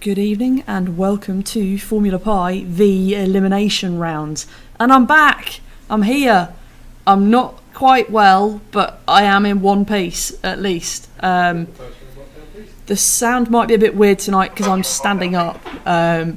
Good evening and welcome to Formula Pi, the elimination round. And I'm back. I'm here. I'm not quite well, but I am in one piece at least. The sound might be a bit weird tonight because I'm standing up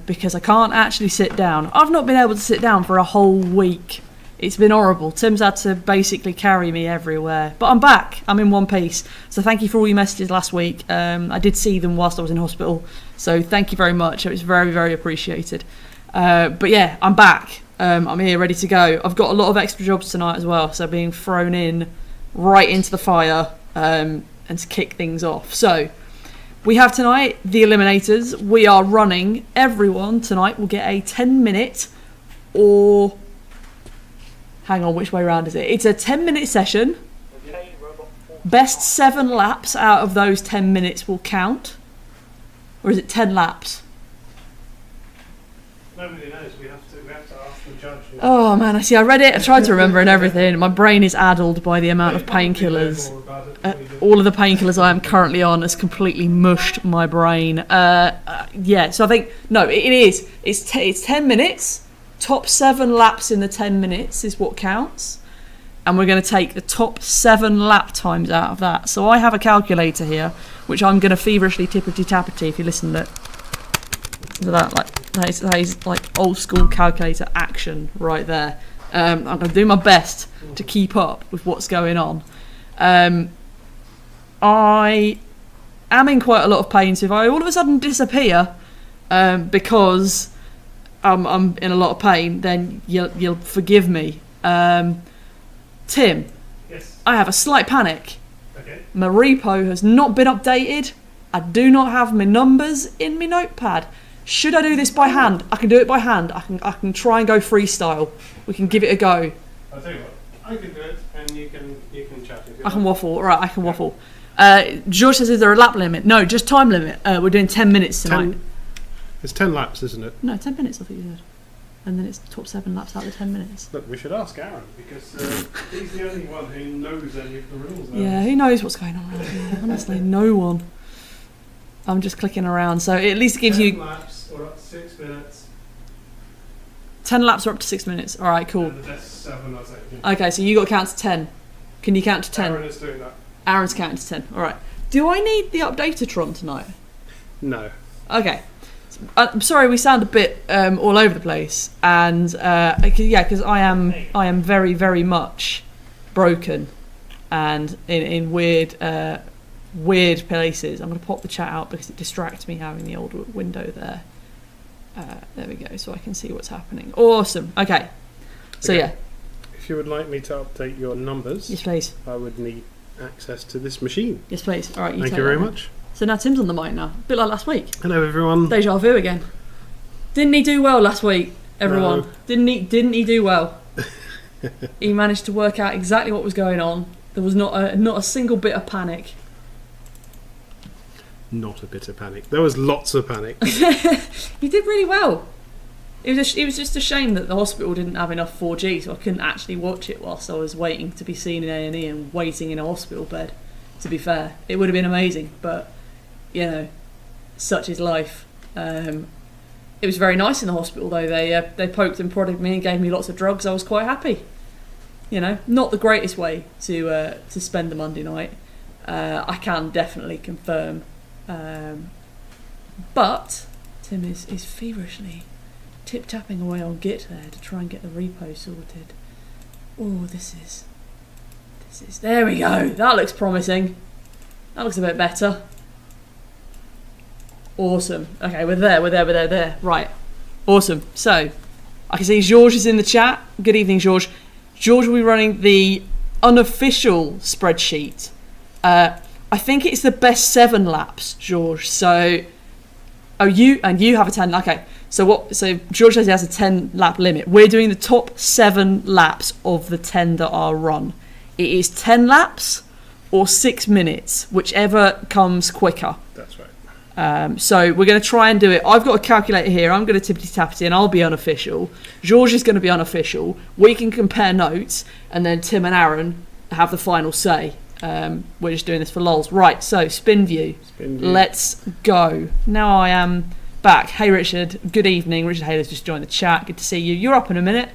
because I can't actually sit down. I've not been able to sit down for a whole week. It's been horrible. Tim's had to basically carry me everywhere. But I'm back. I'm in one piece. So thank you for all your messages last week. I did see them whilst I was in hospital. So thank you very much. It was very, very appreciated. But yeah, I'm back. I'm here ready to go. I've got a lot of extra jobs tonight as well. So being thrown in right into the fire and to kick things off. So we have tonight the Eliminators. We are running. Everyone tonight will get a 10-minute or... Hang on, which way round is it? It's a 10-minute session. Best 7 laps out of those 10 minutes will count. Or is it 10 laps? Nobody knows. We have to ask the judge. Oh man, I see. I read it. I tried to remember and everything. My brain is addled by the amount of painkillers. All of the painkillers I am currently on has completely mushed my brain. Yeah, so I think no, it is. It's 10 minutes. Top 7 laps in the 10 minutes is what counts. And we're going to take the top 7 lap times out of that. So I have a calculator here, which I'm going to feverishly tippity-tappity if you listen to that. That is like old school calculator action right there. I'm going to do my best to keep up with what's going on. I am in quite a lot of pain, so if I all of a sudden disappear because I'm in a lot of pain, then you'll forgive me. Tim, yes. I have a slight panic. Okay. My repo has not been updated. I do not have my numbers in my notepad. Should I do this by hand? I can do it by hand. I can try and go freestyle. We can give it a go. I'll tell you what. I can do it, and you can chat. I can waffle. All right, I can waffle. George says, is there a lap limit? No, just time limit. We're doing 10 minutes tonight. It's 10 laps, isn't it? No, 10 minutes, I think you said. And then it's top 7 laps out of the 10 minutes. Look, we should ask Aaron, because he's the only one who knows any of the rules. Yeah, who knows what's going on around here? Honestly, no one. I'm just clicking around, so it at least gives 10 you... 10 laps or up to 6 minutes. 10 laps or up to 6 minutes. All right, cool. And the best 7, I think. Okay, so you got to count to 10. Can you count to 10? Aaron is doing that. Aaron's counting to 10. All right. Do I need the Updatatron tonight? No. Okay. I'm sorry, we sound a bit all over the place, and because I am very, very much broken, and in weird places. I'm going to pop the chat out because it distracts me having the old window there. There we go, so I can see what's happening. Awesome. Okay. So yeah. If you would like me to update your numbers, Yes, please. I would need access to this machine. Yes, please. All right. Thank you very much. So now Tim's on the mic now. A bit like last week. Hello, everyone. Deja vu again. Didn't he do well last week, everyone? No. Didn't he do well? He managed to work out exactly what was going on. There was not a single bit of panic. Not a bit of panic. There was lots of panic. He did really well. It was just a shame that the hospital didn't have enough 4G, so I couldn't actually watch it whilst I was waiting to be seen in A&E and waiting in a hospital bed. To be fair, it would have been amazing, but you know, such is life. It was very nice in the hospital though. They poked and prodded me and gave me lots of drugs. I was quite happy. You know, not the greatest way to spend the Monday night. I can definitely confirm. But Tim is feverishly tip-tapping away on Git there to try and get the repo sorted. Oh, this is... There we go. That looks promising. That looks a bit better. Awesome. Okay, we're there. Right. Awesome. So, I can see George is in the chat. Good evening, George. George will be running the unofficial spreadsheet. I think it's the best 7 laps, George. So, you have a 10. Okay. So George says he has a 10 lap limit. We're doing the top 7 laps of the 10 that are run. It is 10 laps or 6 minutes, whichever comes quicker. That's right. So we're going to try and do it. I've got a calculator here. I'm going to tippity-tappity and I'll be unofficial. George is going to be unofficial. We can compare notes and then Tim and Aaron have the final say. We're just doing this for lols. Right, so spin view. Spin view. Let's go. Now I am back. Hey Richard, good evening. Richard Hayler's just joined the chat. Good to see you. You're up in a minute.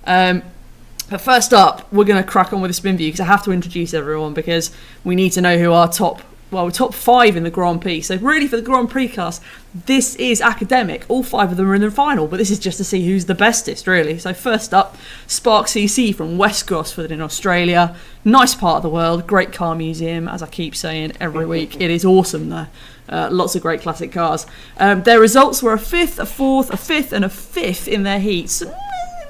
But first up, we're going to crack on with the spin view because I have to introduce everyone because we need to know who our top 5 in the Grand Prix. So really for the Grand Prix class, this is academic. All 5 of them are in the final, but this is just to see who's the bestest, really. So first up, SparkCC from West Gosford in Australia. Nice part of the world, great car museum, as I keep saying every week. It is awesome there. Lots of great classic cars. Their results were a 5th, a 4th, a 5th, and a 5th in their heats.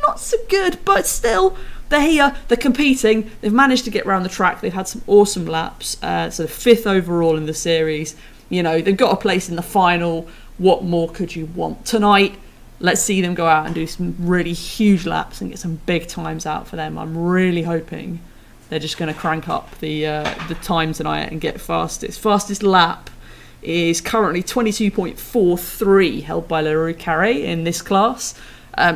Not so good, but still, they're here, they're competing, they've managed to get around the track, they've had some awesome laps, so 5th overall in the series. You know, they've got a place in the final. What more could you want? Tonight, let's see them go out and do some really huge laps and get some big times out for them. I'm really hoping they're just going to crank up the time tonight and get fastest. Fastest lap is currently 22.43, held by LaRue Cafe in this class.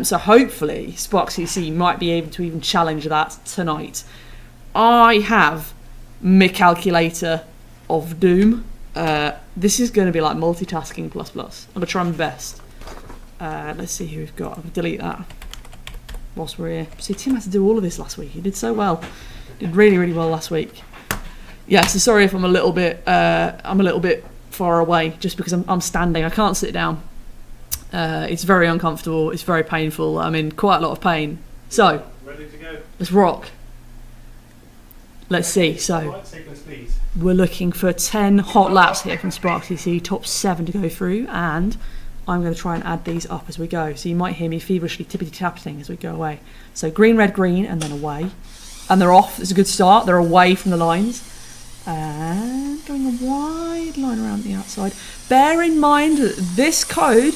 So hopefully SparkCC might be able to even challenge that tonight. I have my calculator of doom. This is going to be like multitasking plus. I'm going to try my best. Let's see who we've got. I'll delete that whilst we're here. See, Tim had to do all of this last week. He did so well. Did really, really well last week. Yeah, so sorry if I'm a little bit far away just because I'm standing. I can't sit down. It's very uncomfortable, it's very painful, I'm in quite a lot of pain. So, ready to go. Let's rock. Let's see, so we're looking for 10 hot laps here from SparkCC, top 7 to go through, and I'm going to try and add these up as we go. So you might hear me feverishly tippity-tapping as we go away. So green, red, green, and then away. And they're off, it's a good start, they're away from the lines. And going a wide line around the outside. Bear in mind that this code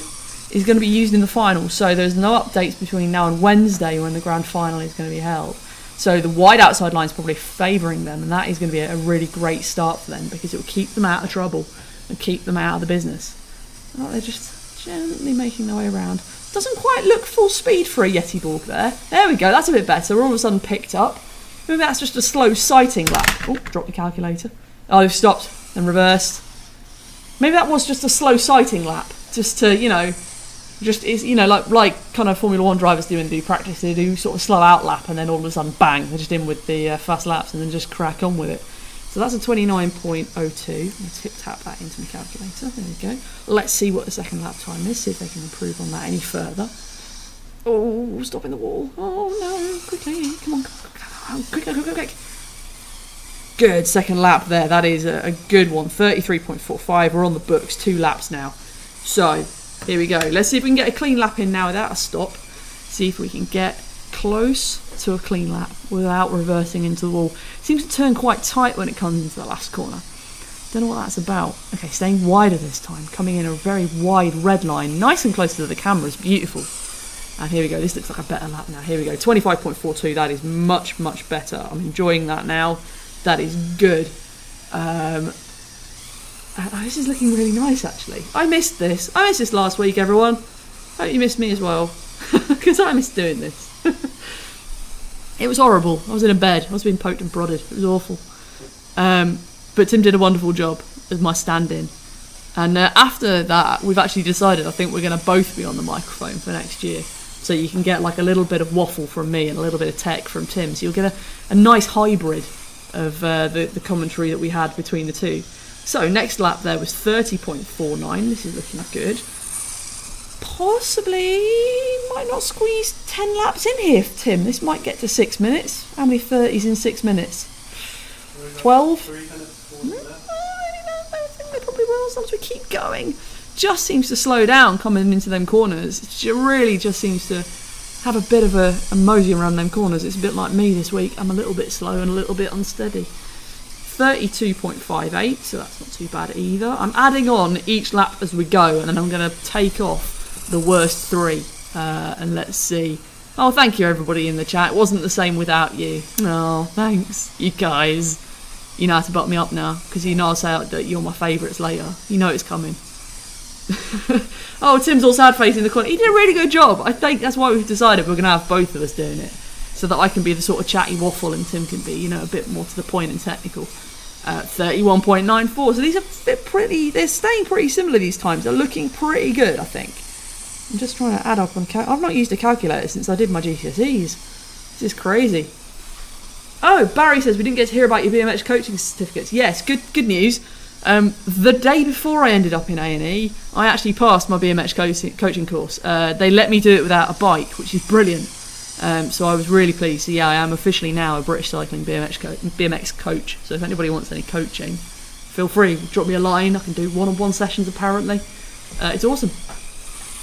is going to be used in the final, so there's no updates between now and Wednesday when the grand final is going to be held. So the wide outside line is probably favouring them, and that is going to be a really great start for them because it will keep them out of trouble and keep them out of the business. Oh, they're just gently making their way around. Doesn't quite look full speed for a Yeti Borg there. There we go, that's a bit better. We're all of a sudden picked up. Maybe that's just a slow sighting lap. Oh, drop the calculator. Oh, they've stopped and reversed. Maybe that was just a slow sighting lap, just to, you know, just is, you know, like kind of Formula 1 drivers do practice. They do sort of slow out lap and then all of a sudden bang, they're just in with the fast laps and then just crack on with it. So that's a 29.02. Let's tip tap that into my calculator. There we go. Let's see what the second lap time is, see if they can improve on that any further. Oh, stopping the wall. Oh no, quickly, come on, quick. Good, second lap there. That is a good one. 33.45. We're on the books, 2 laps now. So here we go. Let's see if we can get a clean lap in now without a stop. See if we can get close to a clean lap without reversing into the wall. Seems to turn quite tight when it comes into the last corner. Don't know what that's about. Okay, staying wider this time. Coming in a very wide red line. Nice and close to the camera. It's beautiful. And here we go. This looks like a better lap now. Here we go. 25.42. That is much, much better. I'm enjoying that now. That is good. This is looking really nice, actually. I missed this. I missed this last week, everyone. Hope you missed me as well. Because I missed doing this. It was horrible. I was in a bed. I was being poked and prodded. It was awful. But Tim did a wonderful job as my stand-in. And after that, we've actually decided I think we're going to both be on the microphone for next year. So you can get like a little bit of waffle from me and a little bit of tech from Tim. So you'll get a nice hybrid of the commentary that we had between the two. So next lap there was 30.49. This is looking good. Possibly might not squeeze 10 laps in here, Tim. This might get to 6 minutes. How many 30s in 6 minutes? 12? 3 minutes, 4 I think they probably will as long as we keep going. Just seems to slow down coming into them corners. It really just seems to have a bit of a mosey around them corners. It's a bit like me this week. I'm a little bit slow and a little bit unsteady. 32.58, so that's not too bad either. I'm adding on each lap as we go, and then I'm going to take off the worst 3. And let's see. Oh, thank you everybody in the chat. It wasn't the same without you. Oh, thanks, you guys. You know how to butt me up now, because you know I'll say that you're my favourites later. You know it's coming. Oh, Tim's all sad face in the corner. He did a really good job. I think that's why we've decided we're going to have both of us doing it, so that I can be the sort of chatty waffle and Tim can be, you know, a bit more to the point and technical. 31.94. So these are pretty, they're staying pretty similar these times. They're looking pretty good, I think. I'm just trying to add up on, I've not used a calculator since I did my GCSEs. This is crazy. Oh, Barry says we didn't get to hear about your BMX coaching certificates. Yes, good news. The day before I ended up in A&E, I actually passed my BMX coaching course. They let me do it without a bike, which is brilliant. So I was really pleased. So yeah, I am officially now a British Cycling BMX coach. So if anybody wants any coaching, feel free. Drop me a line. I can do one-on-one sessions apparently. It's awesome.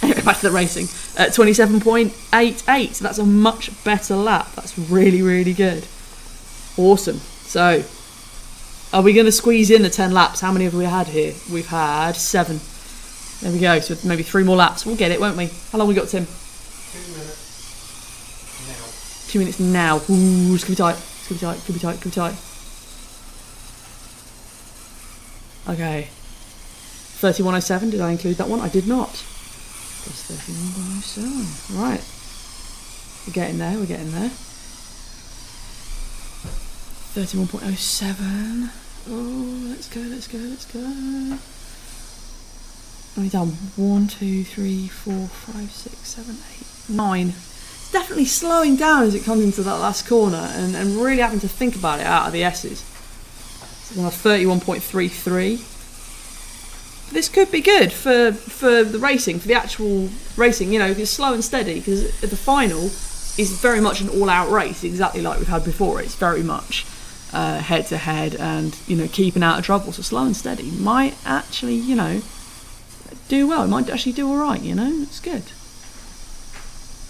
Anyway, back to the racing. 27.88. So that's a much better lap. That's really, really good. Awesome. So, are we going to squeeze in the 10 laps? How many have we had here? We've had 7. There we go. So maybe 3 more laps. We'll get it, won't we? How long have we got, Tim? 2 minutes now. 2 minutes now. Ooh, it's going to be tight. It's going to be tight. Could be tight. Could be tight. Okay. 31.07. Did I include that one? I did not. That's 31.07. Right. We're getting there. We're getting there. 31.07. Oh, let's go, let's go, let's go. Only done 1, 2, 3, 4, 5, 6, 7, 8, 9. It's definitely slowing down as it comes into that last corner and really having to think about it out of the S's. So I'm on 31.33. This could be good for the racing, for the actual racing, you know, it's slow and steady because at the final is very much an all-out race, exactly like we've had before. It's very much head-to-head and, you know, keeping out of trouble. So slow and steady might actually, you know, do well. It might actually do all right, you know. It's good.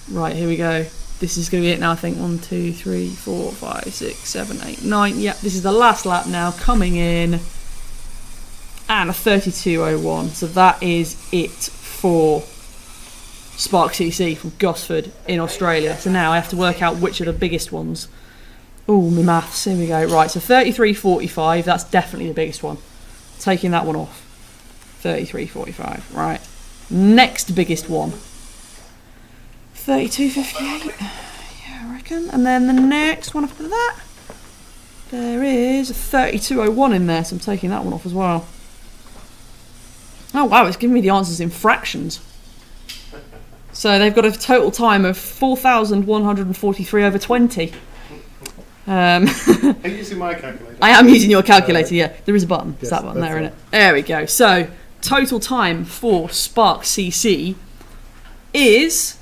Right, here we go. This is going to be it now, I think. 1, 2, 3, 4, 5, 6, 7, 8, 9. Yep, this is the last lap now coming in. And a 32.01. So that is it for SparkCC from Gosford in Australia. So now I have to work out which are the biggest ones. Oh, my maths. Here we go. Right, so 33.45. That's definitely the biggest one. Taking that one off. 33.45. Right. Next biggest one. 32.58. Yeah, I reckon. And then the next one after that. There is a 32.01 in there, so I'm taking that one off as well. Oh, wow, it's giving me the answers in fractions. So they've got a total time of 4,143 over 20. Are you using my calculator? I am using your calculator, yeah. There is a button. It's Yes, that button there, right. isn't it? There we go. So, total time for SparkCC is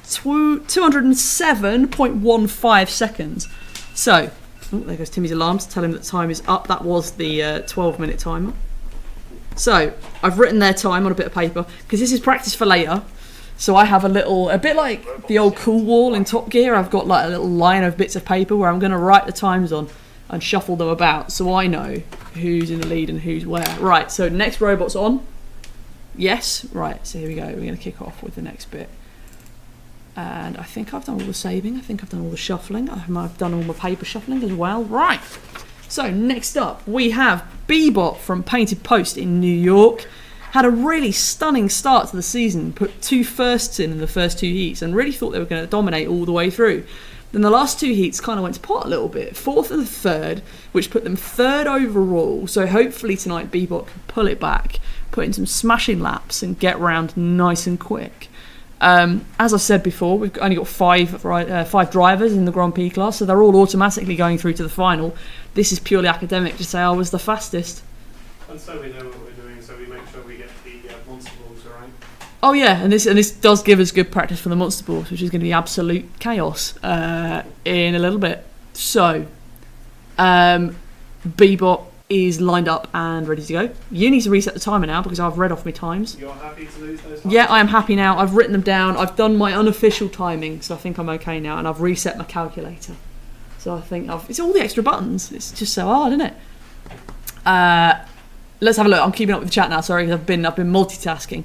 207.15 seconds. So, oh, there goes Timmy's alarm to tell him that time is up. That was the 12-minute timer. So, I've written their time on a bit of paper, because this is practice for later. So I have a bit like the old Cool Wall in Top Gear, I've got like a little line of bits of paper where I'm going to write the times on and shuffle them about so I know who's in the lead and who's where. Right, so next robot's on. Yes, right, so here we go. We're going to kick off with the next bit. And I think I've done all the saving, I think I've done all the shuffling, I've done all my paper shuffling as well. Right, so next up we have Bebop from Painted Post in New York. Had a really stunning start to the season, put 2 firsts in the first 2 heats and really thought they were going to dominate all the way through. Then the last 2 heats kind of went to pot a little bit, 4th and 3rd, which put them 3rd overall. So hopefully tonight Bebop can pull it back, put in some smashing laps and get round nice and quick. As I said before, we've only got 5 drivers in the Grand Prix class, so they're all automatically going through to the final. This is purely academic to say I was the fastest. And so we know what we're doing, so we make sure we get the monster balls, right? Oh yeah, and this does give us good practice for the monster balls, which is going to be absolute chaos in a little bit. So, Bebop is lined up and ready to go. You need to reset the timer now because I've read off my times. You're happy to lose those times? Yeah, I am happy now. I've written them down. I've done my unofficial timing, so I think I'm okay now, and I've reset my calculator. So I think it's all the extra buttons. It's just so hard, isn't it? Let's have a look. I'm keeping up with the chat now. Sorry, I've been multitasking.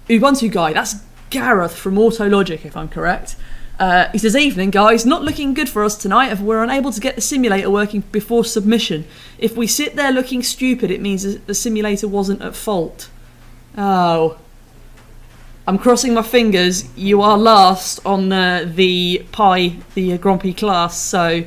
Ubuntu guy. That's Gareth from Autologic, if I'm correct. He says, "Evening, guys. Not looking good for us tonight. If we're unable to get the simulator working before submission, if we sit there looking stupid, it means the simulator wasn't at fault. Oh, I'm crossing my fingers. You are last on the Pi, the Grand Prix class. So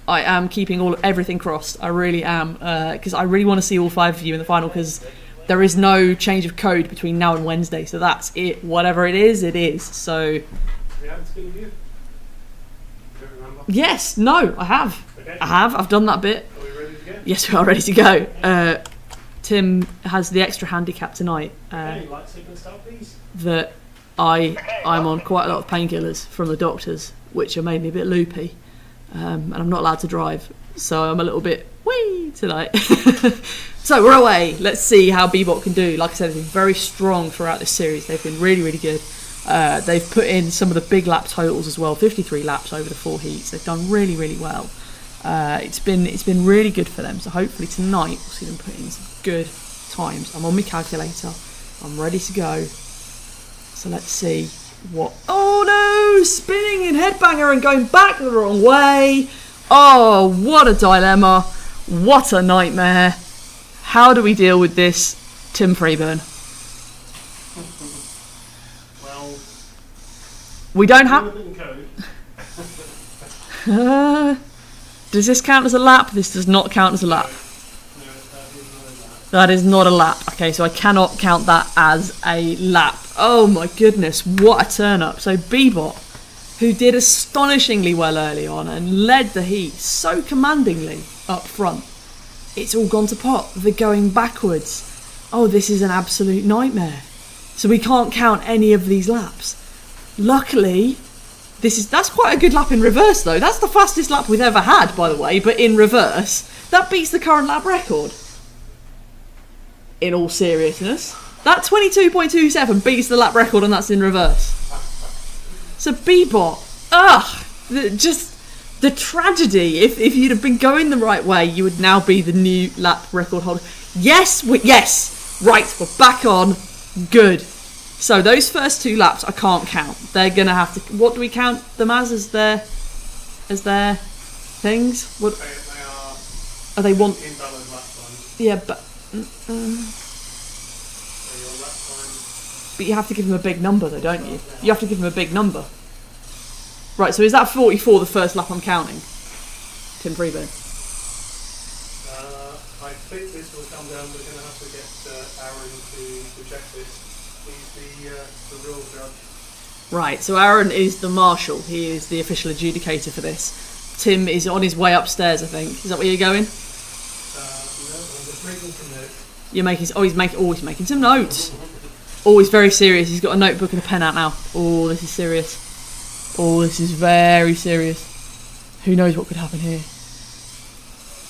I am keeping everything crossed. I really am, because I really want to see all 5 of you in the final, because there is no change of code between now and Wednesday, so that's it. Whatever it is, it is. So. Yes, no, I have. Okay. I've done that bit. Are we ready to go? Yes, we are ready to go. Tim has the extra handicap tonight. Light signal start, please. That I'm on quite a lot of painkillers from the doctors, which are made me a bit loopy, and I'm not allowed to drive, so I'm a little bit wee tonight. So we're away. Let's see how Bebop can do. Like I said, they've been very strong throughout this series. They've been really, really good. They've put in some of the big lap totals as well, 53 laps over the 4 heats. They've done really, really well. It's been really good for them. So hopefully tonight we'll see them put in some good times. I'm on my calculator. I'm ready to go. So let's see what. Oh no! Spinning in headbanger and going back the wrong way. Oh, what a dilemma! What a nightmare! How do we deal with this, Tim Freeburn? Well, we don't have. code. Does this count as a lap? This does not count as a lap. No, That is not a lap. Okay, so I cannot count that as a lap. Oh my goodness, what a turn up. So Bebop, who did astonishingly well early on and led the heat so commandingly up front, it's all gone to pot. They're going backwards. Oh, this is an absolute nightmare. So we can't count any of these laps. Luckily, that's quite a good lap in reverse though. That's the fastest lap we've ever had, by the way, but in reverse. That beats the current lap record. In all seriousness. That 22.27 beats the lap record, and that's in reverse. So Bebop, just the tragedy. If you'd have been going the right way, you would now be the new lap record holder. Yes, right, we're back on. Good. So those first 2 laps I can't count. They're gonna have to. What do we count them as their things? What they are they want? invalid lap times. Yeah, but. So your lap time. But you have to give them a big number though, don't you? You have to give them a big number. Right, so is that 44 the first lap I'm counting? Tim Freeburn. I think this will come down. We're going to have to get Aaron to check this. He's the real judge. Right, so Aaron is the marshal. He is the official adjudicator for this. Tim is on his way upstairs, I think. Is that where you're going? No, I'm just making some notes. You're making. Oh, he's always making some notes. Always very serious. He's got a notebook and a pen out now. Oh, this is serious. Oh, this is very serious. Who knows what could happen here?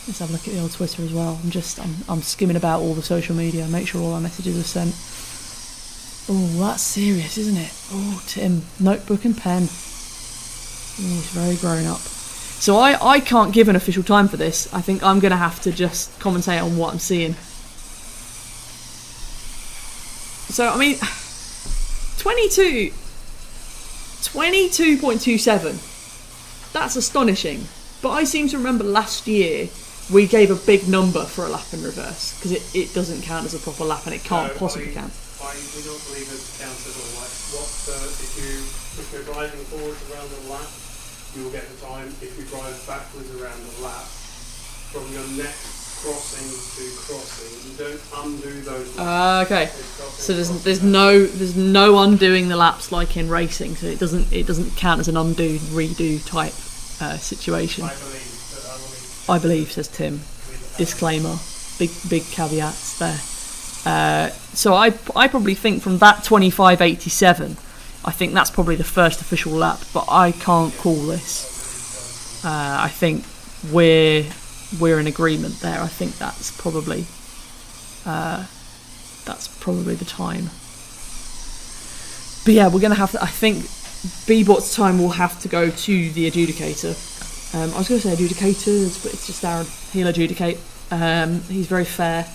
Let's have a look at the old Twitter as well. I'm skimming about all the social media, make sure all our messages are sent. Oh, that's serious, isn't it? Oh, Tim, notebook and pen. Oh, he's very grown up. So I can't give an official time for this. I think I'm going to have to just commentate on what I'm seeing. So, I mean, 22.27. That's astonishing. But I seem to remember last year we gave a big number for a lap in reverse because it doesn't count as a proper lap and it can't possibly count. We don't believe it's counted or like if you're driving forwards around the lap, you will get the time. If you drive backwards around the lap, from your next crossing to crossing, you don't undo those laps. Okay. So there's no undoing the laps like in racing. So it doesn't count as an undo redo type situation. I believe, says Tim. Disclaimer. Big caveats there. So I probably think from that 25.87, I think that's probably the first official lap, but I can't call this. I think we're in agreement there. I think that's probably the time. But yeah, we're gonna have to. I think Bebop's time will have to go to the adjudicator. I was going to say adjudicators, but it's just Aaron. He'll adjudicate. He's very fair.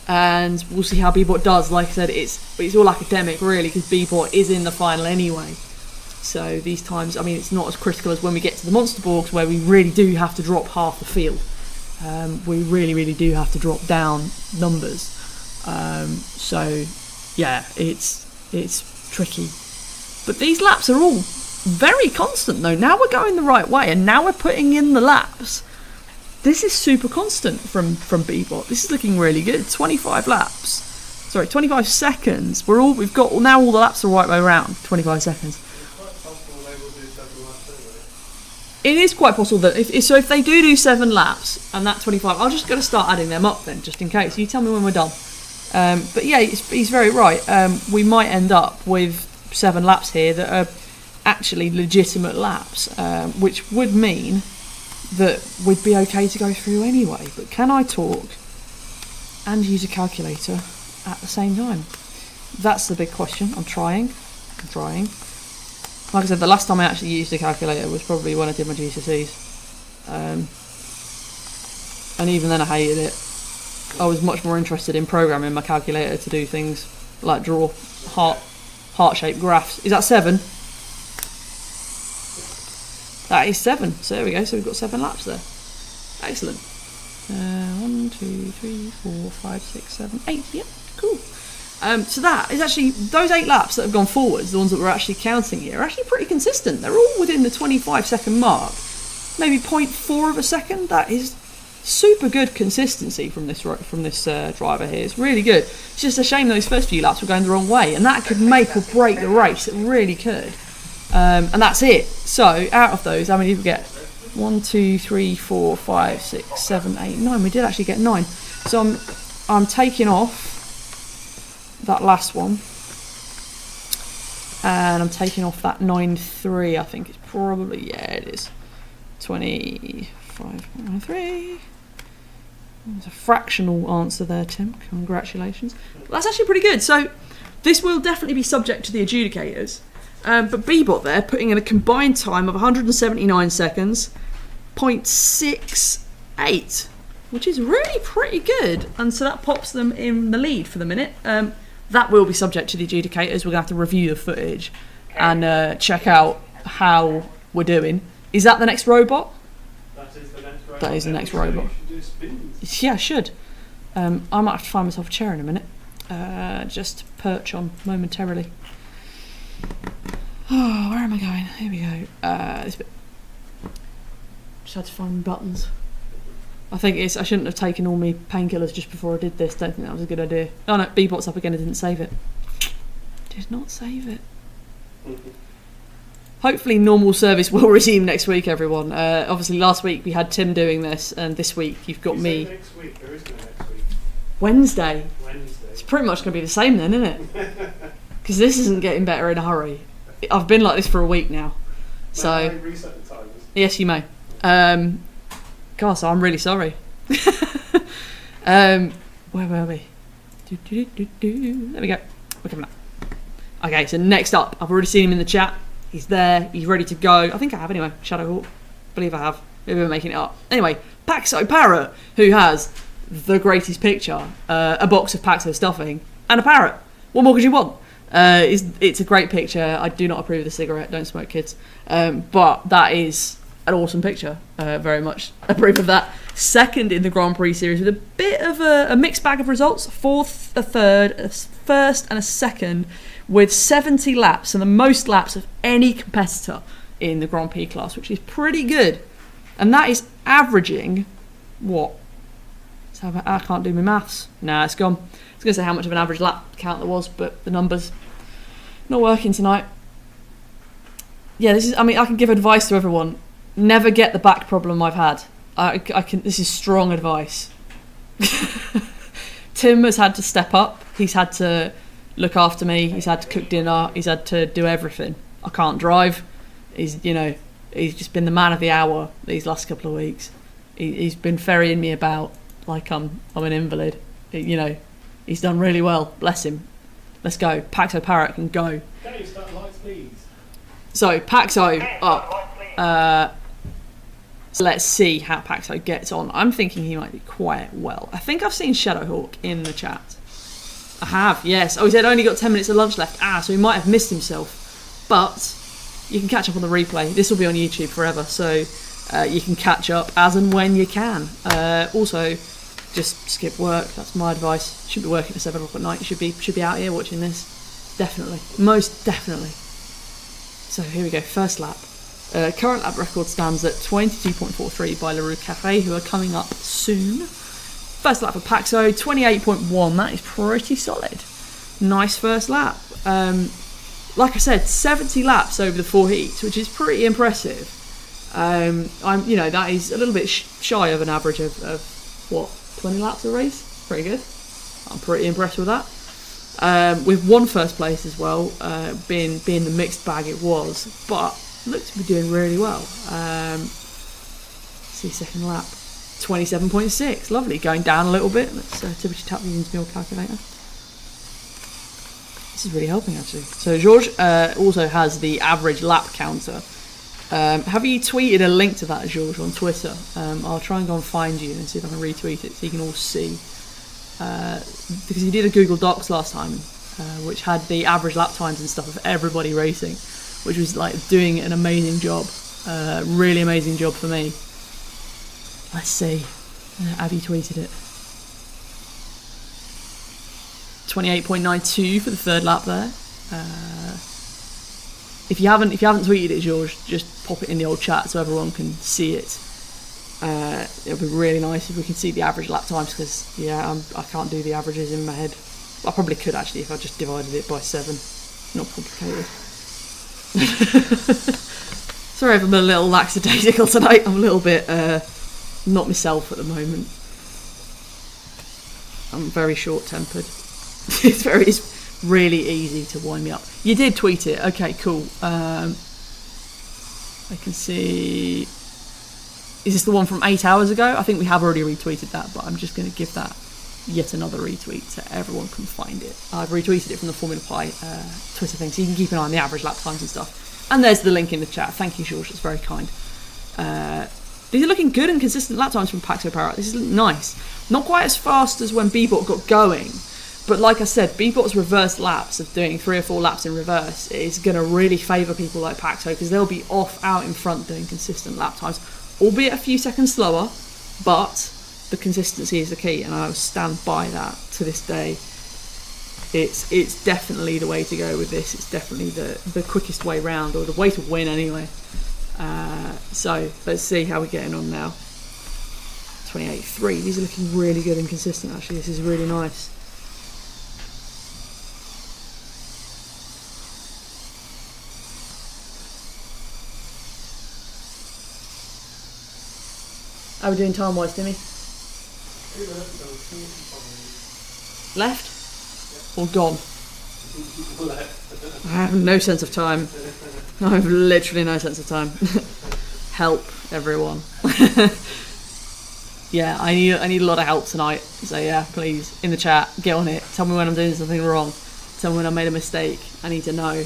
And we'll see how Bebop does. Like I said, it's all academic, really, because Bebop is in the final anyway. So these times, I mean, it's not as critical as when we get to the Monster Borgs, where we really do have to drop half the field. We really, really do have to drop down numbers. So, yeah, it's tricky. But these laps are all very constant though. Now we're going the right way, and now we're putting in the laps. This is super constant from Bebop. This is looking really good. 25 laps. Sorry, 25 seconds. We've got now all the laps the right way around. 25 seconds. It is quite possible that if they do 7 laps and that 25, I'm just going to start adding them up then, just in case. You tell me when we're done. But yeah, he's very right. We might end up with 7 laps here that are actually legitimate laps, which would mean that we'd be okay to go through anyway. But can I talk and use a calculator at the same time? That's the big question. I'm trying. Like I said, the last time I actually used a calculator was probably when I did my GCSEs. And even then I hated it. I was much more interested in programming my calculator to do things like draw heart-shaped graphs. Is that 7? That is 7. So there we go. So we've got 7 laps there. Excellent. 1, 2, 3, 4, 5, 6, 7, 8. Yep, cool. So that is actually, those 8 laps that have gone forwards, the ones that we're actually counting here, are actually pretty consistent. They're all within the 25-second mark. Maybe 0.4 of a second. That is super good consistency from this driver here. It's really good. It's just a shame those first few laps were going the wrong way, and that could make or break the race. It really could. And that's it. So out of those, how many did we get? 1, 2, 3, 4, 5, 6, 7, 8, 9. We did actually get 9. So I'm taking off that last one, and I'm taking off that 9.3. I think it's probably, yeah, it is 25.93. There's a fractional answer there, Tim. Congratulations. That's actually pretty good. So this will definitely be subject to the adjudicators. But Bebop there putting in a combined time of 179 seconds, 0.68, which is really pretty good. And so that pops them in the lead for the minute. That will be subject to the adjudicators. We're going to have to review the footage and check out how we're doing. Is that the next robot? That is the next robot. Yeah, I should. I might have to find myself a chair in a minute. Just perch on momentarily. Oh, where am I going? Here we go. This bit. Just had to find buttons. I think I shouldn't have taken all my painkillers just before I did this. Don't think that was a good idea. Oh no, Bebop's up again. I didn't save it. Did not save it. Hopefully normal service will resume next week, everyone. Obviously last week we had Tim doing this, and this week you've got me. Next week, there is no next week. Wednesday. It's pretty much going to be the same then, isn't it? Because this isn't getting better in a hurry. I've been like this for a week now. So May I reset the timers? Yes, you may. God, so I'm really sorry. Where were we? There we go. We're coming up. Okay, so next up, I've already seen him in the chat. He's there. He's ready to go. I think I have anyway. Shadowhawk. Believe I have. Maybe we're making it up. Anyway, Paxo Parrot, who has the greatest picture, a box of Paxo stuffing, and a parrot. What more could you want? It's a great picture. I do not approve of the cigarette. Don't smoke, kids. But that is an awesome picture. Very much approve of that. Second in the Grand Prix series with a bit of a mixed bag of results. 4th, a 3rd, a 1st and a 2nd with 70 laps, and the most laps of any competitor in the Grand Prix class, which is pretty good. And that is averaging what? So I can't do my maths. Nah, it's gone. I was going to say how much of an average lap count there was, but the numbers not working tonight. Yeah, this is. I mean, I can give advice to everyone. Never get the back problem I've had. I can. This is strong advice. Tim has had to step up. He's had to look after me. He's had to cook dinner. He's had to do everything. I can't drive. He's just been the man of the hour these last couple of weeks. He's been ferrying me about like I'm an invalid. He's done really well. Bless him. Let's go. Paxo Parrot can go. Okay, start lights, please. So Paxo up. So let's see how Paxo gets on. I'm thinking he might do quite well. I think I've seen Shadowhawk in the chat. I have, yes. Oh, he said only got 10 minutes of lunch left. So he might have missed himself. But you can catch up on the replay. This will be on YouTube forever, so you can catch up as and when you can. Also, just skip work. That's my advice. Should be working at 7 o'clock at night. You should be out here watching this. Definitely. Most definitely. So here we go, first lap. Current lap record stands at 22.43 by LaRue Cafe, who are coming up soon. First lap for Paxo, 28.1. That is pretty solid. Nice first lap. Like I said, 70 laps over the 4 heats, which is pretty impressive. That is a little bit shy of an average of what, 20 laps a race? Pretty good. I'm pretty impressed with that. With one first place as well, being the mixed bag it was, but looked to be doing really well. See second lap, 27.6, lovely, going down a little bit. Let's typically tap the Innsmouth calculator. This is really helping actually. So George also has the average lap counter. Have you tweeted a link to that, George, on Twitter? I'll try and go and find you and see if I can retweet it so you can all see. Because he did a Google Docs last time, which had the average lap times and stuff of everybody racing, which was like doing an amazing job, really amazing job for me. Let's see, have you tweeted it? 28.92 for the third lap there. If you haven't tweeted it, George, just pop it in the old chat so everyone can see it. It'll be really nice if we can see the average lap times, because I can't do the averages in my head. I probably could actually if I just divided it by 7. Not complicated. Sorry if I'm a little lackadaisical tonight. I'm a little bit not myself at the moment. I'm very short-tempered. It's really easy to wind me up. You did tweet it. Okay, cool. I can see. Is this the one from 8 hours ago? I think we have already retweeted that, but I'm just going to give that yet another retweet so everyone can find it. I've retweeted it from the Formula Pi Twitter thing, so you can keep an eye on the average lap times and stuff. And there's the link in the chat. Thank you, George. That's very kind. These are looking good and consistent lap times from Paxo Parrot. This is nice. Not quite as fast as when Bebop got going, but like I said, Bebop's reverse laps of doing 3 or 4 laps in reverse is going to really favour people like Paxo, because they'll be off out in front doing consistent lap times, albeit a few seconds slower, but the consistency is the key, and I will stand by that to this day. It's definitely the way to go with this. It's definitely the quickest way round, or the way to win anyway. So let's see how we're getting on now. 28.3. These are looking really good and consistent actually. This is really nice. How are we doing time wise, Timmy? Left? Or gone? I have no sense of time. I have literally no sense of time. Help, everyone. Yeah, I need a lot of help tonight. So yeah, please, in the chat, get on it. Tell me when I'm doing something wrong. Tell me when I made a mistake. I need to know.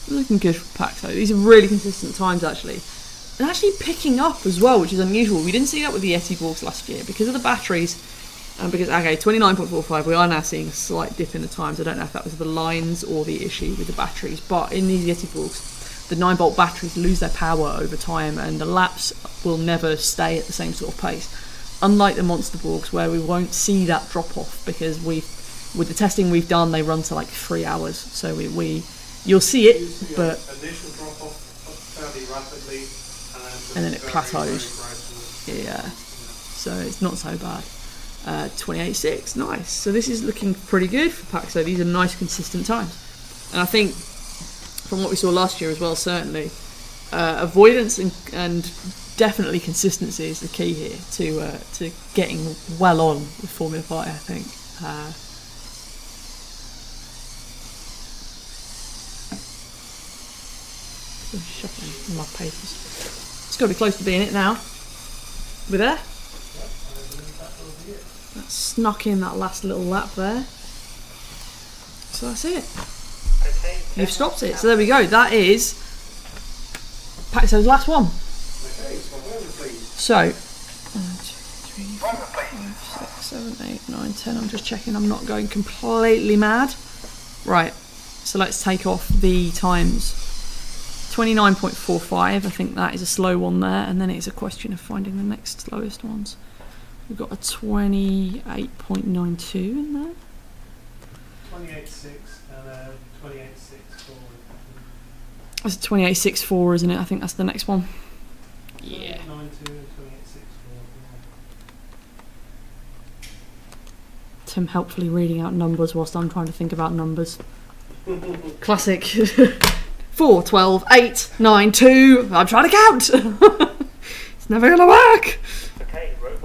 Looking good for Paxo. These are really consistent times actually. And actually picking up as well, which is unusual. We didn't see that with the Yeti last year because of the batteries. And because, okay, 29.45, we are now seeing a slight dip in the times. I don't know if that was the lines or the issue with the batteries. But in these Yeti the 9-volt batteries lose their power over time, and the laps will never stay at the same sort of pace. Unlike the Monster Borgs, where we won't see that drop off, because with the testing we've done, they run to like 3 hours. So you'll see it, but initial drop off fairly rapidly, and then it plateaus. Yeah, so it's not so bad. 28.6, nice. So this is looking pretty good for Paxo. These are nice, consistent times, and I think from what we saw last year as well, certainly avoidance and definitely consistency is the key here to getting well on with Formula Pi, I think. Shuffling my papers. It's got to be close to being it now. We're there. That snuck in that last little lap there. So that's it. Okay, You've stopped it. So there we go. That is Paxo's last one. Okay, So 1, 2, 3, 4, 5, 6, 7, 8, 9, 10. I'm just checking I'm not going completely mad. Right. So let's take off the times. 29.45, I think that is a slow one there, and then it's a question of finding the next slowest ones. We've got a 28.92 in there. 28.6 and 28.6 for. That's 28.64, isn't it? I think that's the next one. Yeah. 28.92 and 28.6 Tim helpfully reading out numbers whilst I'm trying to think about numbers. Classic. 4, 12, 8, 9, 2. I'm trying to count. It's never going to work.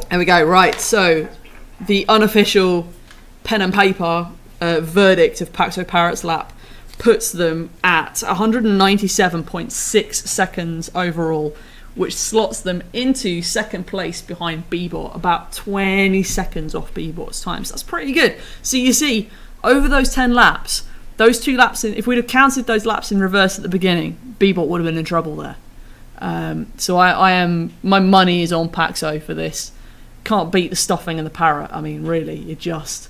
There we go. Right. So the unofficial pen and paper verdict of Paxo Parrot's lap puts them at 197.6 seconds overall, which slots them into second place behind Bebop, about 20 seconds off Bebop's time. So that's pretty good. So you see, over those 10 laps, those 2 laps, if we'd have counted those laps in reverse at the beginning, Bebop would have been in trouble there. So my money is on Paxo for this. Can't beat the stuffing and the parrot. I mean, really, you just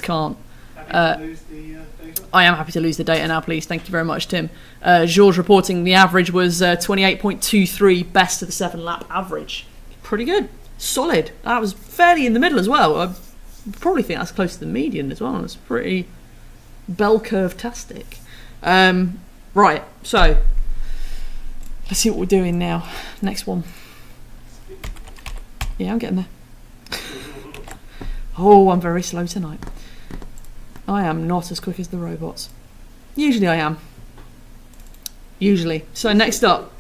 can't. Happy to lose the data? I am happy to lose the data now, please. Thank you very much, Tim. Georges reporting the average was 28.23, best of the 7-lap average. Pretty good. Solid. That was fairly in the middle as well. I probably think that's close to the median as well. It's pretty bell curve-tastic. Right, so let's see what we're doing now. Next one. Yeah, I'm getting there. Oh, I'm very slow tonight. I am not as quick as the robots. Usually I am. Usually. So next up,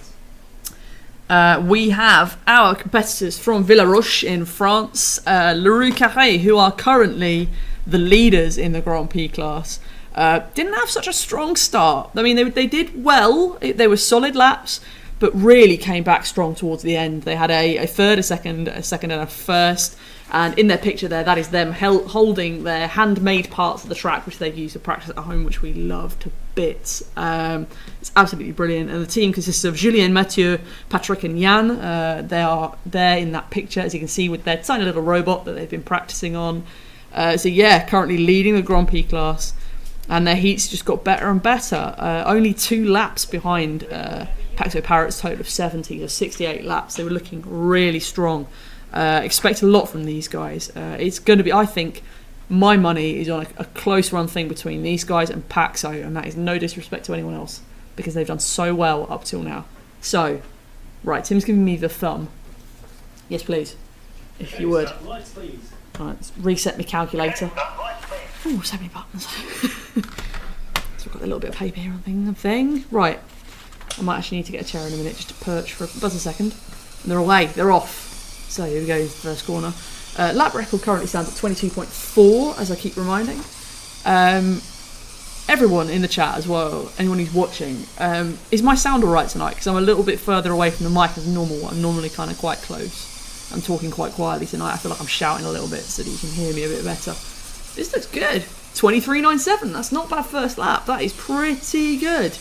we have our competitors from Villaroche in France, LaRue Cafe, who are currently the leaders in the Grand Prix class. Didn't have such a strong start. I mean, they did well. They were solid laps, but really came back strong towards the end. They had a third, a second and a first. And in their picture there, that is them holding their handmade parts of the track, which they've used to practice at home, which we love to bits. It's absolutely brilliant. And the team consists of Julien, Mathieu, Patrick and Jan. They are there in that picture, as you can see, with their tiny little robot that they've been practicing on. So yeah, currently leading the Grand Prix class. And their heats just got better and better. Only 2 laps behind Paxo Parrot's total of 70, so 68 laps. They were looking really strong. Expect a lot from these guys. It's going to be, I think, my money is on a close run thing between these guys and Paxo, and that is no disrespect to anyone else, because they've done so well up till now. So, right, Tim's giving me the thumb. Yes, please, if you would. Lights, please. Right, let's reset my calculator. Oh, so many buttons. So I've got a little bit of paper here and thing. Right, I might actually need to get a chair in a minute just to perch for a second. And they're away, they're off. So here we go, the first corner. Lap record currently stands at 22.4, as I keep reminding. Everyone in the chat as well, anyone who's watching, is my sound alright tonight? Because I'm a little bit further away from the mic as normal. I'm normally kind of quite close. I'm talking quite quietly tonight. I feel like I'm shouting a little bit so that you can hear me a bit better. This looks good. 23.97, that's not bad first lap. That is pretty good.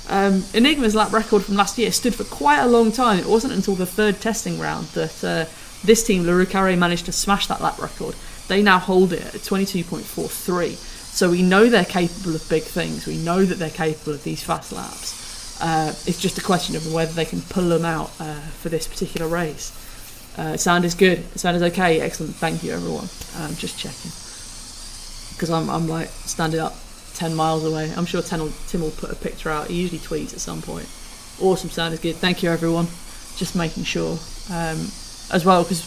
Enigma's lap record from last year stood for quite a long time. It wasn't until the 3rd testing round that this team, LaRue Cafe, managed to smash that lap record. They now hold it at 22.43. So we know they're capable of big things. We know that they're capable of these fast laps. It's just a question of whether they can pull them out for this particular race. Sound is good. Sound is okay. Excellent. Thank you, everyone. Just checking. Because I'm like standing up 10 miles away. I'm sure Tim will put a picture out. He usually tweets at some point. Awesome, sound is good. Thank you, everyone. Just making sure. As well, because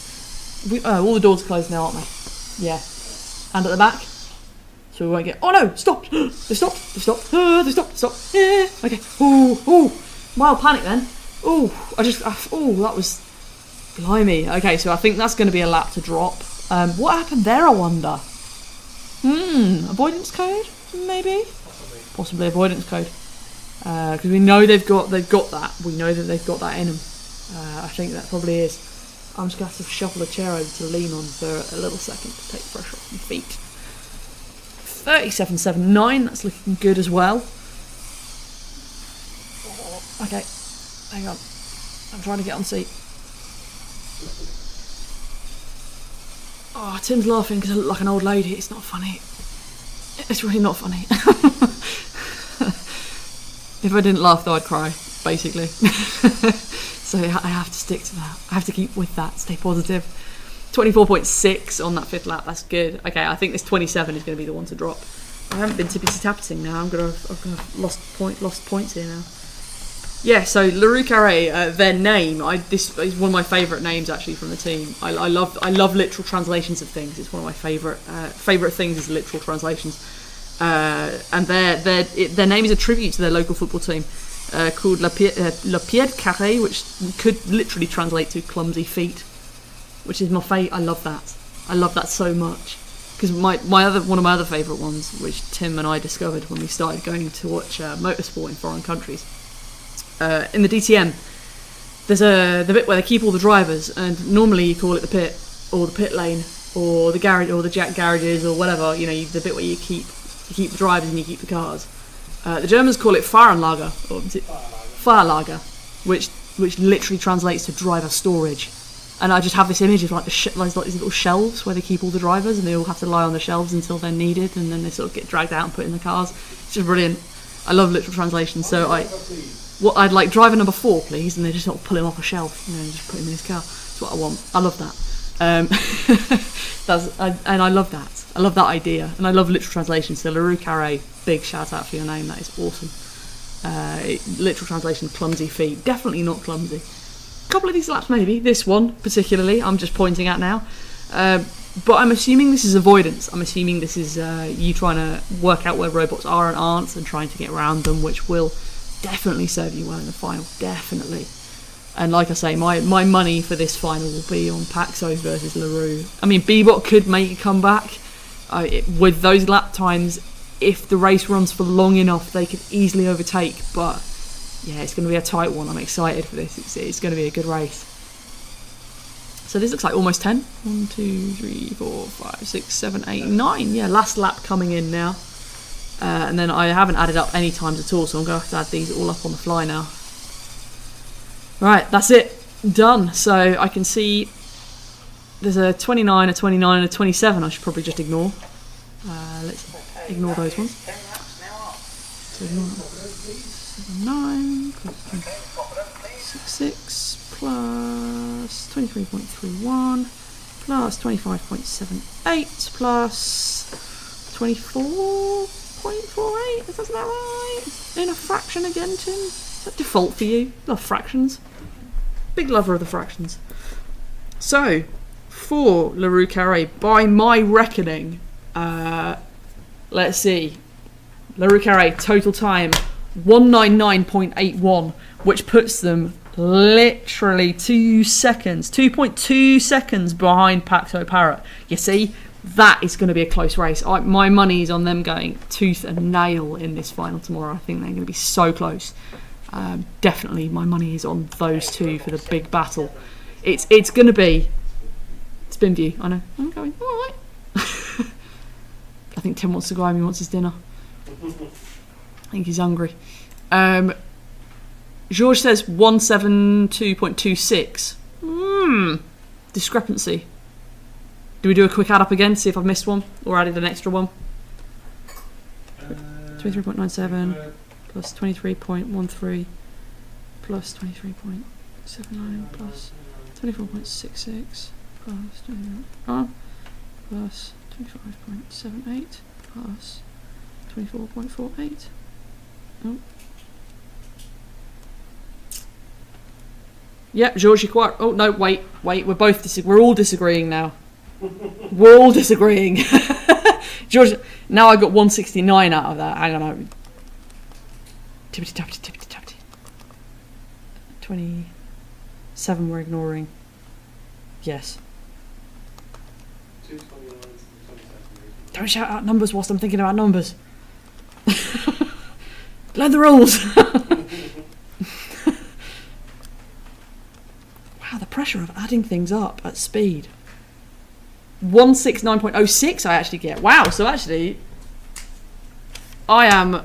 all the doors are closed now, aren't they? Yeah. And at the back. So we won't get... Oh no! Stop! They stopped! They stopped! They stopped! Stop! Yeah! Okay. Ooh! Mild panic then. Ooh! That was... Blimey. Okay, so I think that's going to be a lap to drop. What happened there, I wonder? Avoidance code? Maybe? Possibly avoidance code. Because we know they've got that. We know that they've got that in them. I think that probably is. I'm just going to have to shuffle a chair over to lean on for a little second to take pressure off my feet. 37.79, that's looking good as well. Okay, hang on. I'm trying to get on seat. Oh, Tim's laughing because I look like an old lady. It's not funny. It's really not funny. If I didn't laugh though, I'd cry, basically. So I have to stick to that. I have to keep with that, stay positive. 24.6 on that 5th lap, that's good. Okay, I think this 27 is going to be the one to drop. I haven't been tippity-tapping now. I've lost points here now. Yeah, so LaRue Cafe, their name, this is one of my favourite names actually from the team. I love literal translations of things. It's one of my favourite things is literal translations. And their name is a tribute to their local football team called Le Pied Carré, which could literally translate to clumsy feet, which is my favourite. I love that. I love that so much. Because one of my other favourite ones, which Tim and I discovered when we started going to watch motorsport in foreign countries, in the DTM, there's the bit where they keep all the drivers, and normally you call it the pit or the pit lane or the garage or the jack garages or whatever. You know, the bit where you keep the drivers and you keep the cars. The Germans call it Fahranlager, or Fahrlager, which literally translates to driver storage. And I just have this image of like these little shelves where they keep all the drivers, and they all have to lie on the shelves until they're needed, and then they sort of get dragged out and put in the cars. It's just brilliant. I love literal translation. So I'd like driver number 4, please, and they just sort of pull him off a shelf, and just put him in his car. That's what I want. I love that. And I love that. I love that idea, and I love literal translation. So LaRue Cafe, big shout out for your name. That is awesome. Literal translation: clumsy feet. Definitely not clumsy. Couple of these laps maybe, this one particularly I'm just pointing at now, but I'm assuming this is avoidance. I'm assuming this is you trying to work out where robots are and aren't and trying to get around them, which will definitely serve you well in the final, definitely. And like I say, my money for this final will be on Paxo versus LaRue. I mean, Bebop could make a comeback with those lap times. If the race runs for long enough, they could easily overtake, but yeah, it's going to be a tight one. I'm excited for this. It's going to be a good race. So this looks like almost 10. 1, 2, 3, 4, 5, 6, 7, 8, 9. Yeah, last lap coming in now. And then I haven't added up any times at all, so I'm going to have to add these all up on the fly now. Right, that's it. Done. So I can see there's a 29, a 29, and a 27 I should probably just ignore. Let's ignore those ones. So ignore 9 plus 66 plus 23.31 plus 25.78 plus 24.48. Is that right? In a fraction again, Tim? Is that default for you? Love fractions. Big lover of the fractions. So, for LaRue Cafe, by my reckoning, let's see. LaRue Cafe, total time 199.81, which puts them literally 2.2 seconds behind Paxo Parrot. You see, that is going to be a close race. My money is on them going tooth and nail in this final tomorrow. I think they're going to be so close. Definitely, my money is on those two for the big battle. It's going to be spin view. I know. I'm going all right. I think Tim wants to go home. He wants his dinner. I think he's hungry. George says 172.26. Discrepancy. Do we do a quick add up again, see if I've missed one or added an extra one? 23.97 plus 23.13 plus 23.79 plus 24.66 plus 29 plus 25.78 plus 24.48. Oh. Yep, George, you're quite... Oh, no, wait. We're all disagreeing now. We're all disagreeing. George, now I got 169 out of that. Hang on. Tippity-tappity. 27 we're ignoring. Yes. Don't shout out numbers whilst I'm thinking about numbers. Learn the rules. Wow, the pressure of adding things up at speed. 169.06 I actually get. Wow, so actually I am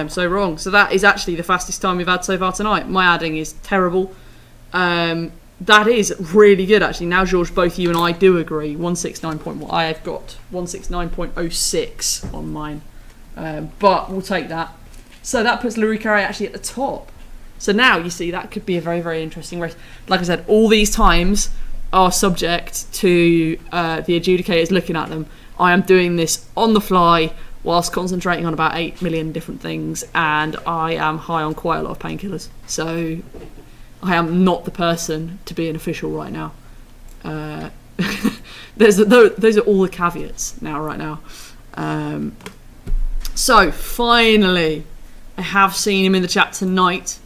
so wrong. So that is actually the fastest time we've had so far tonight. My adding is terrible. That is really good actually. Now, George, both you and I do agree. 169.1. I have got 169.06 on mine. But we'll take that. So that puts LaRue Cafe actually at the top. So now you see that could be a very, very interesting race. Like I said, all these times are subject to the adjudicators looking at them I am doing this on the fly whilst concentrating on about 8 million different things, and I am high on quite a lot of painkillers. So I am not the person to be an official right now. Those are all the caveats right now. So finally, I have seen him in the chat tonight.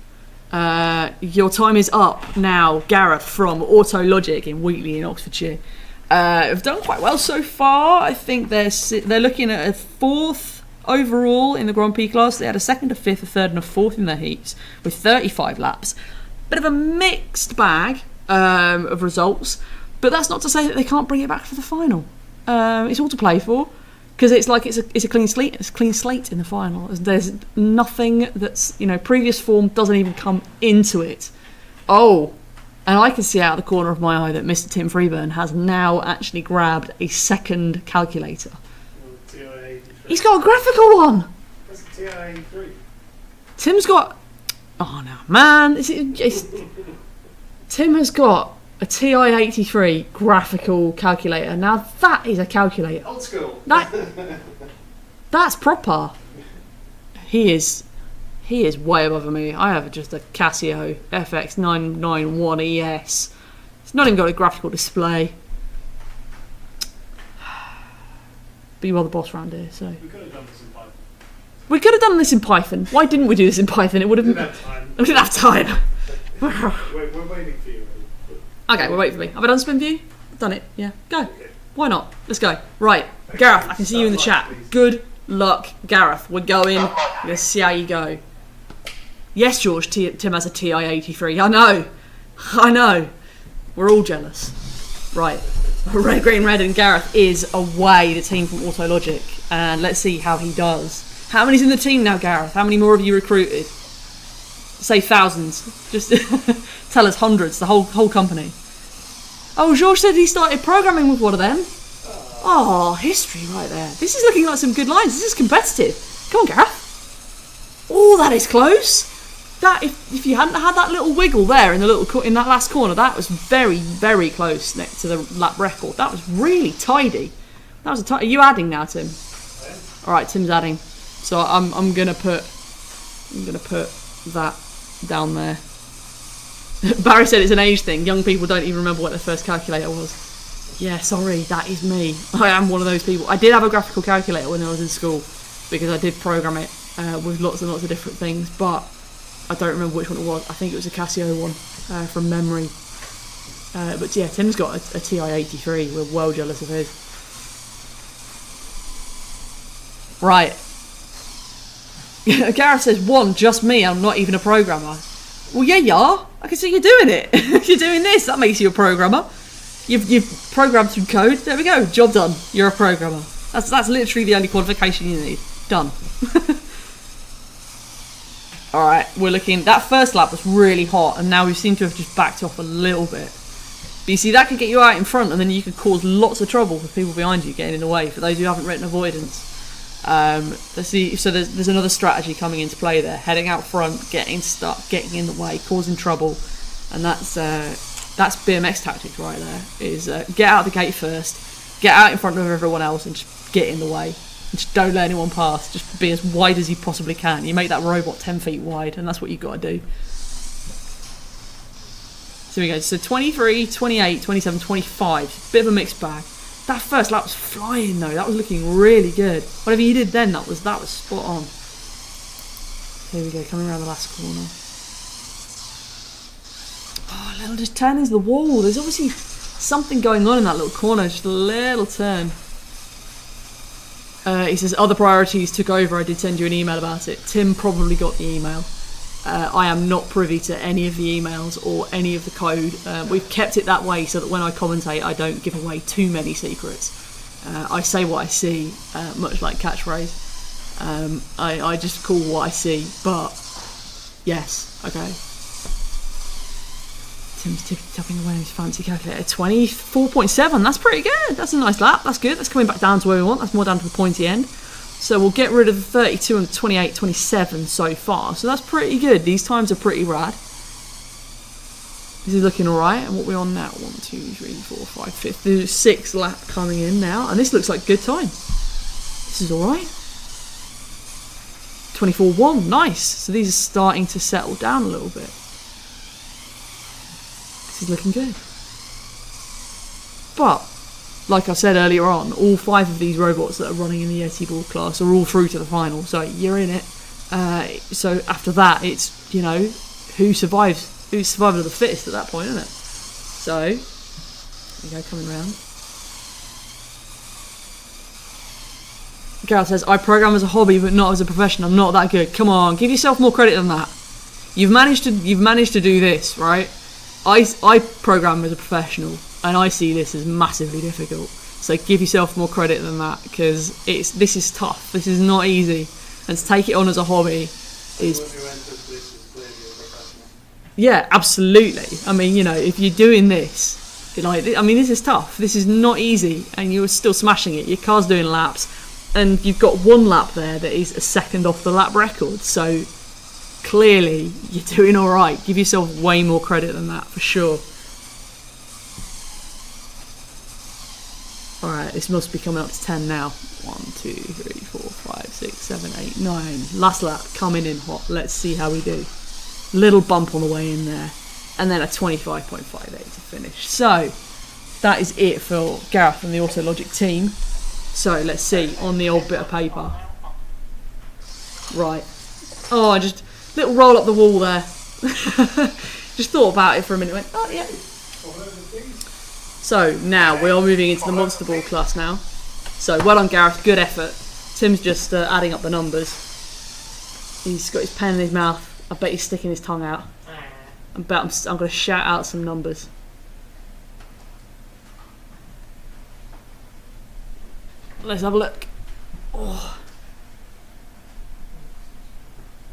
Your time is up now, Gareth from Autologic in Wheatley in Oxfordshire. Have done quite well so far. I think they're looking at a 4th overall in the Grand Prix class. They had a 2nd, a 5th, a 3rd and a 4th in their heats with 35 laps. Bit of a mixed bag of results, but that's not to say that they can't bring it back for the final. It's all to play for, because it's like it's a clean slate. It's a clean slate in the final. There's nothing that's, previous form doesn't even come into it. Oh, and I can see out of the corner of my eye that Mr. Tim Freeburn has now actually grabbed a 2nd calculator. He's got a graphical one. That's a TI-83. Tim's got... Oh, no, man. Tim has got a TI-83 graphical calculator. Now, that is a calculator. Old school. That's proper. He is way above me. I have just a Casio FX991ES. It's not even got a graphical display. But you are the boss round here, so... We could have done this in Python. We could have done this in Python. Why didn't we do this in Python? It would have... We didn't have time. We didn't have time. We're waiting for you. Okay, we're waiting for me. Have I done spin view? I've done it, yeah. Go. Okay. Why not? Let's go. Right, Gareth, I can see you in the chat. Good luck, Gareth. We're going. Let's see how you go. Yes, George, Tim has a TI-83. I know. We're all jealous. Right. Red, Green, Red and Gareth is away, the team from Autologic. And let's see how he does. How many's in the team now, Gareth? How many more have you recruited? Say thousands. Just tell us hundreds, the whole company. Oh, George said he started programming with one of them. Oh, history right there. This is looking like some good lines. This is competitive. Come on, Gareth. Oh, that is close. That if you hadn't had that little wiggle there in that last corner, that was very, very close next to the lap record. That was really tidy. That was are you adding now, Tim? All right, Tim's adding. So I'm gonna put that down there. Barry said it's an age thing. Young people don't even remember what their first calculator was. Yeah, sorry, that is me. I am one of those people. I did have a graphical calculator when I was in school because I did program it with lots and lots of different things, but I don't remember which one it was. I think it was a Casio one from memory. But yeah, Tim's got a TI-83. We're well jealous of his. Right. Gareth says, just me, I'm not even a programmer. Well, yeah, you are. I can see you're doing it. You're doing this. That makes you a programmer. You've programmed through code. There we go. Job done. You're a programmer. That's literally the only qualification you need. Done. Alright, we're looking... That first lap was really hot, and now we seem to have just backed off a little bit. But you see, that could get you out in front, and then you could cause lots of trouble for people behind you getting in the way, for those who haven't written avoidance. Let's see, so there's another strategy coming into play there. Heading out front, getting stuck, getting in the way, causing trouble. And that's BMX tactics right there. Is get out the gate first, get out in front of everyone else, and just get in the way. And just don't let anyone pass. Just be as wide as you possibly can. You make that robot 10 feet wide, and that's what you've got to do. So we go. So 23, 28, 27, 25. Bit of a mixed bag. That first lap was flying though. That was looking really good. Whatever you did then, that was spot on. Here we go, coming around the last corner. Oh, a little just turn into the wall. There's obviously something going on in that little corner. Just a little turn. He says, other priorities took over. I did send you an email about it. Tim probably got the email. I am not privy to any of the emails or any of the code. We've kept it that way so that when I commentate, I don't give away too many secrets. I say what I see, much like catchphrase. I just call what I see, but yes, okay. Tim's tipping away his fancy calculator. 24.7, that's pretty good. That's a nice lap, that's good. That's coming back down to where we want. That's more down to the pointy end. So we'll get rid of the 32 and the 28, 27 so far. So that's pretty good. These times are pretty rad. This is looking alright. And what we're on now? 1, 2, 3, 4, 5, 5. There's 6 lap coming in now. And this looks like good time. This is alright. 24.1. Nice. So these are starting to settle down a little bit. This is looking good. But, like I said earlier on, all 5 of these robots that are running in the Yeti Ball class are all through to the final. So you're in it. So after that, it's, you know, who survives? Who's survival of the fittest at that point, isn't it? So, there you go, coming round. Gareth says, I program as a hobby but not as a profession. I'm not that good. Come on, give yourself more credit than that. You've managed to do this, right? I program as a professional and I see this as massively difficult. So give yourself more credit than that, because this is tough. This is not easy. And to take it on as a hobby is... Yeah, absolutely. I mean, you know, if you're doing this, this is tough. This is not easy, and you're still smashing it. Your car's doing laps, and you've got 1 lap there that is a second off the lap record. So clearly, you're doing all right. Give yourself way more credit than that, for sure. All right, this must be coming up to 10 now. 1, 2, 3, 4, 5, 6, 7, 8, 9. Last lap coming in hot. Let's see how we do. Little bump on the way in there, and then a 25.58 to finish. So that is it for Gareth and the Autologic team. So let's see on the old bit of paper. Right. Oh, I just little roll up the wall there. Just thought about it for a minute. Went, oh yeah. So now we are moving into the Monster Ball class now. So well done, Gareth. Good effort. Tim's just adding up the numbers. He's got his pen in his mouth. I bet he's sticking his tongue out. I'm going to shout out some numbers. Let's have a look. Oh.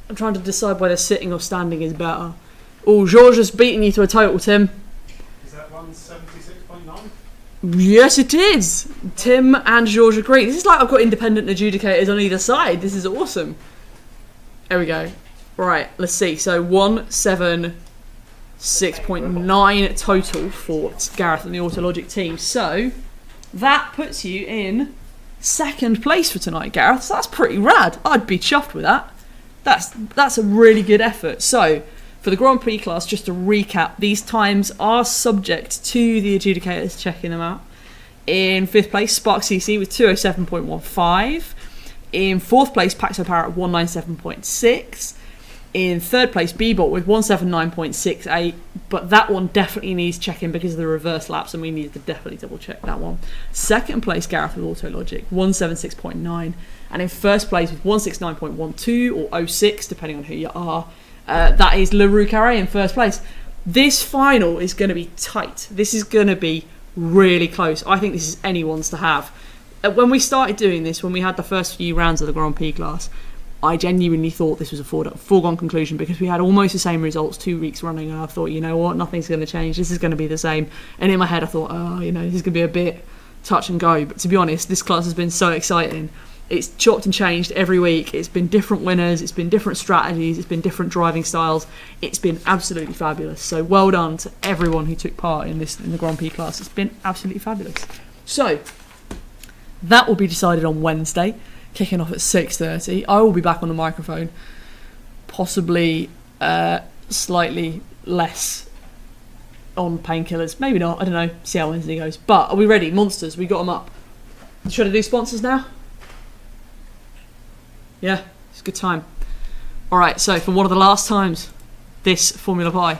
I'm trying to decide whether sitting or standing is better. Oh, George has beaten you to a total, Tim. Is that 176.9? Yes, it is. Tim and George agree. This is like I've got independent adjudicators on either side. This is awesome. There we go. Right, let's see. So 176.9 total for Gareth and the Autologic team. So that puts you in 2nd place for tonight, Gareth. So that's pretty rad. I'd be chuffed with that. That's a really good effort. So for the Grand Prix class, just to recap, these times are subject to the adjudicators checking them out. In 5th place, SparkCC with 207.15. In 4th place, Paxo Parrot 197.6. In 3rd place, Bebop with 179.68, but that one definitely needs checking because of the reverse laps, and we need to definitely double check that one. 2nd place, Gareth with Autologic, 176.9, and in 1st place with 169.12 or 06, depending on who you are, that is LaRue Cafe in 1st place. This final is going to be tight. This is going to be really close. I think this is anyone's to have. When we started doing this, when we had the first few rounds of the Grand Prix class, I genuinely thought this was a foregone conclusion because we had almost the same results 2 weeks running, and I thought, you know what, nothing's going to change. This is going to be the same. And in my head, I thought, this is going to be a bit touch and go. But to be honest, this class has been so exciting. It's chopped and changed every week. It's been different winners. It's been different strategies. It's been different driving styles. It's been absolutely fabulous. So well done to everyone who took part in the Grand Prix class. It's been absolutely fabulous. So that will be decided on Wednesday, kicking off at 6:30. I will be back on the microphone, possibly slightly less on painkillers. Maybe not, I don't know, see how Wednesday goes. But are we ready? Monsters, we got them up. Should I do sponsors now? Yeah, it's a good time. Alright, so for one of the last times, this Formula Pi.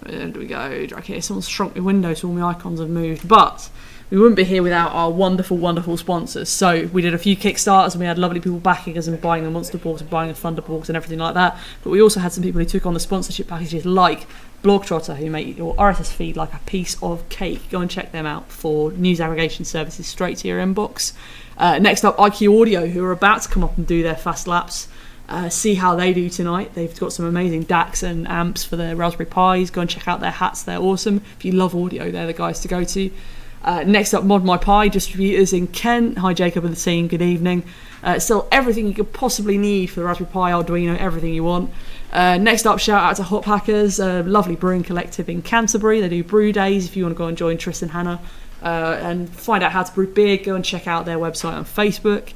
There we go, drag here. Someone's shrunk my window so all my icons have moved. But we wouldn't be here without our wonderful, wonderful sponsors. So we did a few Kickstarters and we had lovely people backing us and buying the Monster Balls and buying the Thunder Balls and everything like that. But we also had some people who took on the sponsorship packages like Blogtrotter, who make your RSS feed like a piece of cake. Go and check them out for news aggregation services straight to your inbox. Next up, IQaudIO, who are about to come up and do their fast laps. See how they do tonight. They've got some amazing DACs and amps for their Raspberry Pis. Go and check out their hats, they're awesome. If you love audio, they're the guys to go to. Next up, Mod My Pi, distributors in Kent. Hi Jacob and the team, good evening. Still everything you could possibly need for the Raspberry Pi, Arduino, everything you want. Next up, shout out to Hot Packers, a lovely brewing collective in Canterbury. They do brew days if you want to go and join Tristan Hannah and find out how to brew beer. Go and check out their website on Facebook.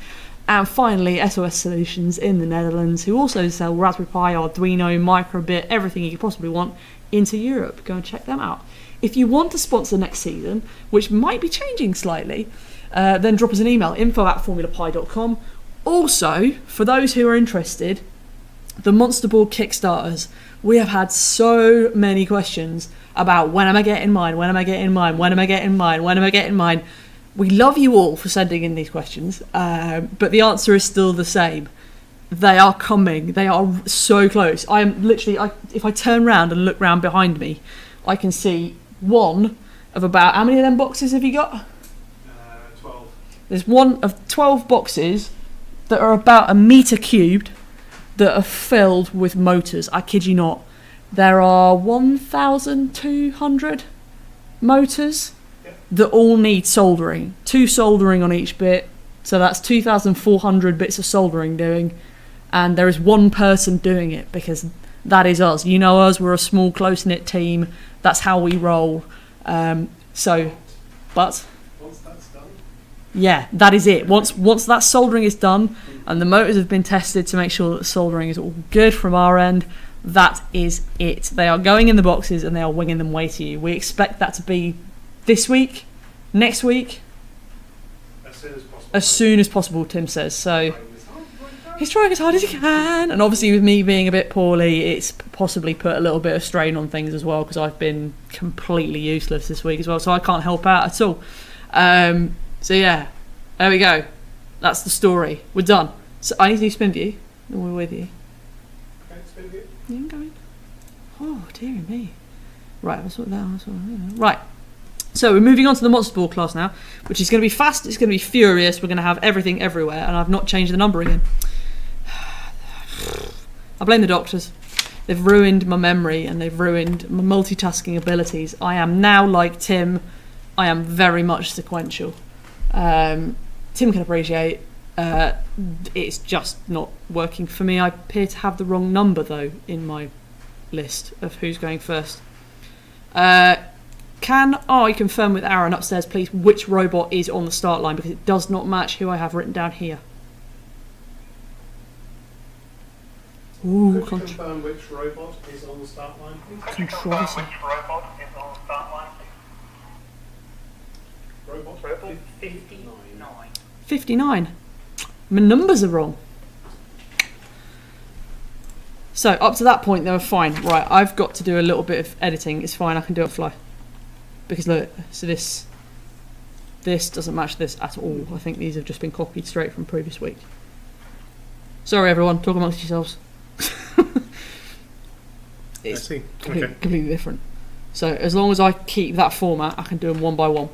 And finally, SOS Solutions in the Netherlands, who also sell Raspberry Pi, Arduino, microbit, everything you could possibly want into Europe. Go and check them out. If you want to sponsor next season, which might be changing slightly, then drop us an email, info@formulapi.com. Also, for those who are interested, the Monster Board Kickstarters, we have had so many questions about when am I getting mine, when am I getting mine, when am I getting mine, when am I getting mine. We love you all for sending in these questions, but the answer is still the same. They are coming. They are so close. I am literally, if I turn around and look round behind me, I can see one of about, how many of them boxes have you got? 12. There's one of 12 boxes that are about 1 metre cubed that are filled with motors. I kid you not. There are 1,200 motors that all need soldering. 2 soldering on each bit, so that's 2,400 bits of soldering doing, and there is 1 person doing it because that is us. You know us, we're a small close-knit team. That's how we roll. But Once that's done, yeah, that is it. Once that soldering is done and the motors have been tested to make sure that the soldering is all good from our end, that is it. They are going in the boxes and they are winging them way to you. We expect that to be this week, next week, as soon as possible, Tim says. So he's trying as hard as he can, and obviously with me being a bit poorly, it's possibly put a little bit of strain on things as well, because I've been completely useless this week as well, so I can't help out at all. So yeah, there we go. That's the story. We're done. So I need to do spin view, and we're with you. Okay, spin view. Yeah, I'm going. Oh dear me. Right, I'll sort that out. Right. So we're moving on to the Monster Ball class now, which is going to be fast, it's going to be furious, we're going to have everything everywhere, and I've not changed the number again. I blame the doctors. They've ruined my memory and they've ruined my multitasking abilities. I am now like Tim. I am very much sequential. Tim can appreciate it's just not working for me. I appear to have the wrong number though in my list of who's going first. Can I confirm with Aaron upstairs, please, which robot is on the start line, because it does not match who I have written down here. Ooh, Could you confirm which robot is on the start line, please? Controversy. Robot 59. 59. My numbers are wrong. So up to that point they were fine. Right, I've got to do a little bit of editing. It's fine, I can do it fly. Because look, so this doesn't match this at all. I think these have just been copied straight from previous week. Sorry everyone, talk amongst yourselves. It's completely different. So as long as I keep that format, I can do them one by one.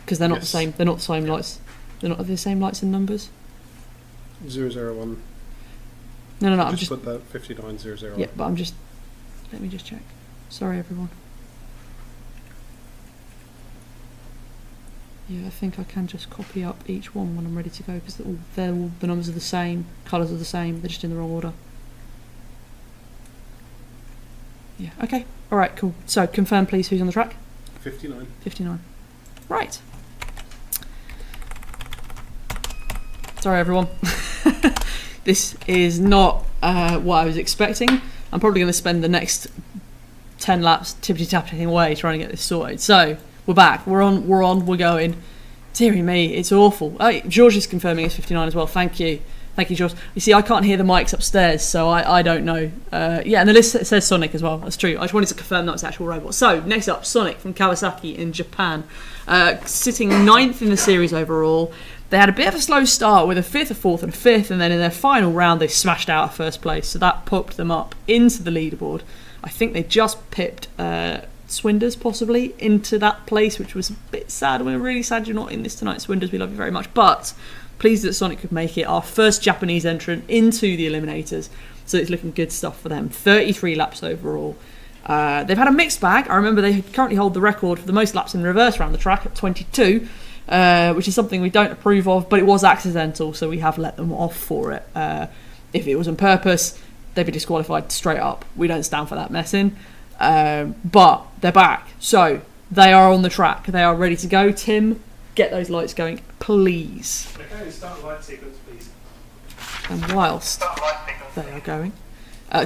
Because they're not the same. They're not the same lights. They're not the same lights and numbers. 001. No. I'm just put that 5900. Yeah, but I'm just. Let me just check. Sorry everyone. Yeah, I think I can just copy up each one when I'm ready to go, because they're all the numbers are the same, colours are the same, they're just in the wrong order. Yeah, okay. Alright, cool. So, confirm please who's on the track? 59. 59. Right. Sorry everyone. This is not what I was expecting. I'm probably going to spend the next 10 laps tippity-tapping away trying to get this sorted. So, we're back. We're on. We're going. Deary me, it's awful. Oh, George is confirming it's 59 as well. Thank you, George. You see, I can't hear the mics upstairs, so I don't know. Yeah, and the list says Sonic as well. That's true. I just wanted to confirm that it's actual robot. So next up, Sonic from Kawasaki in Japan, sitting 9th in the series overall. They had a bit of a slow start with a 5th, a 4th, and a 5th, and then in their final round they smashed out of first place. So that popped them up into the leaderboard. I think they just pipped Swinders possibly into that place, which was a bit sad. We're really sad you're not in this tonight, Swinders. We love you very much, but pleased that Sonic could make it. Our first Japanese entrant into the Eliminators, so it's looking good stuff for them. 33 laps overall. They've had a mixed bag. I remember they currently hold the record for the most laps in reverse around the track at 22. which is something we don't approve of, but it was accidental, so we have let them off for it. If it was on purpose, they'd be disqualified straight up. We don't stand for that messing. But they're back, so they are on the track. They are ready to go. Tim, get those lights going, please. Okay, start light sequence, please. And whilst they are going,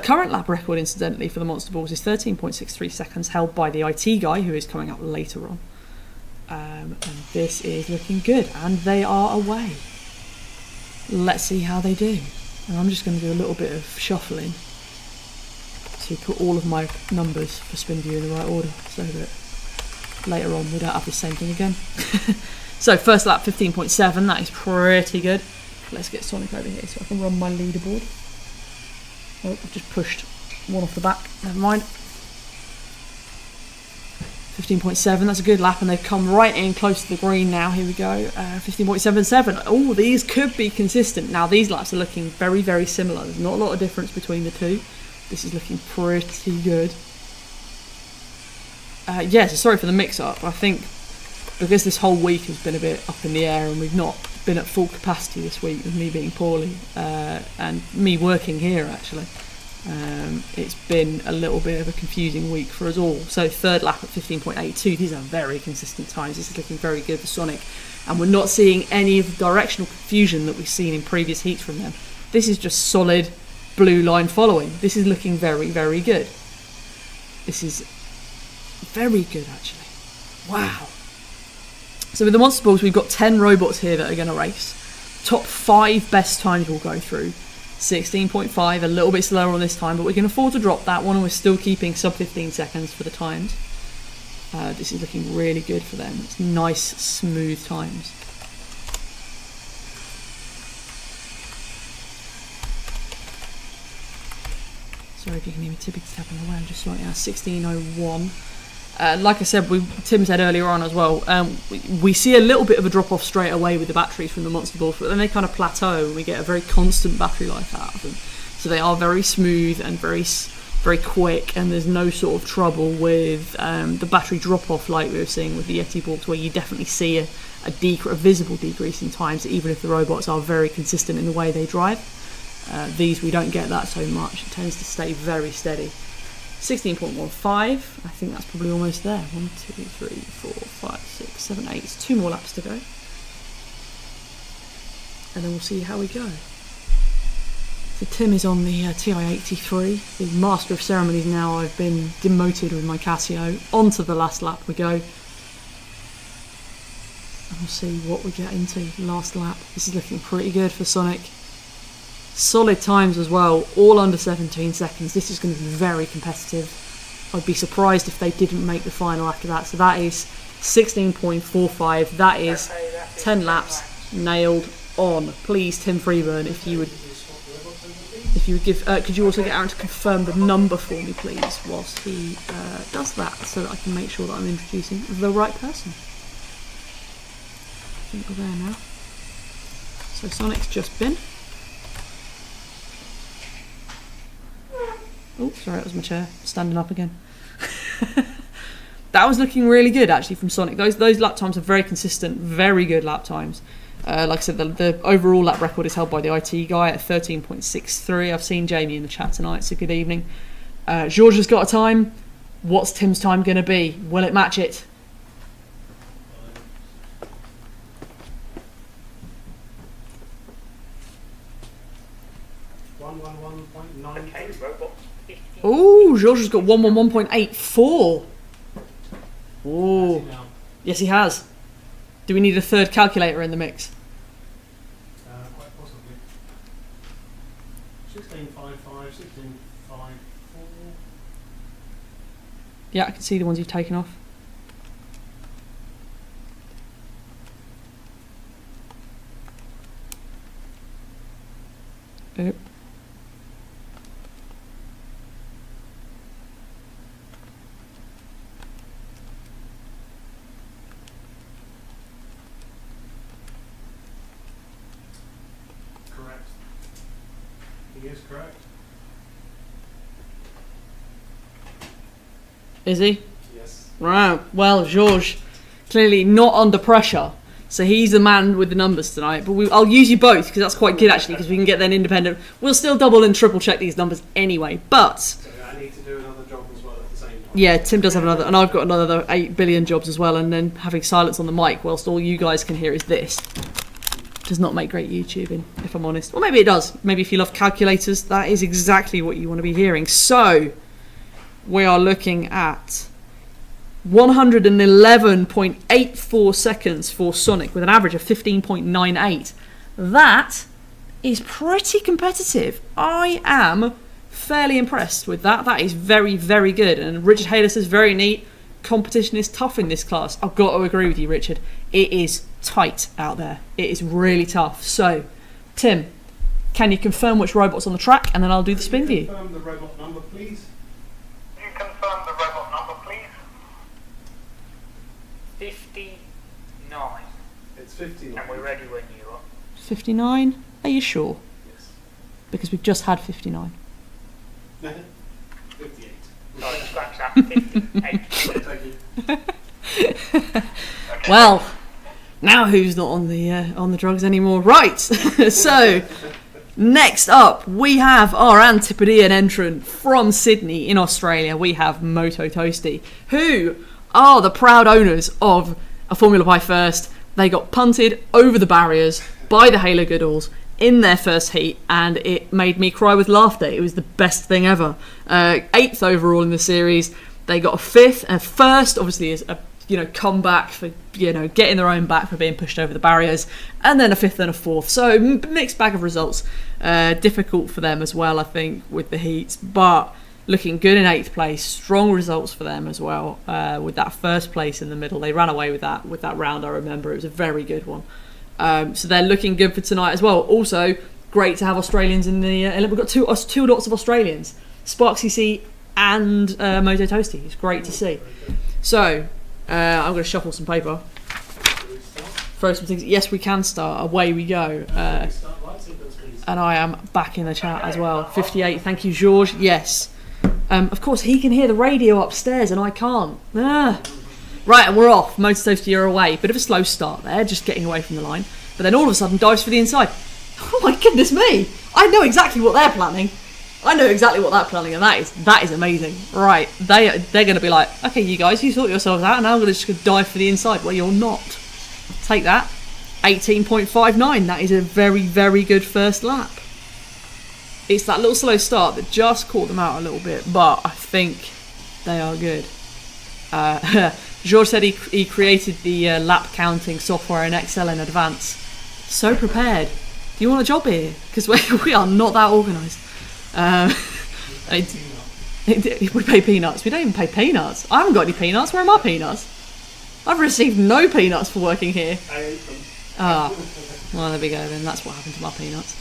current lap record, incidentally, for the Monster Balls is 13.63 seconds, held by the IT guy, who is coming up later on. And this is looking good, and they are away. Let's see how they do. And I'm just going to do a little bit of shuffling to put all of my numbers for spin view in the right order, so that later on we don't have the same thing again. So first lap 15.7, that is pretty good. Let's get Sonic over here so I can run my leaderboard. Oh, I've just pushed one off the back, never mind. 15.7, that's a good lap, and they've come right in close to the green now. Here we go, 15.77. Oh, these could be consistent. Now these laps are looking very, very similar. There's not a lot of difference between the two. This is looking pretty good. Yeah, so sorry for the mix-up. I think because this whole week has been a bit up in the air and we've not been at full capacity this week, with me being poorly and me working here actually, it's been a little bit of a confusing week for us all. So third lap at 15.82, these are very consistent times. This is looking very good for Sonic, and we're not seeing any of the directional confusion that we've seen in previous heats from them. This is just solid blue line following. This is looking very, very good. This is very good actually. Wow. So with the Monster Balls, we've got 10 robots here that are going to race. Top 5 best times will go through. 16.5, a little bit slower on this time, but we can afford to drop that one, and we're still keeping sub 15 seconds for the times. This is looking really good for them. It's nice, smooth times. Sorry if you can hear me tipping tapping away. I'm just sorting out 16.01. Like I said, Tim said earlier on as well, we see a little bit of a drop off straight away with the batteries from the Monster Balls, but then they kind of plateau and we get a very constant battery life out of them. So they are very smooth and very, very quick, and there's no sort of trouble with the battery drop off like we were seeing with the Yeti Balls, where you definitely see a visible decrease in times, even if the robots are very consistent in the way they drive. These, we don't get that so much. It tends to stay very steady. 16.15, I think that's probably almost there. 1, 2, 3, 4, 5, 6, 7, 8. It's 2 more laps to go. And then we'll see how we go. So Tim is on the TI-83, the Master of Ceremonies now. I've been demoted with my Casio. On to the last lap we go. And we'll see what we get into last lap. This is looking pretty good for Sonic. Solid times as well, all under 17 seconds. This is going to be very competitive. I'd be surprised if they didn't make the final after that. So that is 16.45. That is 10 laps nailed on. Please, Tim Freeburn, if you would give, could you also get Aaron to confirm the number for me, please, whilst he does that, so that I can make sure that I'm introducing the right person. I think we're there now. So Sonic's just been. Oh, sorry, that was my chair standing up again. That was looking really good actually from Sonic. Those lap times are very consistent, very good lap times. Like I said, the overall lap record is held by the IT guy at 13.63. I've seen Jamie in the chat tonight, so good evening. George has got a time. What's Tim's time going to be? Will it match it? Oh, George has got 111.84. Oh, yes, he has. Do we need a third calculator in the mix? Quite possibly. 16.55, 16.54. Yeah, I can see the ones you've taken off. Oh. He is correct. Is he? Yes. Right. Well, George, clearly not under pressure So he's the man with the numbers tonight. But I'll use you both because that's quite good actually, because we can get then independent. We'll still double and triple check these numbers anyway. But So I need to do another job as well at the same time. yeah, Tim does have another, and I've got another 8 billion jobs as well. And then having silence on the mic whilst all you guys can hear is this. Does not make great YouTubing, if I'm honest. Or maybe it does. Maybe if you love calculators, that is exactly what you want to be hearing. So we are looking at 111.84 seconds for Sonic with an average of 15.98. That is pretty competitive. I am fairly impressed with that. That is very, very good. And Richard Hayler says very neat. Competition is tough in this class. I've got to agree with you, Richard. It is tight out there. It is really tough. So, Tim, can you confirm which robot's on the track, and then I'll do the spin view. Confirm the robot number, please. You confirm the robot number, please? 59. It's 59. And we're ready when you are. 59? Are you sure? Yes. Because we've just had 59. 58. Sorry, scratch that. 58. Thank you. Okay. Well, now who's not on the drugs anymore? Right. So, next up, we have our Antipodean entrant from Sydney in Australia. We have MotoToastie, who are the proud owners of a Formula Pi first. They got punted over the barriers by the Hayler-Goodalls in their first heat, and it made me cry with laughter. It was the best thing ever. 8th overall in the series. They got a 5th, and first obviously is a comeback for getting their own back for being pushed over the barriers, and then a 5th and a 4th. So mixed bag of results. Difficult for them as well, I think, with the heats, but looking good in 8th place. Strong results for them as well. With that first place in the middle, they ran away with that round. I remember it was a very good one. So they're looking good for tonight as well. Also, great to have Australians in the. We've got two lots of Australians, SparkCC and MotoToastie. It's great to see. So. I'm going to shuffle some paper. Throw some things. Yes, we can start. Away we go. And I am back in the chat as well. 58. Thank you, George. Yes. Of course, he can hear the radio upstairs and I can't. Right, and we're off. MotoToastie, you're away. Bit of a slow start there, just getting away from the line. But then all of a sudden dives for the inside. Oh my goodness me! I know exactly what they're planning. I know exactly what they're planning, and that is amazing. Right, they're going to be like, okay, you guys, you sort yourselves out, and now I'm going to just dive for the inside. Well, you're not. Take that. 18.59. That is a very, very good first lap. It's that little slow start that just caught them out a little bit, but I think they are good. George said he created the lap counting software in Excel in advance. So prepared. Do you want a job here? Because we are not that organised. We pay peanuts. We don't even pay peanuts. I haven't got any peanuts. Where are my peanuts? I've received no peanuts for working here. I ate them. Well, there we go then. That's what happened to my peanuts.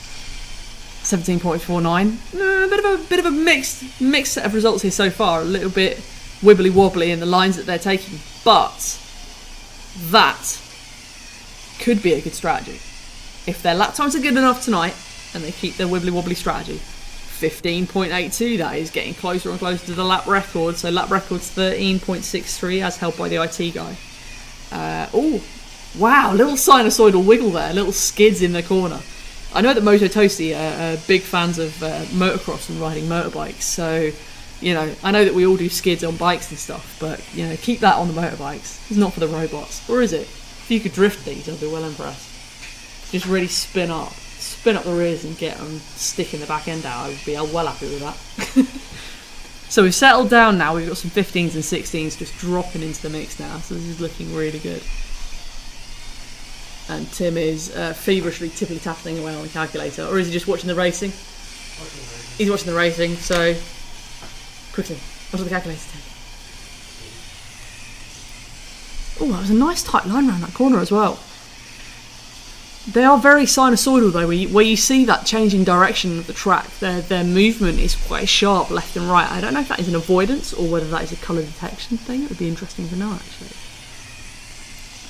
17.49. Bit of a mixed set of results here so far. A little bit wibbly wobbly in the lines that they're taking, but that could be a good strategy if their lap times are good enough tonight and they keep their wibbly wobbly strategy. 15.82, that is getting closer and closer to the lap record. So lap record's 13.63 as held by the IT guy. Oh, wow, little sinusoidal wiggle there, little skids in the corner. I know that MotoToastie are big fans of motocross and riding motorbikes, so I know that we all do skids on bikes and stuff, but keep that on the motorbikes. It's not for the robots, or is it? If you could drift these, I'd be well impressed. Just really spin up the rears and get them sticking the back end out. I would be well happy with that. So we've settled down now. We've got some 15s and 16s just dropping into the mix now. So this is looking really good. And Tim is feverishly tippity-tapping away on the calculator. Or is he just watching the racing? He's watching the racing, so quickly, what's the calculator take? Oh, that was a nice tight line around that corner as well. They are very sinusoidal though, where you see that changing direction of the track. Their movement is quite sharp left and right. I don't know if that is an avoidance or whether that is a colour detection thing. It would be interesting to know actually.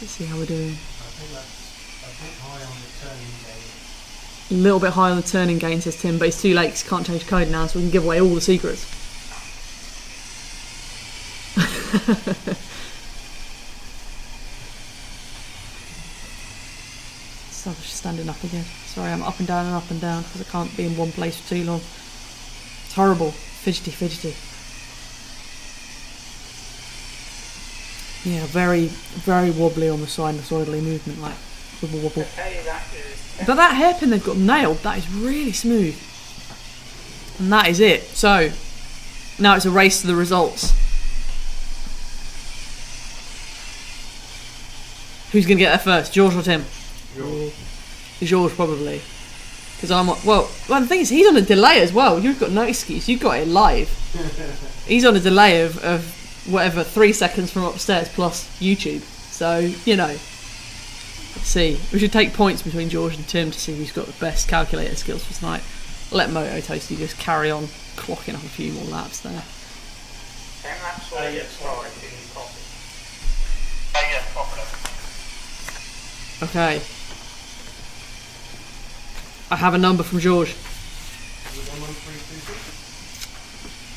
Let's see how we're doing. A little bit high on the turning gain, says Tim, but it's too late because can't change code now, so we can give away all the secrets. So I'm just standing up again. Sorry, I'm up and down because I can't be in one place for too long. It's horrible. Fidgety. Yeah, very, very wobbly on the sinusoidally movement, like wobble. Okay, that is But that hairpin they've got nailed, that is really smooth. And that is it. So, now it's a race to the results. Who's going to get there first, George or Tim? George, probably. Because I'm well, the thing is, he's on a delay as well. You've got no excuse. You've got it live. He's on a delay of whatever, 3 seconds from upstairs plus YouTube. So, you know. Let's see. We should take points between George and Tim to see who's got the best calculator skills for tonight. Let MotoToastie just carry on clocking up a few more laps there. 10 laps or yes, sorry, in coffee. Yes, popular. Okay. I have a number from George.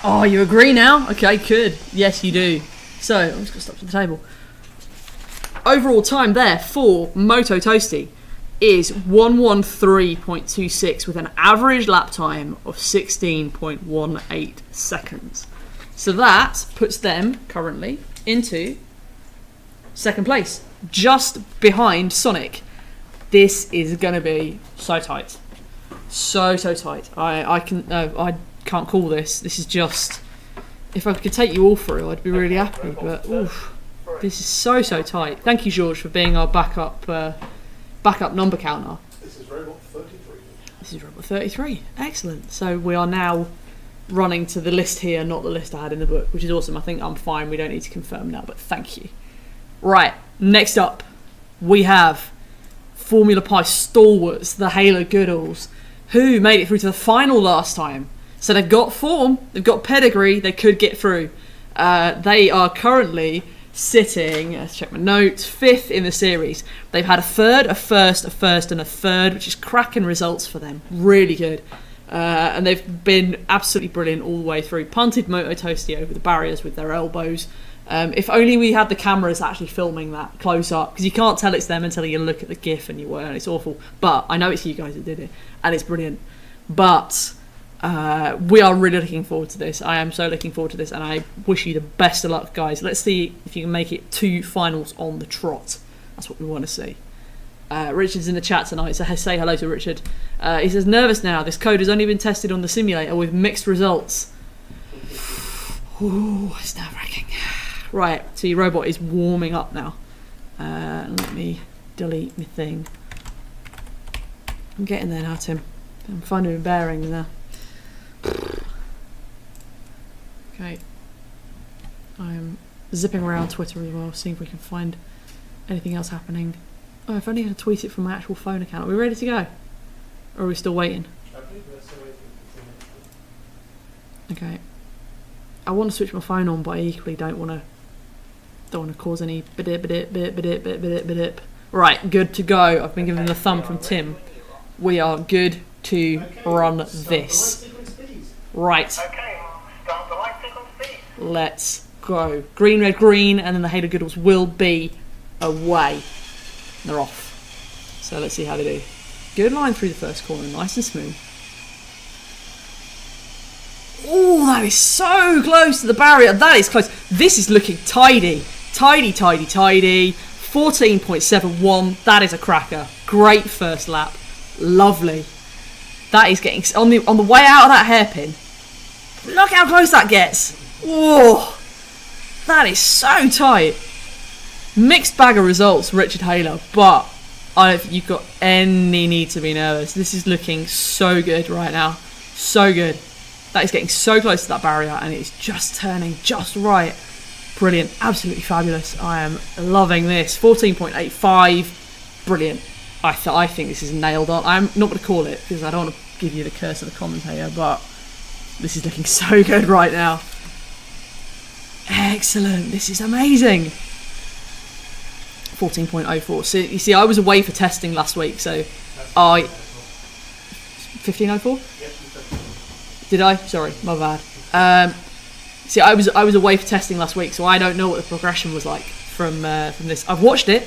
Oh, you agree now? Okay, good. Yes, you do. So, I'm just going to step to the table. Overall time there for MotoToastie is 113.26 with an average lap time of 16.18 seconds. So that puts them currently into second place, just behind Sonic. This is going to be so tight. So tight. I can't call this. This is just, if I could take you all through, I'd be really happy. But oof, this is so tight. Thank you, George, for being our backup number counter. This is robot 33. This is robot 33. Excellent. So we are now running to the list here, not the list I had in the book, which is awesome. I think I'm fine. We don't need to confirm now, but thank you. Right. Next up, we have Formula Pi stalwarts, the Hayler-Goodalls, who made it through to the final last time. So they've got form, they've got pedigree, they could get through. They are currently sitting, let's check my notes, 5th in the series. They've had a third, a first, and a third, which is cracking results for them. Really good. And they've been absolutely brilliant all the way through. Punted MotoToastie over the barriers with their elbows. If only we had the cameras actually filming that close up, because you can't tell it's them until you look at the GIF and it's awful. But I know it's you guys that did it, and it's brilliant. But we are really looking forward to this. I am so looking forward to this, and I wish you the best of luck, guys. Let's see if you can make it 2 finals on the trot. That's what we want to see. Richard's in the chat tonight, so say hello to Richard. He says, nervous now. This code has only been tested on the simulator with mixed results. Ooh, it's nerve-wracking. Right, so your robot is warming up now. Let me delete my thing. I'm getting there now, Tim. I'm finding my bearings now. Okay. I'm zipping around Twitter as well, seeing if we can find anything else happening. Oh, if only I could tweet it from my actual phone account. Are we ready to go? Or are we still waiting? I think we're still waiting for Okay. I want to switch my phone on, but I equally don't want to cause any bidip. Right, good to go. I've been given the thumb from Tim. We are good to run this. Right. Okay, start the light sequence, please. Let's go. Green, red, green, and then the Hayler-Goodalls will be away. They're off. So let's see how they do. Good line through the first corner, nice and smooth. Oh, that is so close to the barrier. That is close. This is looking tidy. Tidy. 14.71. That is a cracker. Great first lap. Lovely. That is getting on the way out of that hairpin. Look how close that gets. Whoa. That is so tight. Mixed bag of results, Richard Hayler, but I don't think you've got any need to be nervous. This is looking so good right now. So good. That is getting so close to that barrier, and it's just turning just right. Brilliant. Absolutely fabulous. I am loving this. 14.85. Brilliant. I think this is nailed on. I'm not going to call it, because I don't want to give you the curse of the commentator, but this is looking so good right now. Excellent. This is amazing. 14.04. So you see, I was away for testing last week, so I 15.04. Did I? Sorry, my bad. See, I was away for testing last week, so I don't know what the progression was like from this. I've watched it.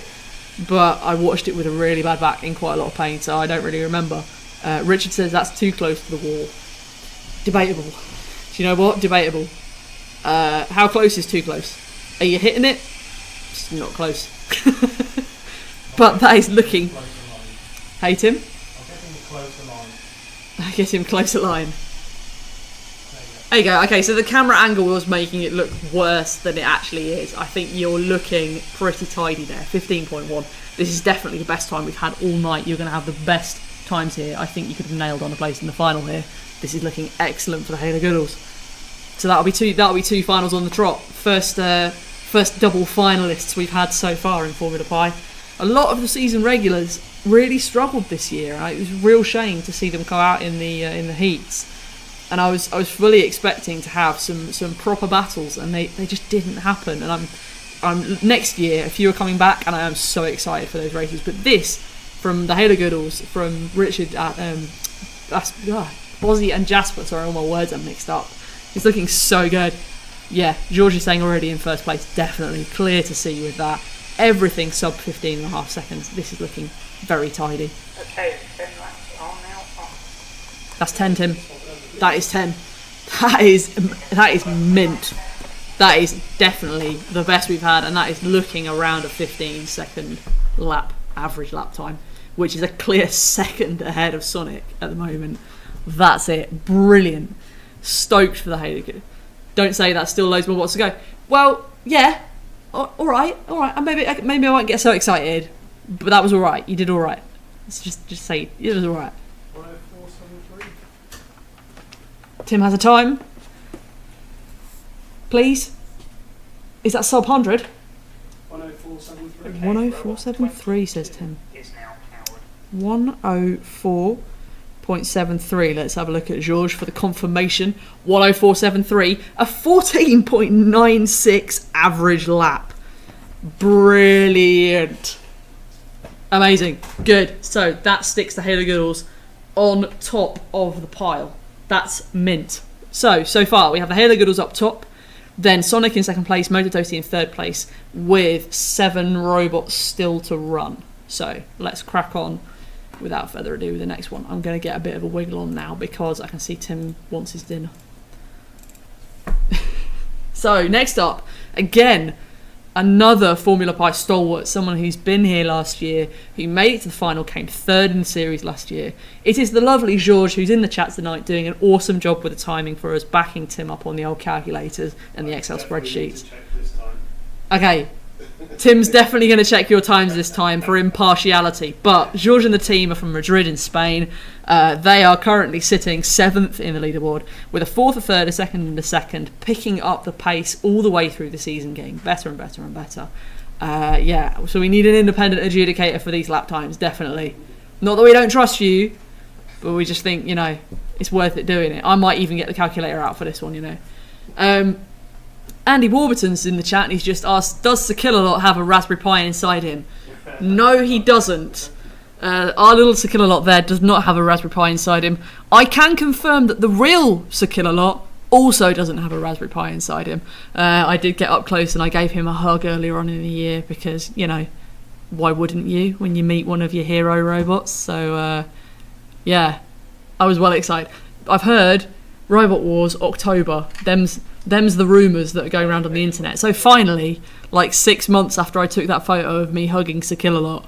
but I watched it with a really bad back in quite a lot of pain, so I don't really remember. Richard says that's too close to the wall. Debatable. Do you know what? Debatable. How close is too close? Are you hitting it? It's not close. But that is looking... Hey, Tim? I get him closer line. There you go. Okay, so the camera angle was making it look worse than it actually is. I think you're looking pretty tidy there. 15.1. This is definitely the best time we've had all night. You're going to have the best times here. I think you could have nailed on a place in the final here. This is looking excellent for the Hayler-Goodalls. So that'll be two finals on the trot. First double finalists we've had so far in Formula Pi. A lot of the season regulars really struggled this year. It was a real shame to see them go out in the heats. And I was fully expecting to have some proper battles, and they just didn't happen. And I'm next year, if you are coming back, and I am so excited for those races. But this from the Hayler-Goodalls, from Richard at Bozzy and Jasper. Sorry, all my words are mixed up. It's looking so good. Yeah, George is saying already in first place. Definitely clear to see with that. Everything sub 15.5 seconds. This is looking very tidy. Okay, 10 laps on now. That's 10, Tim. That is 10. That is mint. That is definitely the best we've had, and that is looking around a 15-second lap, average lap time, which is a clear second ahead of Sonic at the moment. That's it. Brilliant. Stoked for the Hayler. Don't say that's still loads more watts to go. Well, yeah. All right. Maybe I won't get so excited, but that was all right. You did all right. Let's just say it was all right. 104.73. Tim has a time. Please. Is that sub 100? 104.73. 104.73 says Tim. Is now coward. 104.73. Let's have a look at George for the confirmation. 104.73. A 14.96 average lap. Brilliant. Amazing. Good. So that sticks the Hayler-Goodalls on top of the pile. That's mint. So far we have the Hayler-Goodalls up top, then Sonic in second place, MotoToastie in third place, with 7 robots still to run. So let's crack on without further ado with the next one. I'm going to get a bit of a wiggle on now because I can see Tim wants his dinner. So next up, again, another Formula Pi stalwart, someone who's been here last year, who made it to the final, came third in the series last year. It is the lovely George, who's in the chat tonight, doing an awesome job with the timing for us, backing Tim up on the old calculators and the Excel spreadsheets. Okay, Tim's definitely going to check your times this time for impartiality, but George and the team are from Madrid in Spain. They are currently sitting 7th in the leaderboard, with a 4th, a 3rd, a 2nd and a 2nd, picking up the pace all the way through the season, getting better and better and better. Yeah, so we need an independent adjudicator for these lap times, definitely. Not that we don't trust you, but we just think, it's worth it doing it. I might even get the calculator out for this one, Andy Warburton's in the chat and he's just asked, does Sakillalot have a Raspberry Pi inside him? No, he doesn't. Our little Sakillalot there does not have a Raspberry Pi inside him. I can confirm that the real Sakillalot also doesn't have a Raspberry Pi inside him. I did get up close and I gave him a hug earlier on in the year because, why wouldn't you when you meet one of your hero robots? So, yeah, I was well excited. I've heard Robot Wars October, them's the rumours that are going around on the internet. So finally, like 6 months after I took that photo of me hugging Sakillalot,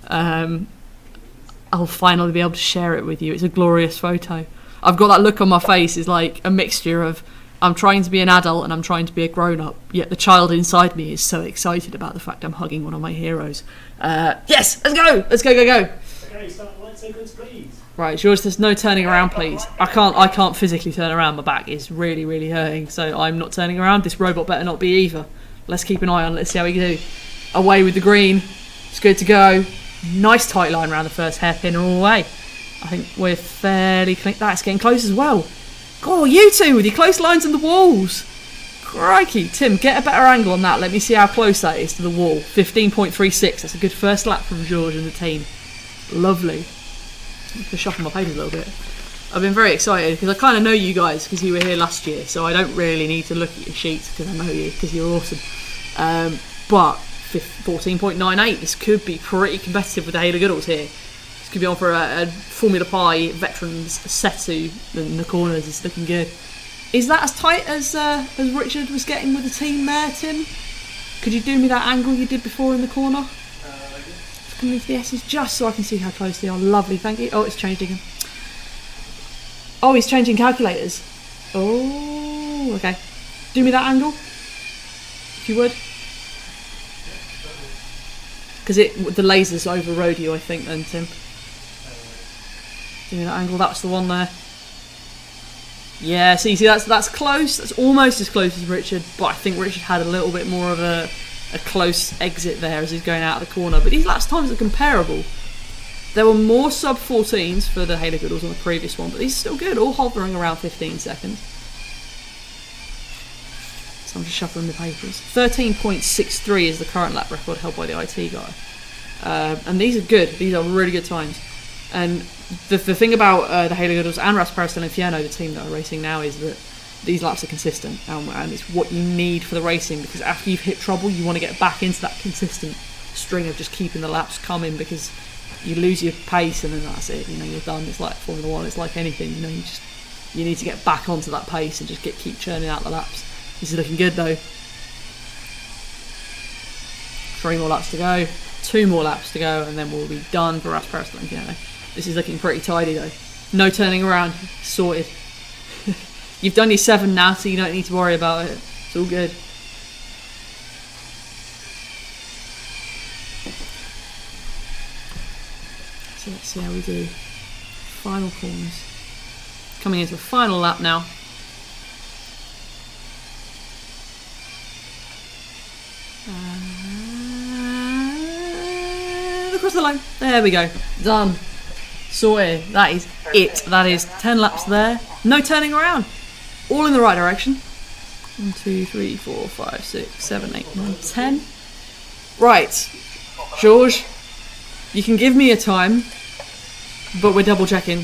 I'll finally be able to share it with you. It's a glorious photo. I've got that look on my face is like a mixture of I'm trying to be an adult and I'm trying to be a grown-up, yet the child inside me is so excited about the fact I'm hugging one of my heroes. Yes, let's go! Let's go. Okay, start the light sequence, please. Right, George, there's no turning around, please. I can't physically turn around. My back is really, really hurting, so I'm not turning around. This robot better not be either. Let's keep an eye on. Let's see how we do. Away with the green. It's good to go. Nice tight line around the first hairpin all the way. I think we're fairly clean. That's getting close as well. God, you two with your close lines on the walls. Crikey. Tim, get a better angle on that. Let me see how close that is to the wall. 15.36. That's a good first lap from George and the team. Lovely. To shuffle my pages a little bit. I've been very excited because I kind of know you guys because you were here last year, so I don't really need to look at your sheets because I know you because you're awesome. But 14.98. This could be pretty competitive with the Hayler-Goodalls here. This could be on for a Formula Pi veterans Setu in the corners. It's looking good. Is that as tight as Richard was getting with the team there, Tim? Could you do me that angle you did before in the corner? Coming into the S's just so I can see how close they are. Lovely, thank you. Oh, it's changed again. Oh, he's changing calculators. Oh, okay. Do me that angle, if you would. Because the lasers overrode you, I think, then, Tim. Do me that angle. That's the one there. Yeah, see, that's close. That's almost as close as Richard, but I think Richard had a little bit more of a close exit there as he's going out of the corner. But these last times are comparable. There were more sub 14s for the Hayler-Goodalls on the previous one, but these are still good, all hovering around 15 seconds. So I'm just shuffling the papers. 13.63 is the current lap record held by the IT guy. And these are good. These are really good times. And the thing about the Hayler-Goodalls and RasPerras del Infierno, the team that are racing now, is that these laps are consistent, and it's what you need for the racing, because after you've hit trouble you want to get back into that consistent string of just keeping the laps coming, because you lose your pace and then that's it, you know, you're done. It's like Formula 1, it's like anything, you know, you need to get back onto that pace and just keep churning out the laps. This is looking good though. 3 more laps to go, 2 more laps to go, and then we'll be done for RasPerras del Infierno. This is looking pretty tidy though. No turning around, sorted. You've done your 7 now, so you don't need to worry about it. It's all good. So let's see how we do. Final corners. Coming into the final lap now. Across the line. There we go. Done. Sorted. That is it. That is 10 laps there. No turning around. All in the right direction. 1, 2, 3, 4, 5, 6, 7, 8, 9, 10. Right. George, you can give me a time, but we're double checking.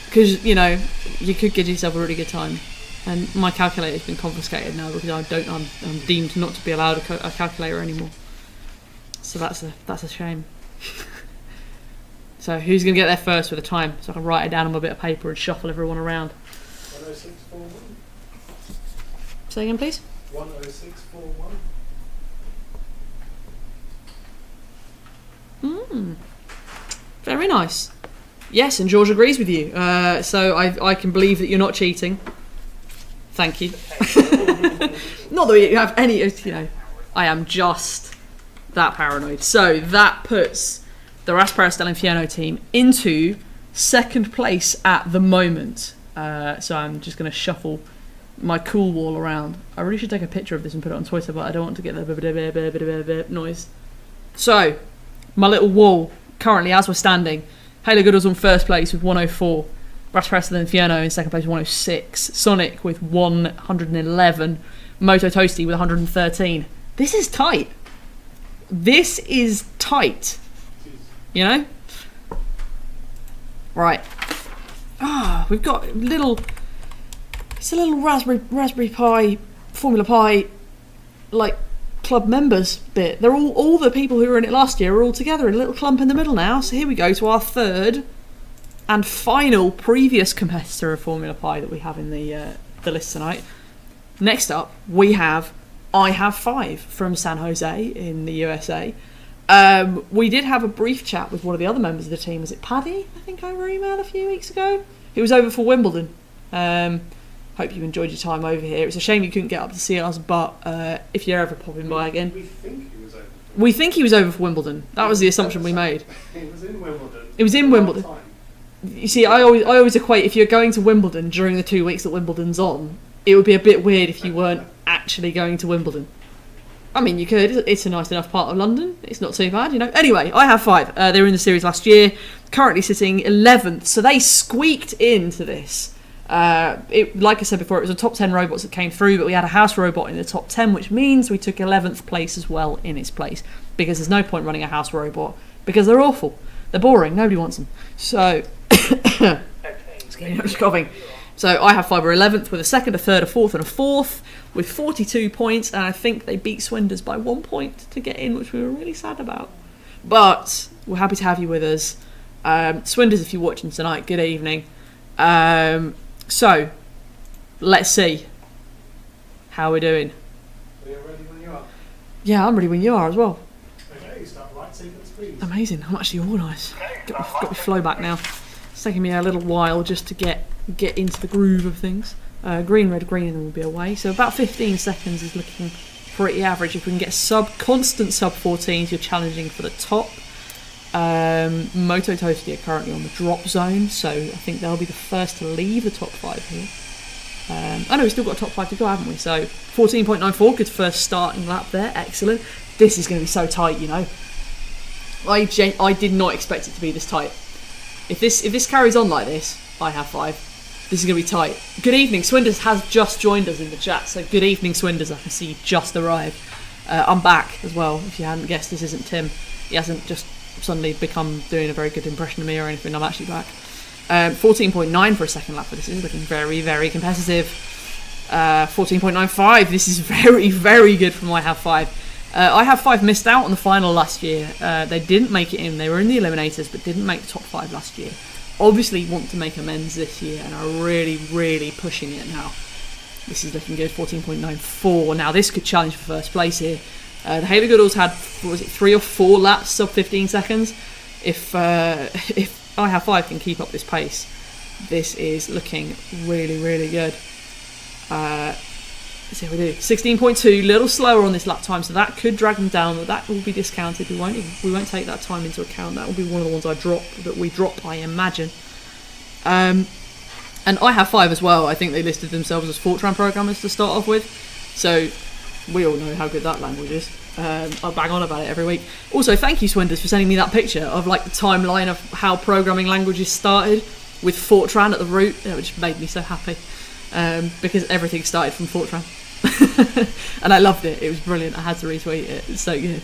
Because, you know, you could give yourself a really good time. And my calculator's been confiscated now because I'm deemed not to be allowed a calculator anymore. So that's a shame. So who's going to get there first with a time, so I can write it down on my bit of paper and shuffle everyone around? 10641. Say again, please. 10641. Very nice. Yes, and George agrees with you. So I can believe that you're not cheating. Thank you. Not that you have any, you know, I am just that paranoid. So that puts the RasPerras del Infierno team into 2nd place at the moment. So I'm just going to shuffle my cool wall around. I really should take a picture of this and put it on Twitter, but I don't want to get the noise. So, my little wall, currently as we're standing, Hayler-Goodalls on 1st place with 104, RasPerras del Infierno in 2nd place with 106, Sonic with 111, MotoToastie with 113. This is tight. This is tight. You know? Right. We've got it's a little Raspberry Pi, Formula Pi, like, club members bit. They're all the people who were in it last year are all together in a little clump in the middle now. So here we go to our 3rd and final previous competitor of Formula Pi that we have in the list tonight. Next up, we have I Have 5 from San Jose in the USA. We did have a brief chat with one of the other members of the team. Was it Paddy? I think over email a few weeks ago. He was over for Wimbledon. Hope you enjoyed your time over here. It's a shame you couldn't get up to see us, but if you're ever popping by again. We think he was over for Wimbledon. That was the assumption we made. It was in Wimbledon. It was in Wimbledon. You see, I always equate, if you're going to Wimbledon during the 2 weeks that Wimbledon's on, it would be a bit weird if you weren't actually going to Wimbledon. I mean, you could. It's a nice enough part of London. It's not too bad, you know. Anyway, I Have 5. They were in the series last year, currently sitting 11th, so they squeaked into this. Like I said before, it was a top 10 robots that came through, but we had a house robot in the top 10, which means we took 11th place as well in its place, because there's no point running a house robot, because they're awful. They're boring. Nobody wants them. So, just coughing. So I have 5 or 11th with a 2nd, a 3rd, a 4th and a 4th with 42 points, and I think they beat Swinders by 1 point to get in, which we were really sad about. But we're happy to have you with us. Swinders, if you're watching tonight, good evening. So, let's see how we're doing. Are you ready when you are? Yeah, I'm ready when you are as well. Okay, start right sequence, please. Amazing, I'm actually organised. Got my flow back now. It's taking me a little while just to get into the groove of things. Green, red, green, and then we'll be away. So about 15 seconds is looking pretty average. If we can get constant sub 14s, you're challenging for the top. MotoToastie are currently on the drop zone, so I think they'll be the first to leave the top 5 here. I know we've still got a top 5 to go, haven't we? So 14.94, good first starting lap there, excellent. This is going to be so tight, you know. I did not expect it to be this tight. If this carries on like this, I have 5. This is going to be tight. Good evening, Swinders has just joined us in the chat, so good evening, Swinders. I can see you just arrived. I'm back as well. If you hadn't guessed, this isn't Tim. He hasn't just suddenly become doing a very good impression of me or anything. I'm actually back. 14.9 for a second lap, but this is looking very, very competitive. 14.95, this is very, very good from I Have 5. I Have 5 missed out on the final last year. They didn't make it in. They were in the Eliminators, but didn't make the top 5 last year. Obviously want to make amends this year and are really, really pushing it now. This is looking good, 14.94. Now this could challenge for first place here. The Hayler-Goodalls had, what was it, 3 or 4 laps sub 15 seconds. If I Have 5 can keep up this pace, this is looking really, really good. Let's see how we do. 16.2, little slower on this lap time, so that could drag them down, but that will be discounted. We won't take that time into account. That will be one of the ones we drop, I imagine. And I Have 5 as well. I think they listed themselves as Fortran programmers to start off with, so we all know how good that language is. I bang on about it every week. Also, thank you, Swinders, for sending me that picture of like the timeline of how programming languages started with Fortran at the root, which made me so happy. Because everything started from Fortran. And I loved it. It was brilliant. I had to retweet it. It's so good.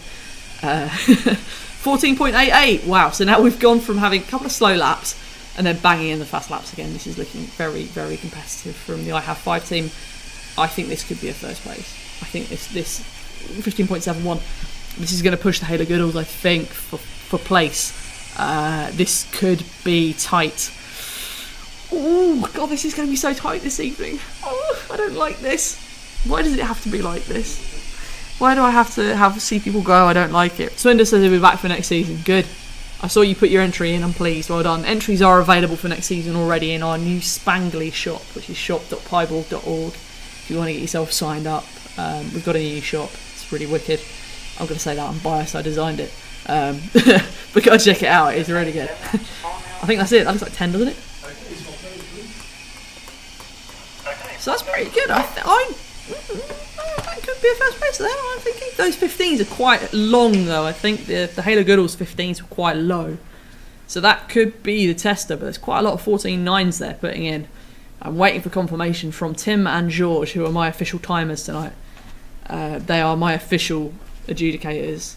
14.88. Wow. So now we've gone from having a couple of slow laps and then banging in the fast laps again. This is looking very, very competitive from the I Have 5 team. I think this could be a first place. I think this 15.71. This is going to push the Hayler-Goodalls, I think, for place. This could be tight. Oh, God, this is going to be so tight this evening. Oh, I don't like this. Why does it have to be like this? Why do I have to see people go? I don't like it. Swinder says he'll be back for next season. Good. I saw you put your entry in. I'm pleased. Well done. Entries are available for next season already in our new Spangly shop, which is shop.pieball.org. If you want to get yourself signed up, we've got a new shop. It's really wicked. I'm going to say that. I'm biased. I designed it. But go check it out. It's really good. I think that's it. That looks like 10, doesn't it? So that's pretty good. That could be a first place there. I'm thinking those 15s are quite long, though. I think the Hayler-Goodalls 15s were quite low, so that could be the tester. But there's quite a lot of 14.9s there putting in. I'm waiting for confirmation from Tim and George, who are my official timers tonight. They are my official adjudicators.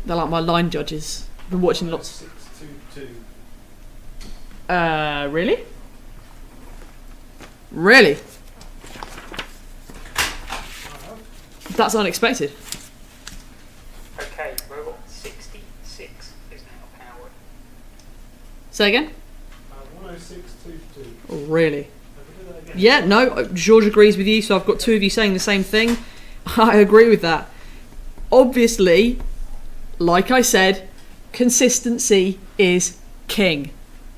They're like my line judges. I've been watching lots. 622. Really? Really? That's unexpected. Okay, robot 66 is now powered. Say again? 10622. Oh, really? Yeah, no, George agrees with you, so I've got 2 of you saying the same thing. I agree with that. Obviously, like I said, consistency is king.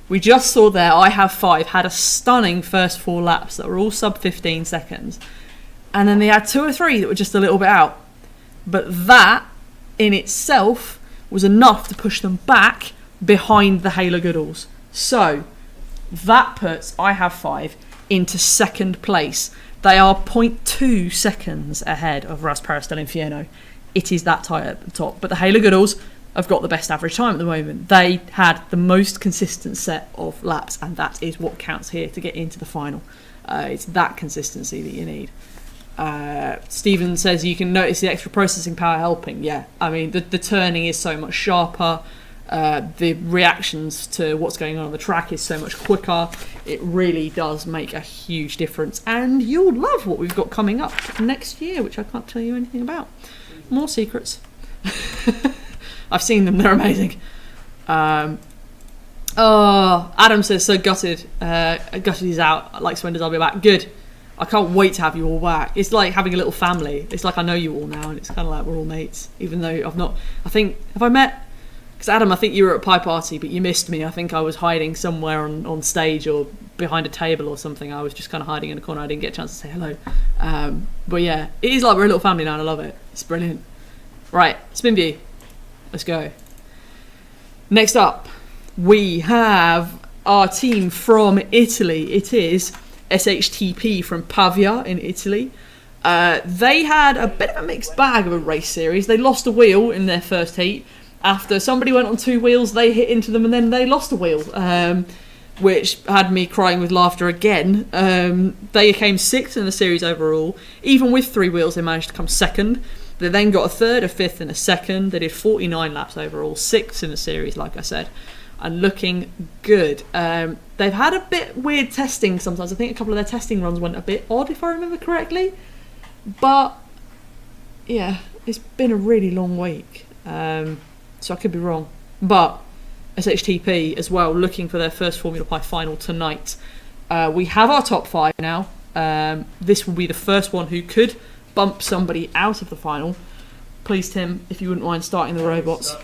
We just saw there, I Have 5 had a stunning first 4 laps that were all sub 15 seconds. And then they had 2 or 3 that were just a little bit out. But that, in itself, was enough to push them back behind the Hayler-Goodalls. So, that puts I Have 5 into second place. They are 0.2 seconds ahead of RasPerras del Infierno. It is that tight at the top. But the Hayler-Goodalls have got the best average time at the moment. They had the most consistent set of laps, and that is what counts here to get into the final. It's that consistency that you need. Stephen says you can notice the extra processing power helping. Yeah, I mean the turning is so much sharper. The reactions to what's going on the track is so much quicker. It really does make a huge difference, and you'll love what we've got coming up next year, which I can't tell you anything about. More secrets. I've seen them, they're amazing. Adam says, so gutted. Gutted he's out. Like Swinders, I'll be back. Good. I can't wait to have you all back. It's like having a little family. It's like I know you all now, and it's kind of like we're all mates, even though I've not. I think, have I met? Because Adam, I think you were at a pie party, but you missed me. I think I was hiding somewhere on stage or behind a table or something. I was just kind of hiding in a corner. I didn't get a chance to say hello. But yeah, it is like we're a little family now, and I love it. It's brilliant. Right, spin view. Let's go. Next up, we have our team from Italy. It is SHTP from Pavia in Italy. They had a bit of a mixed bag of a race series. They lost a wheel in their first heat. After somebody went on 2 wheels, they hit into them and then they lost a wheel, which had me crying with laughter again. They came 6th in the series overall. Even with 3 wheels, they managed to come 2nd. They then got a 3rd, a 5th and a 2nd. They did 49 laps overall, 6th in the series, like I said. And looking good. They've had a bit weird testing sometimes. I think a couple of their testing runs went a bit odd, if I remember correctly. But, yeah, it's been a really long week. So I could be wrong. But SHTP as well, looking for their first Formula Pi final tonight. We have our top 5 now. This will be the first one who could bump somebody out of the final. Please, Tim, if you wouldn't mind starting the robots.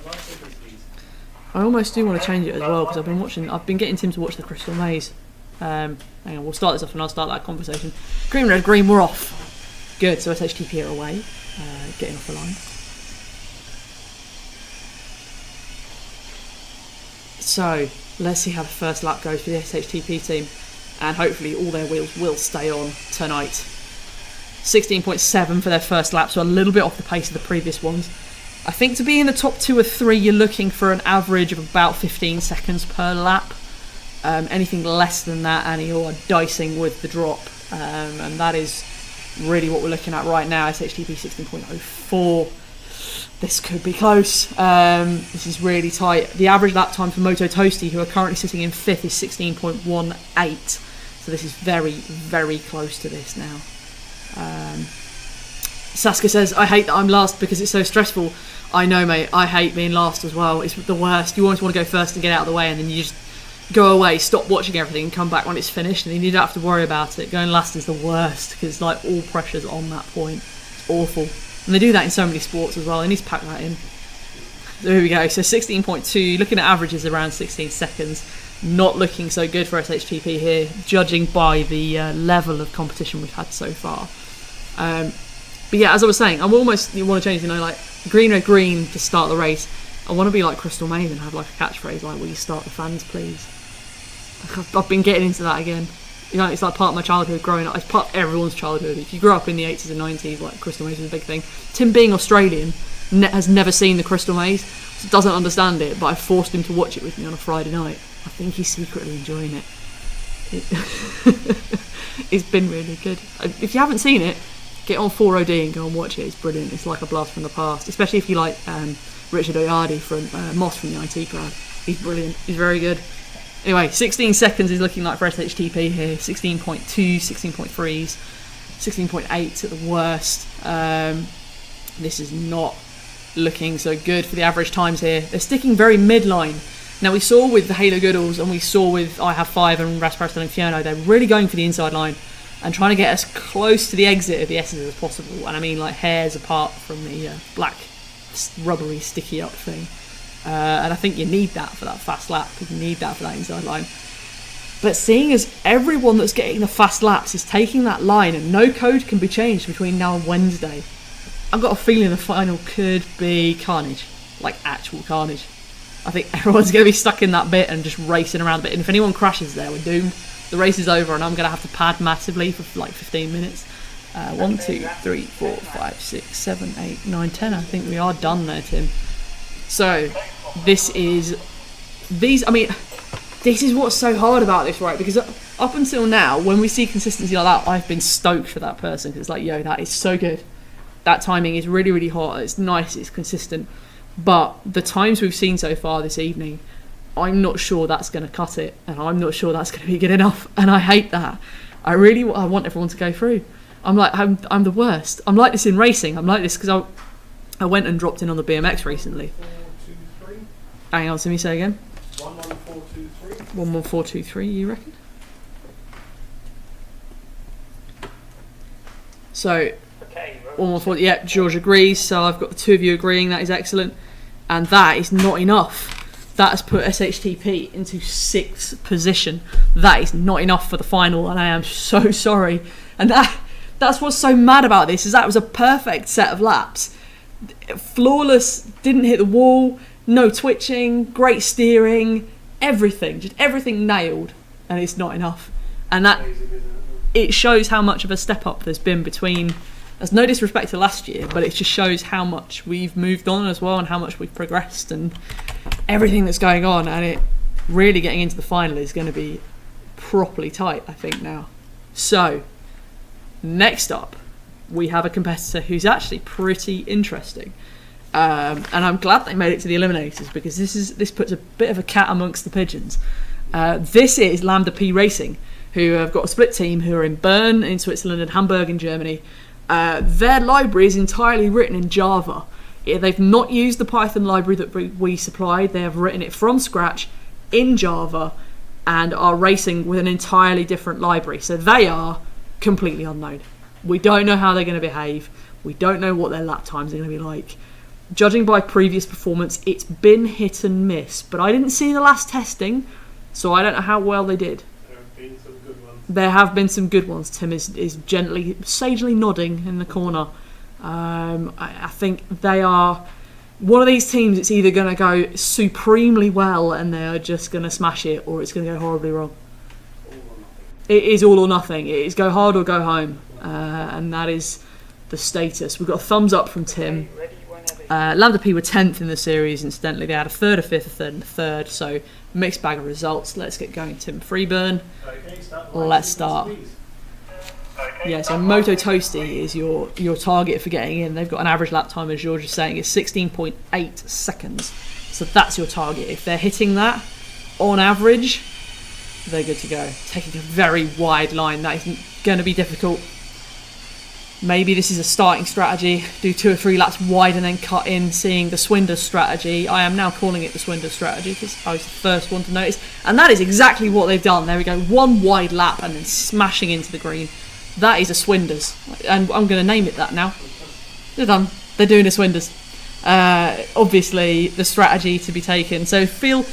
I almost do want to change it as well, because I've been getting Tim to watch the Crystal Maze. Hang on, we'll start this off and I'll start that conversation. Green, red, green, we're off. Good, so SHTP are away. Getting off the line. So, let's see how the first lap goes for the SHTP team. And hopefully all their wheels will stay on tonight. 16.7 for their first lap, so a little bit off the pace of the previous ones. I think to be in the top 2 or 3, you're looking for an average of about 15 seconds per lap. Anything less than that, and you're dicing with the drop. And that is really what we're looking at right now. SHTP 16.04. This could be close. This is really tight. The average lap time for MotoToastie, who are currently sitting in 5th, is 16.18. So this is very, very close to this now. Saska says, I hate that I'm last because it's so stressful. I know, mate. I hate being last as well. It's the worst. You always want to go first and get out of the way, and then you just go away, stop watching everything, and come back when it's finished, and then you don't have to worry about it. Going last is the worst because like all pressure's on that point. It's awful. And they do that in so many sports as well. They need to pack that in. So here we go. So 16.2, looking at averages around 16 seconds. Not looking so good for SHTP here, judging by the level of competition we've had so far. But yeah, as I was saying, you want to change, like green, red, green to start the race. I want to be like Crystal Maze and have like a catchphrase like, will you start the fans, please? I've been getting into that again. It's like part of my childhood growing up. It's part of everyone's childhood. If you grew up in the 80s and 90s, like Crystal Maze was a big thing. Tim, being Australian, has never seen the Crystal Maze, so doesn't understand it, but I forced him to watch it with me on a Friday night. I think he's secretly enjoying it. It's been really good. If you haven't seen it, get on 4OD and go and watch it. It's brilliant. It's like a blast from the past, especially if you like Richard Oyardi from Moss from the IT crowd. He's brilliant. He's very good. Anyway, 16 seconds is looking like for SHTP here. 16.2, 16.3s, 16.8 at the worst. This is not looking so good for the average times here. They're sticking very midline. Now we saw with the Hayler-Goodalls and we saw with I Have 5 and RasPerras del Infierno, they're really going for the inside line and trying to get as close to the exit of the S's as possible. And I mean like hairs apart from the black rubbery sticky up thing. And I think you need that for that fast lap. You need that for that inside line. But seeing as everyone that's getting the fast laps is taking that line and no code can be changed between now and Wednesday, I've got a feeling the final could be carnage. Like actual carnage. I think everyone's going to be stuck in that bit and just racing around a bit. And if anyone crashes there, we're doomed. The race is over and I'm going to have to pad massively for like 15 minutes. 1, 2, 3, 4, 5, 6, 7, 8, 9, 10. I think we are done there, Tim. So, this is what's so hard about this, right? Because up until now, when we see consistency like that, I've been stoked for that person. Because it's like, yo, that is so good. That timing is really, really hot. It's nice. It's consistent. But the times we've seen so far this evening, I'm not sure that's going to cut it, and I'm not sure that's going to be good enough, and I hate that. I want everyone to go through. I'm the worst. I'm like this in racing. I'm like this because I went and dropped in on the BMX recently. 423. Hang on, let me say again. 11423. 11423, you reckon? So, Okay, 114, yeah, George agrees, so I've got the two of you agreeing, that is excellent. And that is not enough. That has put SHTP into 6th position. That is not enough for the final, and I am so sorry. And that's what's so mad about this, is that was a perfect set of laps. Flawless, didn't hit the wall, no twitching, great steering, everything, just everything nailed, and it's not enough. And that, Amazing, isn't it? it shows how much of a step up there's been between, there's no disrespect to last year, but it just shows how much we've moved on as well and how much we've progressed and everything that's going on, and it really getting into the final is going to be properly tight, I think, now. So, next up, we have a competitor who's actually pretty interesting. And I'm glad they made it to the Eliminators, because this puts a bit of a cat amongst the pigeons. This is Lambda P Racing, who have got a split team who are in Bern in Switzerland and Hamburg in Germany. Their library is entirely written in Java. They've not used the Python library that we supplied. They have written it from scratch in Java and are racing with an entirely different library. So they are completely unknown. We don't know how they're going to behave. We don't know what their lap times are going to be like. Judging by previous performance, it's been hit and miss. But I didn't see the last testing, so I don't know how well they did. There have been some good ones. There have been some good ones. Tim is gently, sagely nodding in the corner. I think they are one of these teams. It's either going to go supremely well and they're just going to smash it, or it's going to go horribly wrong. All or nothing. It is all or nothing. It is go hard or go home, and that is the status. We've got a thumbs up from Tim. ready whenever. Lambda P were 10th in the series, incidentally. They had a third, a fifth, a third, and a third, so mixed bag of results. Let's get going, Tim. Freeburn. Okay, Let's start. Okay, Yeah, so MotoToastie is your target for getting in. They've got an average lap time, as George is saying, is 16.8 seconds. So that's your target. If they're hitting that, on average, they're good to go. Taking a very wide line, that isn't going to be difficult. Maybe this is a starting strategy. Do 2 or 3 laps wide and then cut in, seeing the Swinders strategy. I am now calling it the Swinders strategy because I was the first one to notice. And that is exactly what they've done. There we go. 1 wide lap and then smashing into the green. That is a Swinders. And I'm going to name it that now. They're done. They're doing a Swinders. Obviously, the strategy to be taken. So feel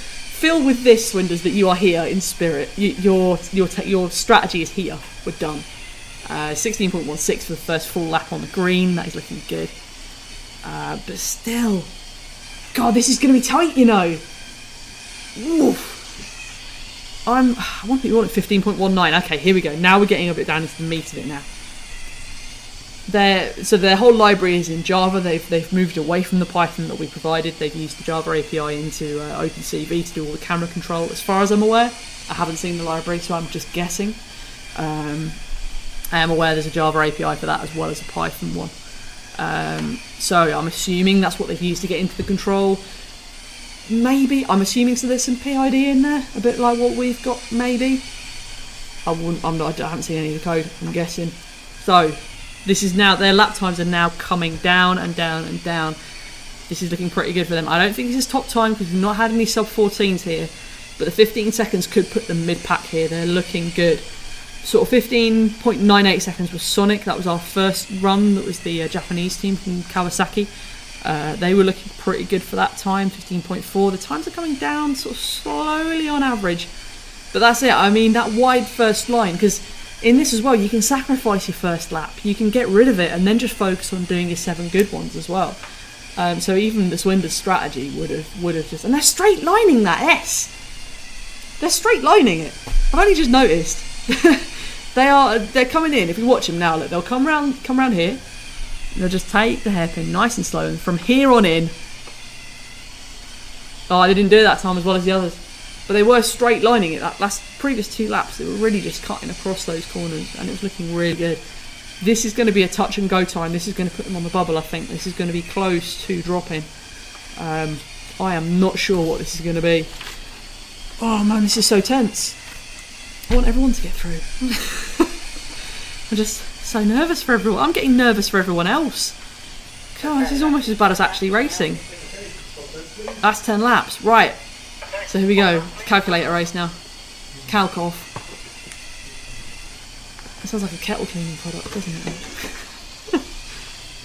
with this, Swinders, that you are here in spirit. Your strategy is here. We're done. 16.16 for the first full lap on the green. That is looking good. But still, God, this is going to be tight, you know. Oof. I want to be on at 15.19. Okay, here we go. Now we're getting a bit down into the meat of it now. So their whole library is in Java. They've moved away from the Python that we provided. They've used the Java API into OpenCV to do all the camera control. As far as I'm aware, I haven't seen the library, so I'm just guessing. I am aware there's a Java API for that as well as a Python one. So I'm assuming that's what they've used to get into the control. Maybe, I'm assuming, so there's some PID in there, a bit like what we've got, maybe. I haven't seen any of the code, I'm guessing. So, this is now, their lap times are now coming down and down and down. This is looking pretty good for them. I don't think this is top time because we've not had any sub 14s here, but the 15 seconds could put them mid-pack here. They're looking good. Sort of 15.98 seconds was Sonic. That was our first run. That was the Japanese team from Kawasaki. They were looking pretty good for that time, 15.4. The times are coming down sort of slowly on average. But that's it. I mean, that wide first line, because in this as well, you can sacrifice your first lap. You can get rid of it and then just focus on doing your 7 good ones as well. So even the Swinders strategy would have just... And they're straight lining that S. They're straight lining it. I've only just noticed. They're coming in. If you watch them now, look, they'll come round here. They'll just take the hairpin nice and slow, and from here on in. Oh, they didn't do it that time as well as the others, but they were straight lining it. That previous 2 laps, they were really just cutting across those corners, and it was looking really good. This is going to be a touch and go time. This is going to put them on the bubble. I think this is going to be close to dropping. I am not sure what this is going to be. Oh man, this is so tense. I want everyone to get through. I'm just so nervous for everyone. I'm getting nervous for everyone else. God, this is almost as bad as actually racing. That's 10 laps. Right. So here we go. Calculator race now. Calc off. It sounds like a kettle cleaning product, doesn't it?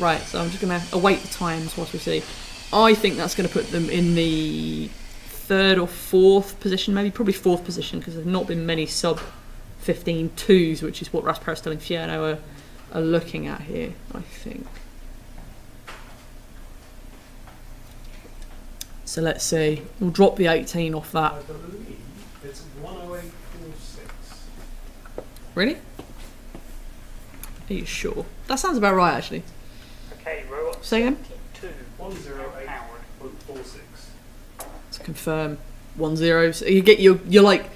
Right, so I'm just going to await the times whilst we see. I think that's going to put them in the 3rd or 4th position, maybe probably 4th position, because there's not been many sub 15 twos, which is what RasPerras del Infierno are looking at here, I think. So let's see. We'll drop the 18 off that. I believe it's 108.46. Really? Are you sure? That sounds about right, actually. Okay, row up. Say again? 108.46. Let's confirm 10. So you get you're like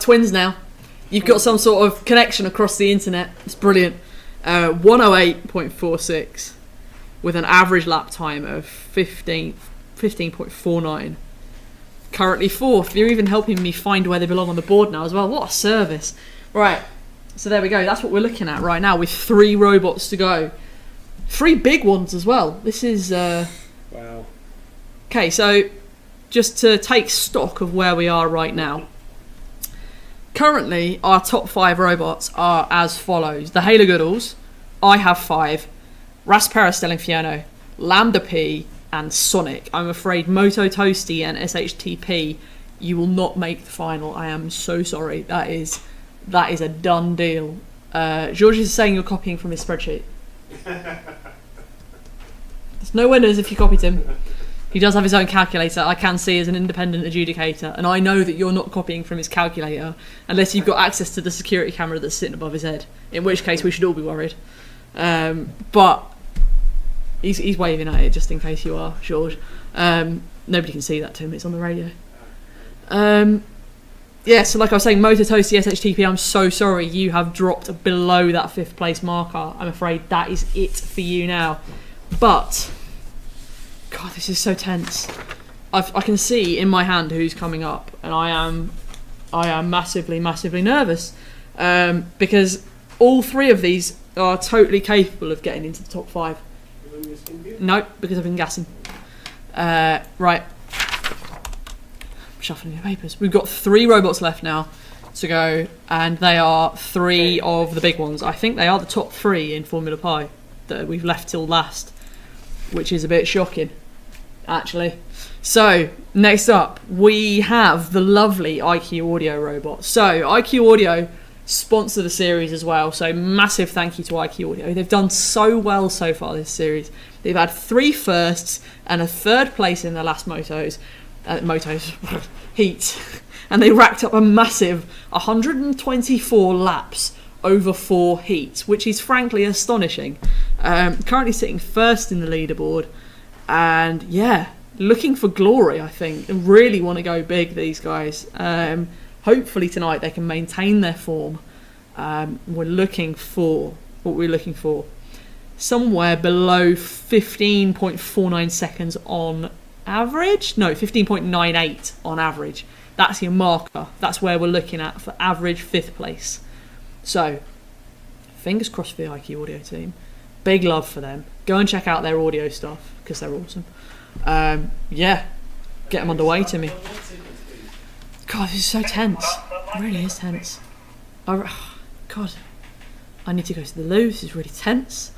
twins now. You've got some sort of connection across the internet. It's brilliant. 108.46 with an average lap time of 15.49. Currently 4th. You're even helping me find where they belong on the board now as well. What a service. Right. So there we go. That's what we're looking at right now with 3 robots to go. 3 big ones as well. This is... Wow. Okay, so just to take stock of where we are right now. Currently, our top 5 robots are as follows. The Hayler-Goodalls, I have 5. RasPerras del Infierno, Lambda P, and Sonic. I'm afraid MotoToastie and SHTP, you will not make the final. I am so sorry. That is a done deal. George is saying you're copying from his spreadsheet. There's no winners if you copied him. He does have his own calculator, I can see as an independent adjudicator, and I know that you're not copying from his calculator unless you've got access to the security camera that's sitting above his head, in which case we should all be worried. But he's waving at it just in case you are, George. Nobody can see that to him, it's on the radio. Yeah, so like I was saying, MotoToastie, SHTP, I'm so sorry you have dropped below that 5th place marker. I'm afraid that is it for you now. But, God, this is so tense. I can see in my hand who's coming up, and I am massively, massively nervous because all 3 of these are totally capable of getting into the top 5. No, because I've been gassing. Right. Shuffling your papers. We've got 3 robots left now to go, and they are 3 of the big ones. I think they are the top 3 in Formula Pi that we've left till last, which is a bit shocking, actually. So, next up, we have the lovely IQaudIO robot. So, IQaudIO sponsor the series as well, so massive thank you to IQaudIO. They've done so well so far this series. They've had 3 firsts and a 3rd place in their last motos heat, and they racked up a massive 124 laps over 4 heats, which is frankly astonishing. Currently sitting 1st in the leaderboard, and yeah, looking for glory. I think they really want to go big, these guys. Hopefully tonight they can maintain their form. We're looking for somewhere below 15.49 seconds on average. No, 15.98 on average. That's your marker. That's where we're looking at for average 5th place. So, fingers crossed for the IQaudIO team. Big love for them. Go and check out their audio stuff because they're awesome. Yeah, get them underway to me. God, this is so tense. It really is tense. God, I need to go to the loo. This is really tense.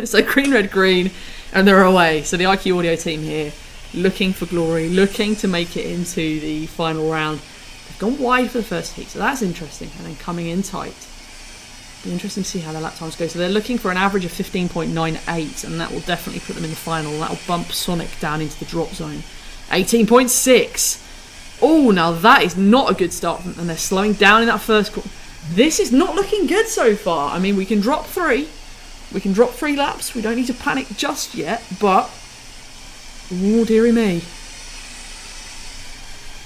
So green, red, green, and they're away. So the IQaudIO team here, looking for glory, looking to make it into the final round. They've gone wide for the first heat, so that's interesting. And then coming in tight. Be interesting to see how their lap times go. So they're looking for an average of 15.98, and that will definitely put them in the final. That'll bump Sonic down into the drop zone. 18.6. Oh, now that is not a good start, and they're slowing down in that first corner. This is not looking good so far. I mean, we can drop 3. We can drop 3 laps. We don't need to panic just yet, but... oh, dearie me.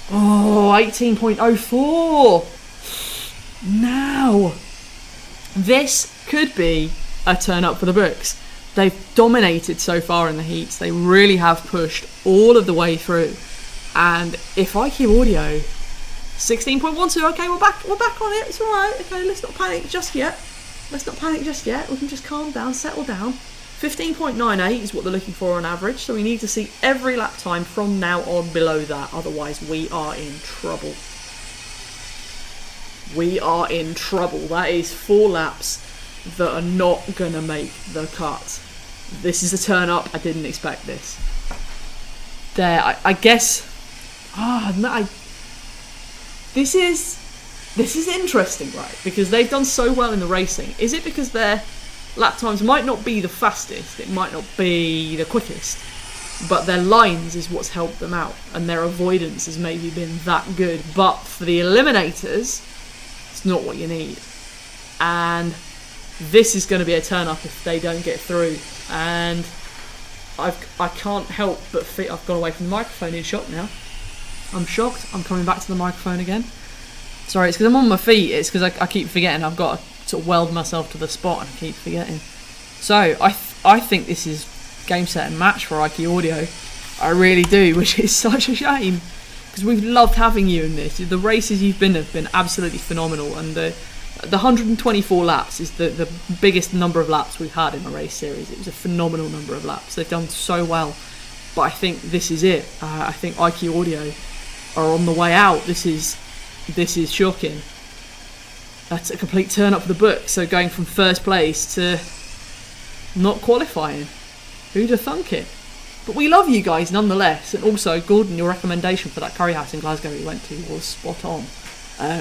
Oh, 18.04. Now, this could be a turn up for the books. they've dominated so far in the heats. They really have pushed all of the way through. And if IQaudIO 16.12, okay, we're back on it. It's all right. Okay, let's not panic just yet. We can just calm down, settle down. 15.98 is what they're looking for on average, so we need to see every lap time from now on below that, otherwise we are in trouble. We are in trouble. That is 4 laps that are not going to make the cut. This is a turn up. I didn't expect this. There, I guess... This is interesting, right? Because they've done so well in the racing. Is it because their lap times might not be the fastest, it might not be the quickest, but their lines is what's helped them out, and their avoidance has maybe been that good. But for the eliminators, it's not what you need. And this is going to be a turn up if they don't get through. And I can't help but feel I've gone away from the microphone in shock now. I'm shocked. I'm coming back to the microphone again. Sorry, it's because I'm on my feet. It's because I keep forgetting. I've got to sort of weld myself to the spot and I keep forgetting. So I think this is game, set and match for IQaudIO. I really do, which is such a shame because we've loved having you in this. The races you've been have been absolutely phenomenal, and the 124 laps is the biggest number of laps we've had in a race series. It was a phenomenal number of laps. They've done so well, but I think this is it. I think IQaudIO are on the way out. This is shocking. That's a complete turn up for the book. So going from first place to not qualifying, who'd have thunk it? But we love you guys nonetheless. And also, Gordon, your recommendation for that curry house in Glasgow we went to was spot on.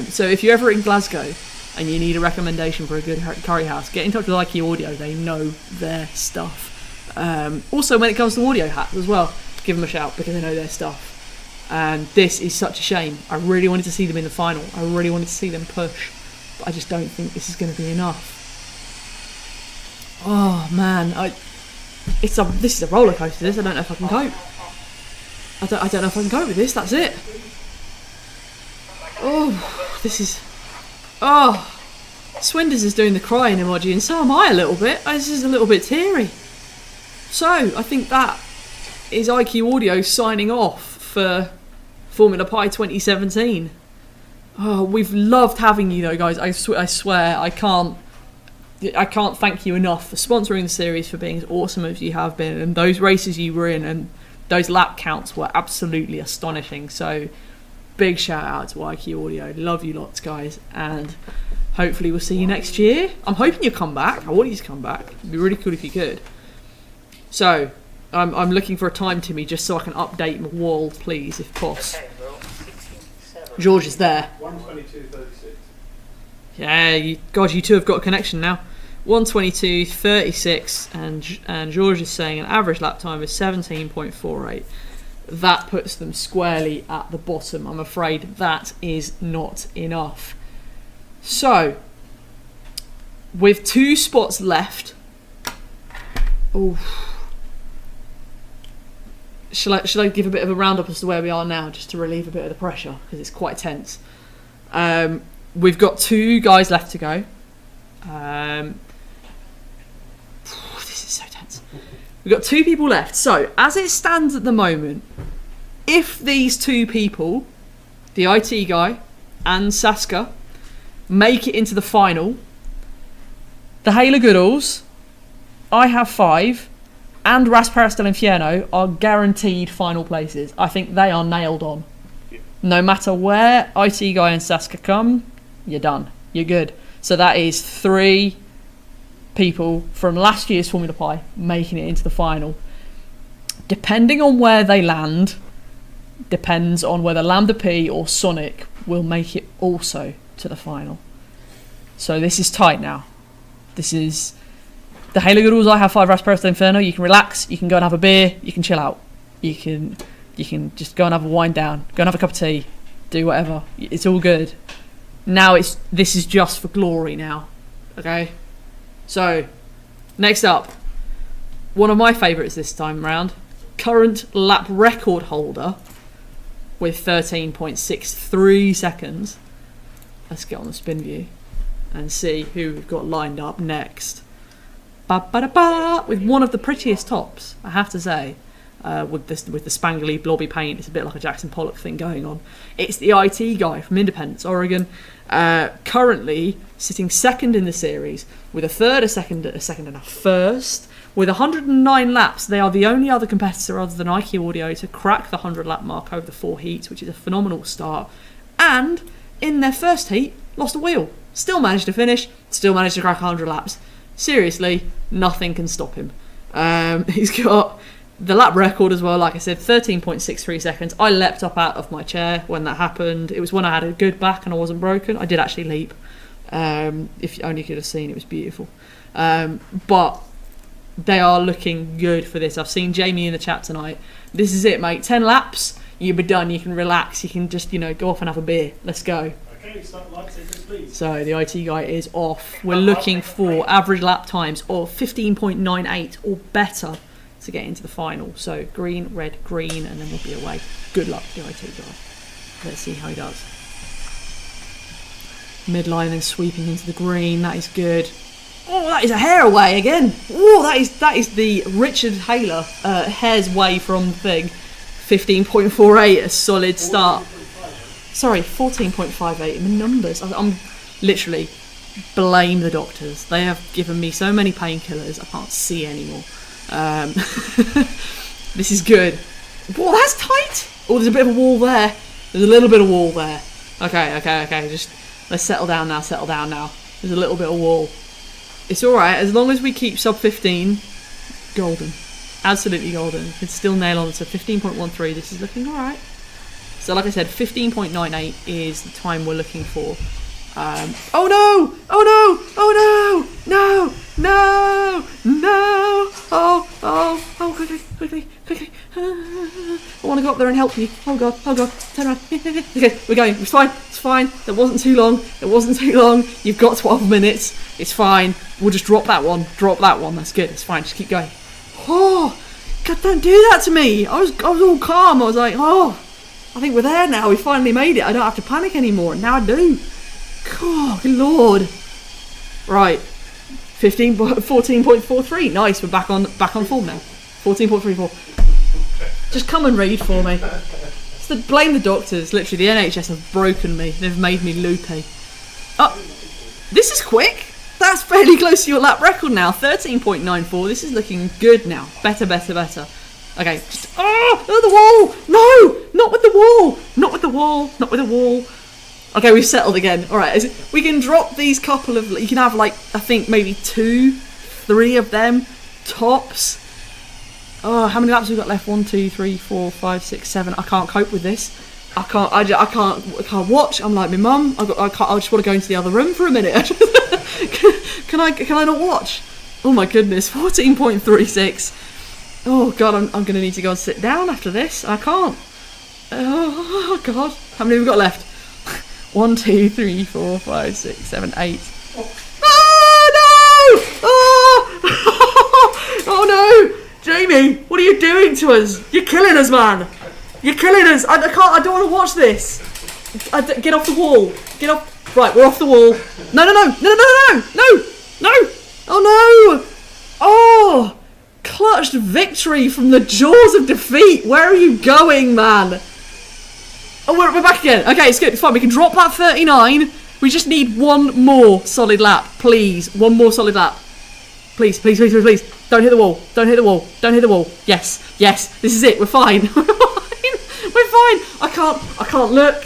So if you're ever in Glasgow and you need a recommendation for a good curry house, get in touch with IQaudIO. They know their stuff. Also, when it comes to audio hats as well, give them a shout because they know their stuff. And this is such a shame. I really wanted to see them in the final. I really wanted to see them push. But I just don't think this is going to be enough. Oh man, this is a roller coaster. This, I don't know if I can cope. I don't know if I can cope with this. That's it. Oh, this is. Oh, Swinders is doing the crying emoji, and so am I a little bit. This is a little bit teary. So I think that is IQaudIO signing off for Formula Pi 2017. Oh, we've loved having you though, guys. I swear I can't thank you enough for sponsoring the series, for being as awesome as you have been, and those races you were in and those lap counts were absolutely astonishing. So big shout out to IQaudIO. Love you lots, guys, and hopefully we'll see you next year. I'm hoping you'll come back. I want you to come back. It'd be really cool if you could. So I'm looking for a time, Timmy, just so I can update my wall, please, if possible. George is there. 122.36. Yeah, you two have got a connection now. 122.36, and George is saying an average lap time is 17.48. That puts them squarely at the bottom. I'm afraid that is not enough. So, with 2 spots left, Shall I give a bit of a roundup as to where we are now, just to relieve a bit of the pressure, because it's quite tense. We've got 2 guys left to go. This is so tense. We've got 2 people left. So, as it stands at the moment, if these 2 people, the IT guy and Saska, make it into the final, the Hayler-Goodalls, I have 5, and RasPerras del Infierno are guaranteed final places. I think they are nailed on. No matter where IT Guy and Saska come, you're done. You're good. So that is 3 people from last year's Formula Pi making it into the final. Depending on where they land, depends on whether Lambda P or Sonic will make it also to the final. So this is tight now. This is... The Hayler-Goodalls, I have 5 RasPerras del Infierno. You can relax, you can go and have a beer, you can chill out. You can just go and have a wind down, go and have a cup of tea, do whatever. It's all good. Now this is just for glory now. Okay? So, next up, one of my favourites this time round, current lap record holder with 13.63 seconds. Let's get on the spin view and see who we've got lined up next. Ba-ba-da-ba, with one of the prettiest tops, I have to say. With the spangly blobby paint, it's a bit like a Jackson Pollock thing going on. It's the IT guy from Independence, Oregon, currently sitting second in the series, with a third, a second and a first. With 109 laps, they are the only other competitor other than IQaudIO to crack the 100 lap mark over the 4 heats, which is a phenomenal start. And in their first heat, lost a wheel. Still managed to finish, still managed to crack 100 laps. Seriously, nothing can stop him. He's got the lap record as well, like I said, 13.63 seconds. I leapt up out of my chair when that happened. It was when I had a good back and I wasn't broken. I did actually leap. If you only could have seen, it was beautiful. But they are looking good for this. I've seen Jamie in the chat tonight. This is it, mate. 10 laps, you'll be done. You can relax. You can just, go off and have a beer. Let's go. Okay, start lightsabers, please. So the IT guy is off. We're looking for average lap times of 15.98 or better to get into the final. So green, red, green, and then we'll be away. Good luck, the IT guy. Let's see how he does. Midline and sweeping into the green. That is good. Oh, that is a hair away again. Oh, that is the Richard Hayler hair's way from the thing. 15.48, a solid start. Sorry, 14.58 in the numbers. I'm literally blame the doctors. They have given me so many painkillers I can't see anymore. This is good. Whoa, that's tight. Oh, there's a bit of a wall there. There's a little bit of wall there. Okay. Just let's settle down now. There's a little bit of wall. It's alright, as long as we keep sub 15, golden. Absolutely golden. We can still nail on to 15.13. This is looking alright. So like I said, 15.98 is the time we're looking for. Oh no! Quickly. I want to go up there and help you. Oh god, turn around. Okay, we're going. It's fine. That wasn't too long. You've got 12 minutes. It's fine. We'll just drop that one. That's good. It's fine. Just keep going. Oh, God, don't do that to me. I was all calm. I was like, oh, I think we're there now. We finally made it. I don't have to panic anymore. Now I do. God, good Lord. Right. 14.43. Nice. We're back on form now. 14.34. Just come and read for me. Blame the doctors. Literally, the NHS have broken me. They've made me loopy. Oh, this is quick. That's fairly close to your lap record now. 13.94. This is looking good now. Better. Okay. Just, the wall. No, not with the wall. Okay, we've settled again. All right. We can drop these couple of. You can have I think maybe 2, 3 of them tops. Oh, how many laps have we got left? 1, 2, 3, 4, 5, 6, 7. I can't cope with this. I can't watch. I'm like my mum. I just want to go into the other room for a minute. Can I not watch? Oh my goodness, 14.36. Oh god, I'm going to need to go and sit down after this. I can't. Oh god, how many have we got left? 1, 2, 3, 4, 5, 6, 7, 8. Oh no! Oh no! Jamie, what are you doing to us? You're killing us, man. You're killing us. I don't want to watch this. Get off the wall. Get off. Right, we're off the wall. No. Oh no. Oh, clutched victory from the jaws of defeat. Where are you going, man? Oh, we're back again. Okay, it's good. It's fine. We can drop that 39. We just need one more solid lap. Please, one more solid lap. Please. Don't hit the wall. Yes. This is it. We're fine. We're fine. I can't look.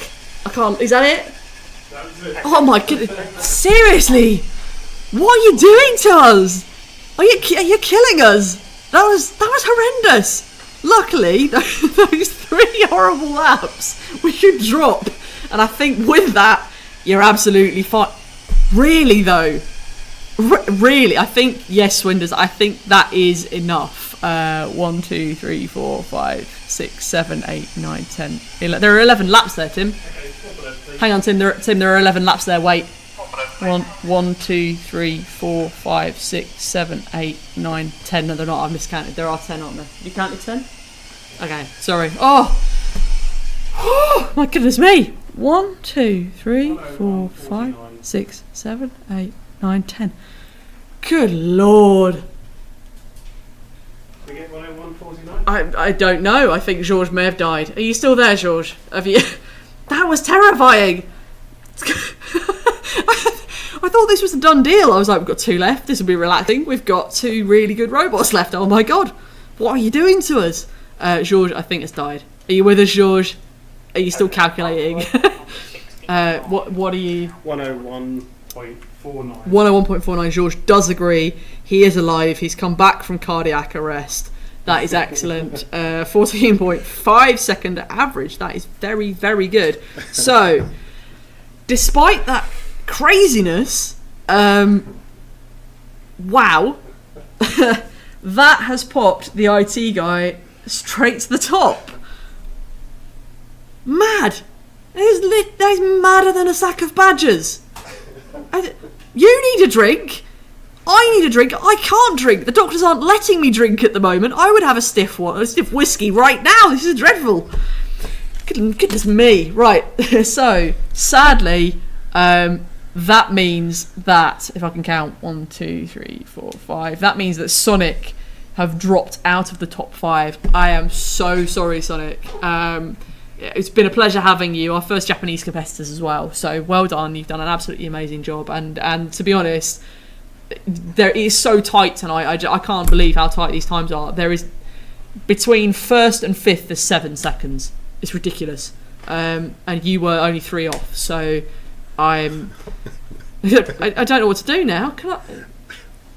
Is that it? Oh my goodness. Seriously. What are you doing to us? Are you killing us? That was horrendous. Luckily, those 3 horrible laps we could drop. And I think with that, you're absolutely fine. Really though. Really, I think, yes, Swinders, I think that is enough. 1, 2, 3, 4, 5, 6, 7, 8, 9, 10, 11. There are 11 laps there, Tim. Hang on, Tim, there are 11 laps there, wait. 1, 2, 3, 4, 5, 6, 7, 8, 9, 10. No, they're not, I've miscounted. There are 10, aren't there? You counted 10? Okay, sorry. Oh, my goodness me. 1, 2, 3, 4, 5, 6, 7, 8, 9, 10. Good Lord. I don't know. I think Georges may have died. Are you still there, Georges? Have you? That was terrifying. I thought this was a done deal. I was like, we've got 2 left. This will be relaxing. We've got 2 really good robots left. Oh my god. What are you doing to us? Georges, I think, has died. Are you with us, Georges? Are you still calculating? What are you? 101.49. 101.49. Georges does agree. He is alive. He's come back from cardiac arrest. That is excellent. 14.5 second average. That is very, very good. So, despite that craziness, wow, that has popped the IT guy straight to the top. Mad. That is madder than a sack of badgers. You need a drink. I need a drink. I can't drink. The doctors aren't letting me drink at the moment. I would have a stiff whiskey right now. This is dreadful. Goodness me. Right. So, sadly, that means that, if I can count, 1, 2, 3, 4, 5, that means that Sonic have dropped out of the top 5. I am so sorry, Sonic. It's been a pleasure having you, our first Japanese competitors as well. So well done. You've done an absolutely amazing job. And to be honest, it is so tight tonight. I can't believe how tight these times are. There is between first and fifth, there's 7 seconds. It's ridiculous. And you were only 3 off. So I don't know what to do now.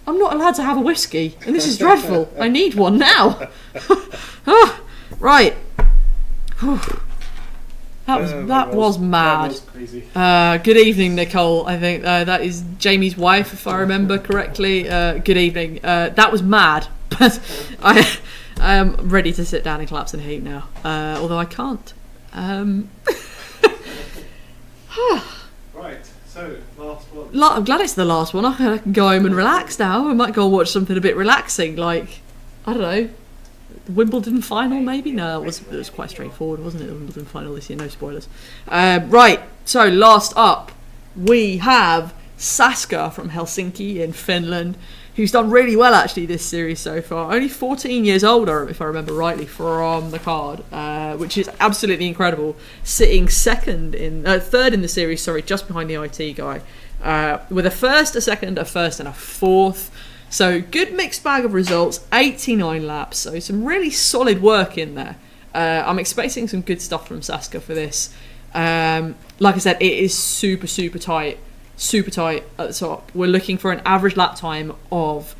I'm not allowed to have a whiskey, and this is dreadful. I need one now. Right. That was mad. That was crazy. Good evening, Nicole. I think that is Jamie's wife, if I remember correctly. Good evening. That was mad, but I am ready to sit down and collapse in heat now. Although I can't. Right. So last one. I'm glad it's the last one. I can go home and relax now. I might go and watch something a bit relaxing, like, I don't know, the Wimbledon final maybe? No, it was quite straightforward, wasn't it? The Wimbledon final this year, no spoilers. Right, so last up, we have Saska from Helsinki in Finland, who's done really well actually this series so far. Only 14 years older, if I remember rightly, from the card, which is absolutely incredible. Sitting third in the series, just behind the IT guy, with a first, a second, a first, and a fourth. So good mixed bag of results. 89 laps, so some really solid work in there. I'm expecting some good stuff from Saska for this. Like I said, it is super, super tight. Super tight at the top. We're looking for an average lap time of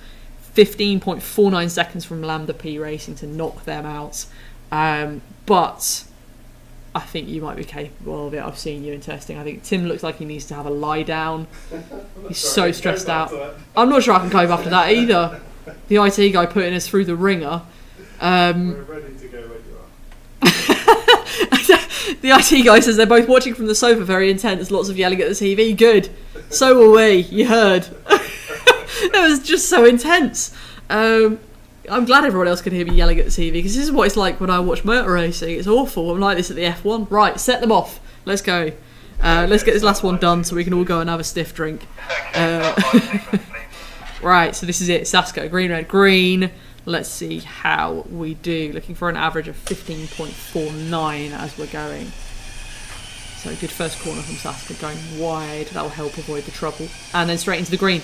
15.49 seconds from Lambda P Racing to knock them out. But I think you might be capable of it. I've seen you in testing. I think Tim looks like he needs to have a lie down. He's so stressed out. I'm not sure I can cope after that either. The IT guy putting us through the ringer. We're ready to go when you are. The IT guy says they're both watching from the sofa, very intense, lots of yelling at the TV. Good. So were we. You heard. It was just so intense. I'm glad everyone else could hear me yelling at the TV, because this is what it's like when I watch motor racing. It's awful. I'm like this at the F1. Right, set them off. Let's go. Let's get this last one done so we can all go and have a stiff drink. Right, so this is it. Saska, green, red, green. Let's see how we do. Looking for an average of 15.49 as we're going. So good first corner from Saska, going wide. That will help avoid the trouble. And then straight into the green.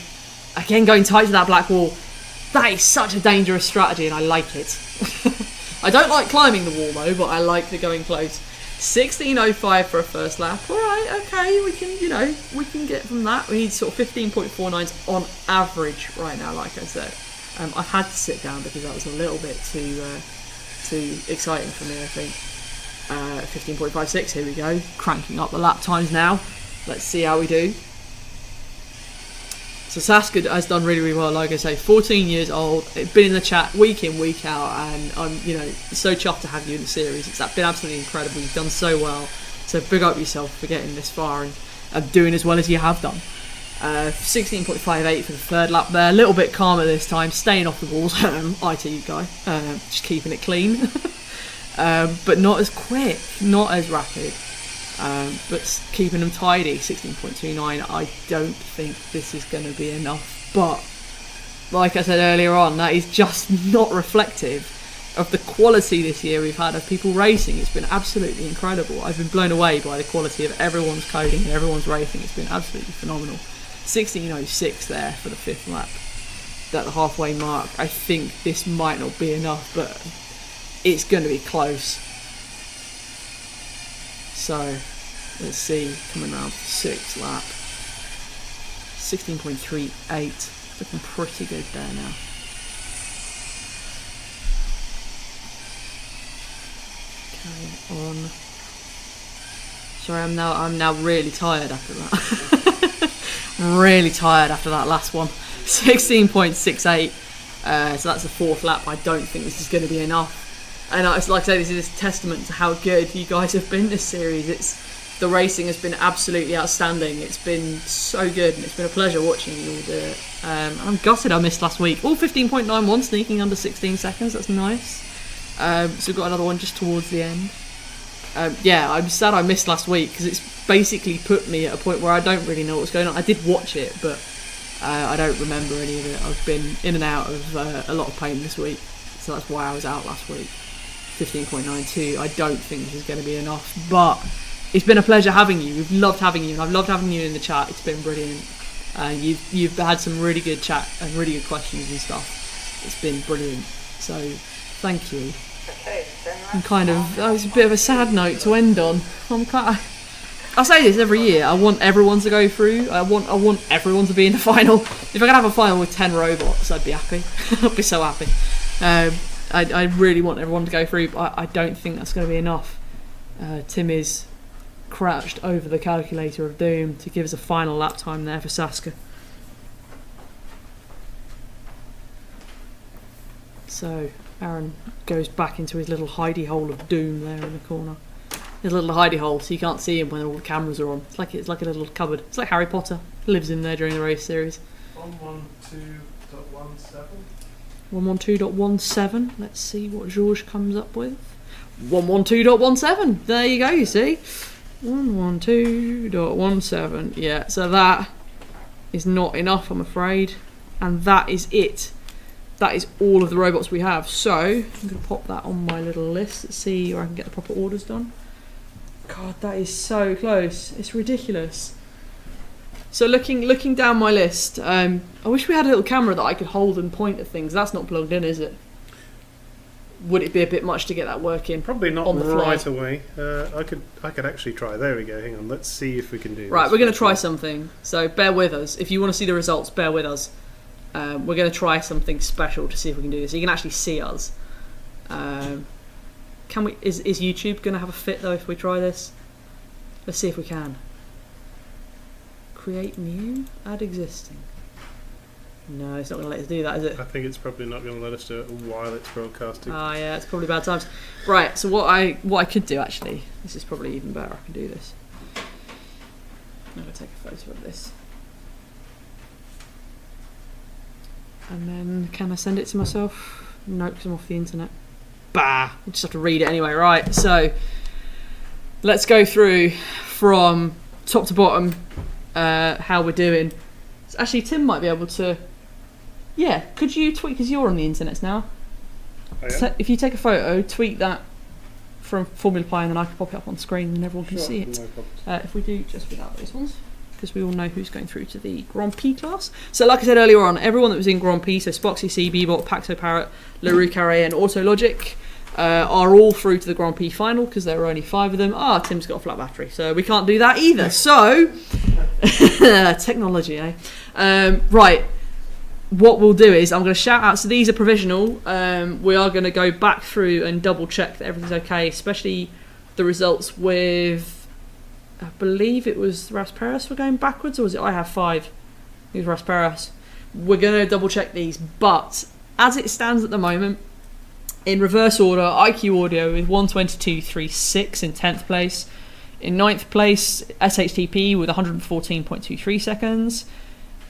Again, going tight to that black wall. That is such a dangerous strategy, and I like it. I don't like climbing the wall though, but I like the going close. 16.05 for a first lap. All right, okay, we can get from that. We need sort of 15.49s on average right now, like I said. I've had to sit down because that was a little bit too exciting for me, I think. 15.56, here we go. Cranking up the lap times now. Let's see how we do. So Saska has done really, really well, like I say. 14 years old, been in the chat week in, week out, and I'm, so chuffed to have you in the series. It's been absolutely incredible. You've done so well. So big up yourself for getting this far and doing as well as you have done. 16.58 for the third lap there. A little bit calmer this time, staying off the walls. IT guy, just keeping it clean. But not as quick, not as rapid. But keeping them tidy. 16.29. I don't think this is going to be enough. But like I said earlier on, that is just not reflective of the quality this year we've had of people racing. It's been absolutely incredible. I've been blown away by the quality of everyone's coding and everyone's racing. It's been absolutely phenomenal. 16:06 there for the 5th lap. At the halfway mark. I think this might not be enough, but it's going to be close. So let's see, coming around the 6th lap. 16.38. Looking pretty good there now. Carry on. Sorry, I'm now really tired after that. I'm really tired after that last one. 16.68. So that's the 4th lap. I don't think this is going to be enough. And like I say, this is a testament to how good you guys have been this series. The racing has been absolutely outstanding. It's been so good, and it's been a pleasure watching you all do it. And I'm gutted I missed last week. 15.91, sneaking under 16 seconds. That's nice. So we've got another one just towards the end. Yeah, I'm sad I missed last week because it's basically put me at a point where I don't really know what's going on. I did watch it, but I don't remember any of it. I've been in and out of a lot of pain this week, so that's why I was out last week. 15.92. I don't think this is going to be enough, but it's been a pleasure having you. We've loved having you, and I've loved having you in the chat. It's been brilliant. You've had some really good chat and really good questions and stuff. It's been brilliant. So thank you. I'm kind of, that was a bit of a sad note to end on. I say this every year. I want everyone to go through. I want everyone to be in the final. If I could have a final with 10 robots, I'd be happy. I'd be so happy. I really want everyone to go through, but I don't think that's going to be enough. Tim is crouched over the calculator of doom to give us a final lap time there for Saska. So Aaron goes back into his little hidey hole of doom there in the corner. His little hidey hole, so you can't see him when all the cameras are on. It's like a little cupboard. It's like Harry Potter. He lives in there during the race series. 112.17. 112.17. Let's see what Georges comes up with. 112.17. There you go, you see. 112.17. Yeah, so that is not enough, I'm afraid. And that is it. That is all of the robots we have. So I'm going to pop that on my little list. Let's see where I can get the proper orders done. God, that is so close. It's ridiculous. So looking down my list, I wish we had a little camera that I could hold and point at things. That's not plugged in, is it? Would it be a bit much to get that working? Probably not on the fly? right away. I could actually try. There we go. Hang on. Let's see if we can do this. Right, we're going to try something. So bear with us. If you want to see the results, bear with us. We're going to try something special to see if we can do this. You can actually see us. Can we? Is YouTube going to have a fit though if we try this? Let's see if we can. Create new, add existing. No, it's not going to let us do that, is it? I think it's probably not going to let us do it while it's broadcasting. Oh yeah, it's probably bad times. Right, so what I could do actually, this is probably even better. I can do this. I'm going to take a photo of this. And then, can I send it to myself? No, because I'm off the internet. Bah! I just have to read it anyway. Right, so let's go through from top to bottom how we're doing. So actually, Tim might be able to... Yeah, could you tweet, because you're on the internet now. So if you take a photo, tweet that from Formula Pi, and then I can pop it up on screen and everyone can see it. No if we do just without those ones, because we all know who's going through to the Grand Prix class. So like I said earlier on, everyone that was in Grand Prix, so SparkCC, Bebop, Paxo Parrot, LaRue Cafe and Autologic, are all through to the Grand Prix final, because there are only 5 of them. Tim's got a flat battery, so we can't do that either. So, technology, eh? Right, what we'll do is I'm going to shout out, so these are provisional. We are going to go back through and double check that everything's okay, especially the results with, I believe it was RasPerras we're going backwards, or was it I have 5? It was RasPerras. We're going to double check these, but as it stands at the moment, in reverse order, IQaudIO with 122.36 in 10th place. In 9th place, SHTP with 114.23 seconds.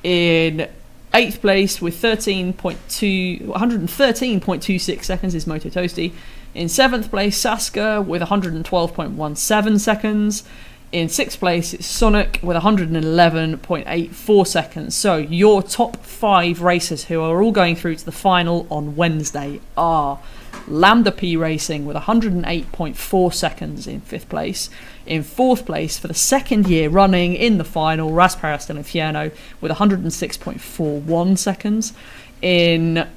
In 8th place with 113.26 seconds is MotoToastie. In 7th place, Saska with 112.17 seconds. In 6th place, it's Sonic with 111.84 seconds. So your top 5 racers who are all going through to the final on Wednesday are Lambda P Racing with 108.4 seconds in 5th place. In 4th place, for the second year running in the final, RasPerras del Infierno with 106.41 seconds. In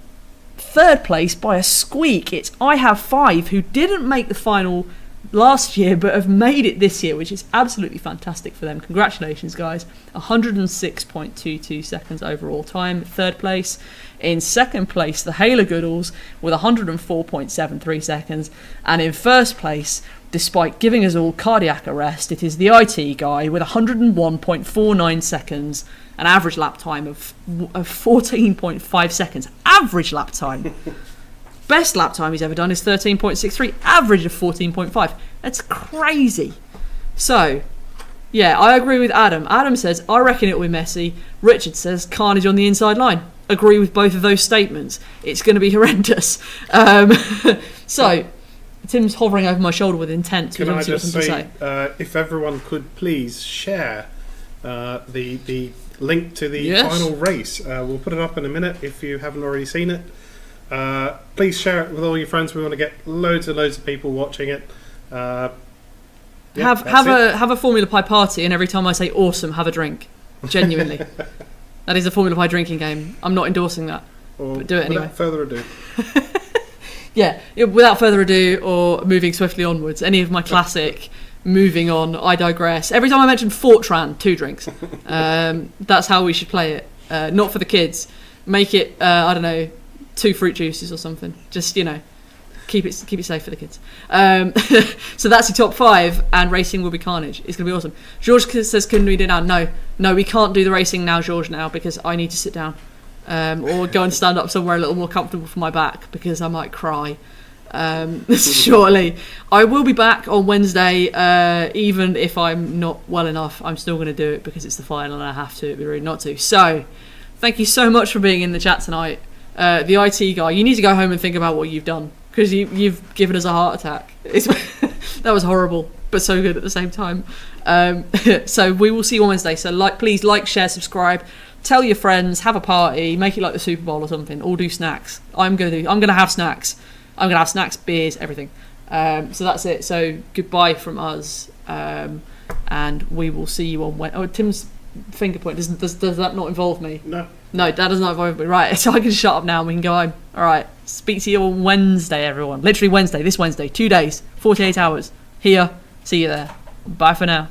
3rd place, by a squeak, it's I Have 5, who didn't make the final last year but have made it this year, which is absolutely fantastic for them. Congratulations, guys. 106.22 seconds overall time, 3rd place. In 2nd place, the Hayler-Goodalls with 104.73 seconds. And in 1st place, despite giving us all cardiac arrest, it is the IT guy with 101.49 seconds, an average lap time of 14.5 seconds. Average lap time. Best lap time he's ever done is 13.63, average of 14.5. That's crazy. So, yeah, I agree with Adam. Adam says, I reckon it'll be messy. Richard says, carnage on the inside line. Agree with both of those statements. It's going to be horrendous. So, Tim's hovering over my shoulder with intent. Can I just say, if everyone could please share the link to the final race. We'll put it up in a minute if you haven't already seen it. Please share it with all your friends. We want to get loads and loads of people watching it. Have a Formula Pi party, and every time I say awesome, have a drink. Genuinely. That is a Formula Pi drinking game. I'm not endorsing that. But do it anyway. Without further ado. Yeah, without further ado, or moving swiftly onwards, any of my classic moving on, I digress. Every time I mention Fortran, 2 drinks. That's how we should play it. Not for the kids. Make it, I don't know, 2 fruit juices or something. Just, keep it safe for the kids. So that's your top 5, and racing will be carnage. It's going to be awesome. George says, can we do it now? No, we can't do the racing now, George, now, because I need to sit down. Or go and stand up somewhere a little more comfortable for my back, because I might cry shortly. I will be back on Wednesday, even if I'm not well enough. I'm still going to do it because it's the final and I have to. It'd be rude not to. So, thank you so much for being in the chat tonight. The IT guy, you need to go home and think about what you've done, because you've given us a heart attack. That was horrible, but so good at the same time. So we will see you on Wednesday. So please like, share, subscribe. Tell your friends, have a party, make it like the Super Bowl or something. All do snacks. I'm gonna have snacks. I'm gonna have snacks, beers, everything. So that's it. So goodbye from us, and we will see you on Wednesday. Oh, Tim's finger point. Does that not involve me? No, that does not involve me. Right. So I can shut up now and we can go home. All right. Speak to you on Wednesday, everyone. Literally Wednesday. This Wednesday. 2 days. 48 hours. Here. See you there. Bye for now.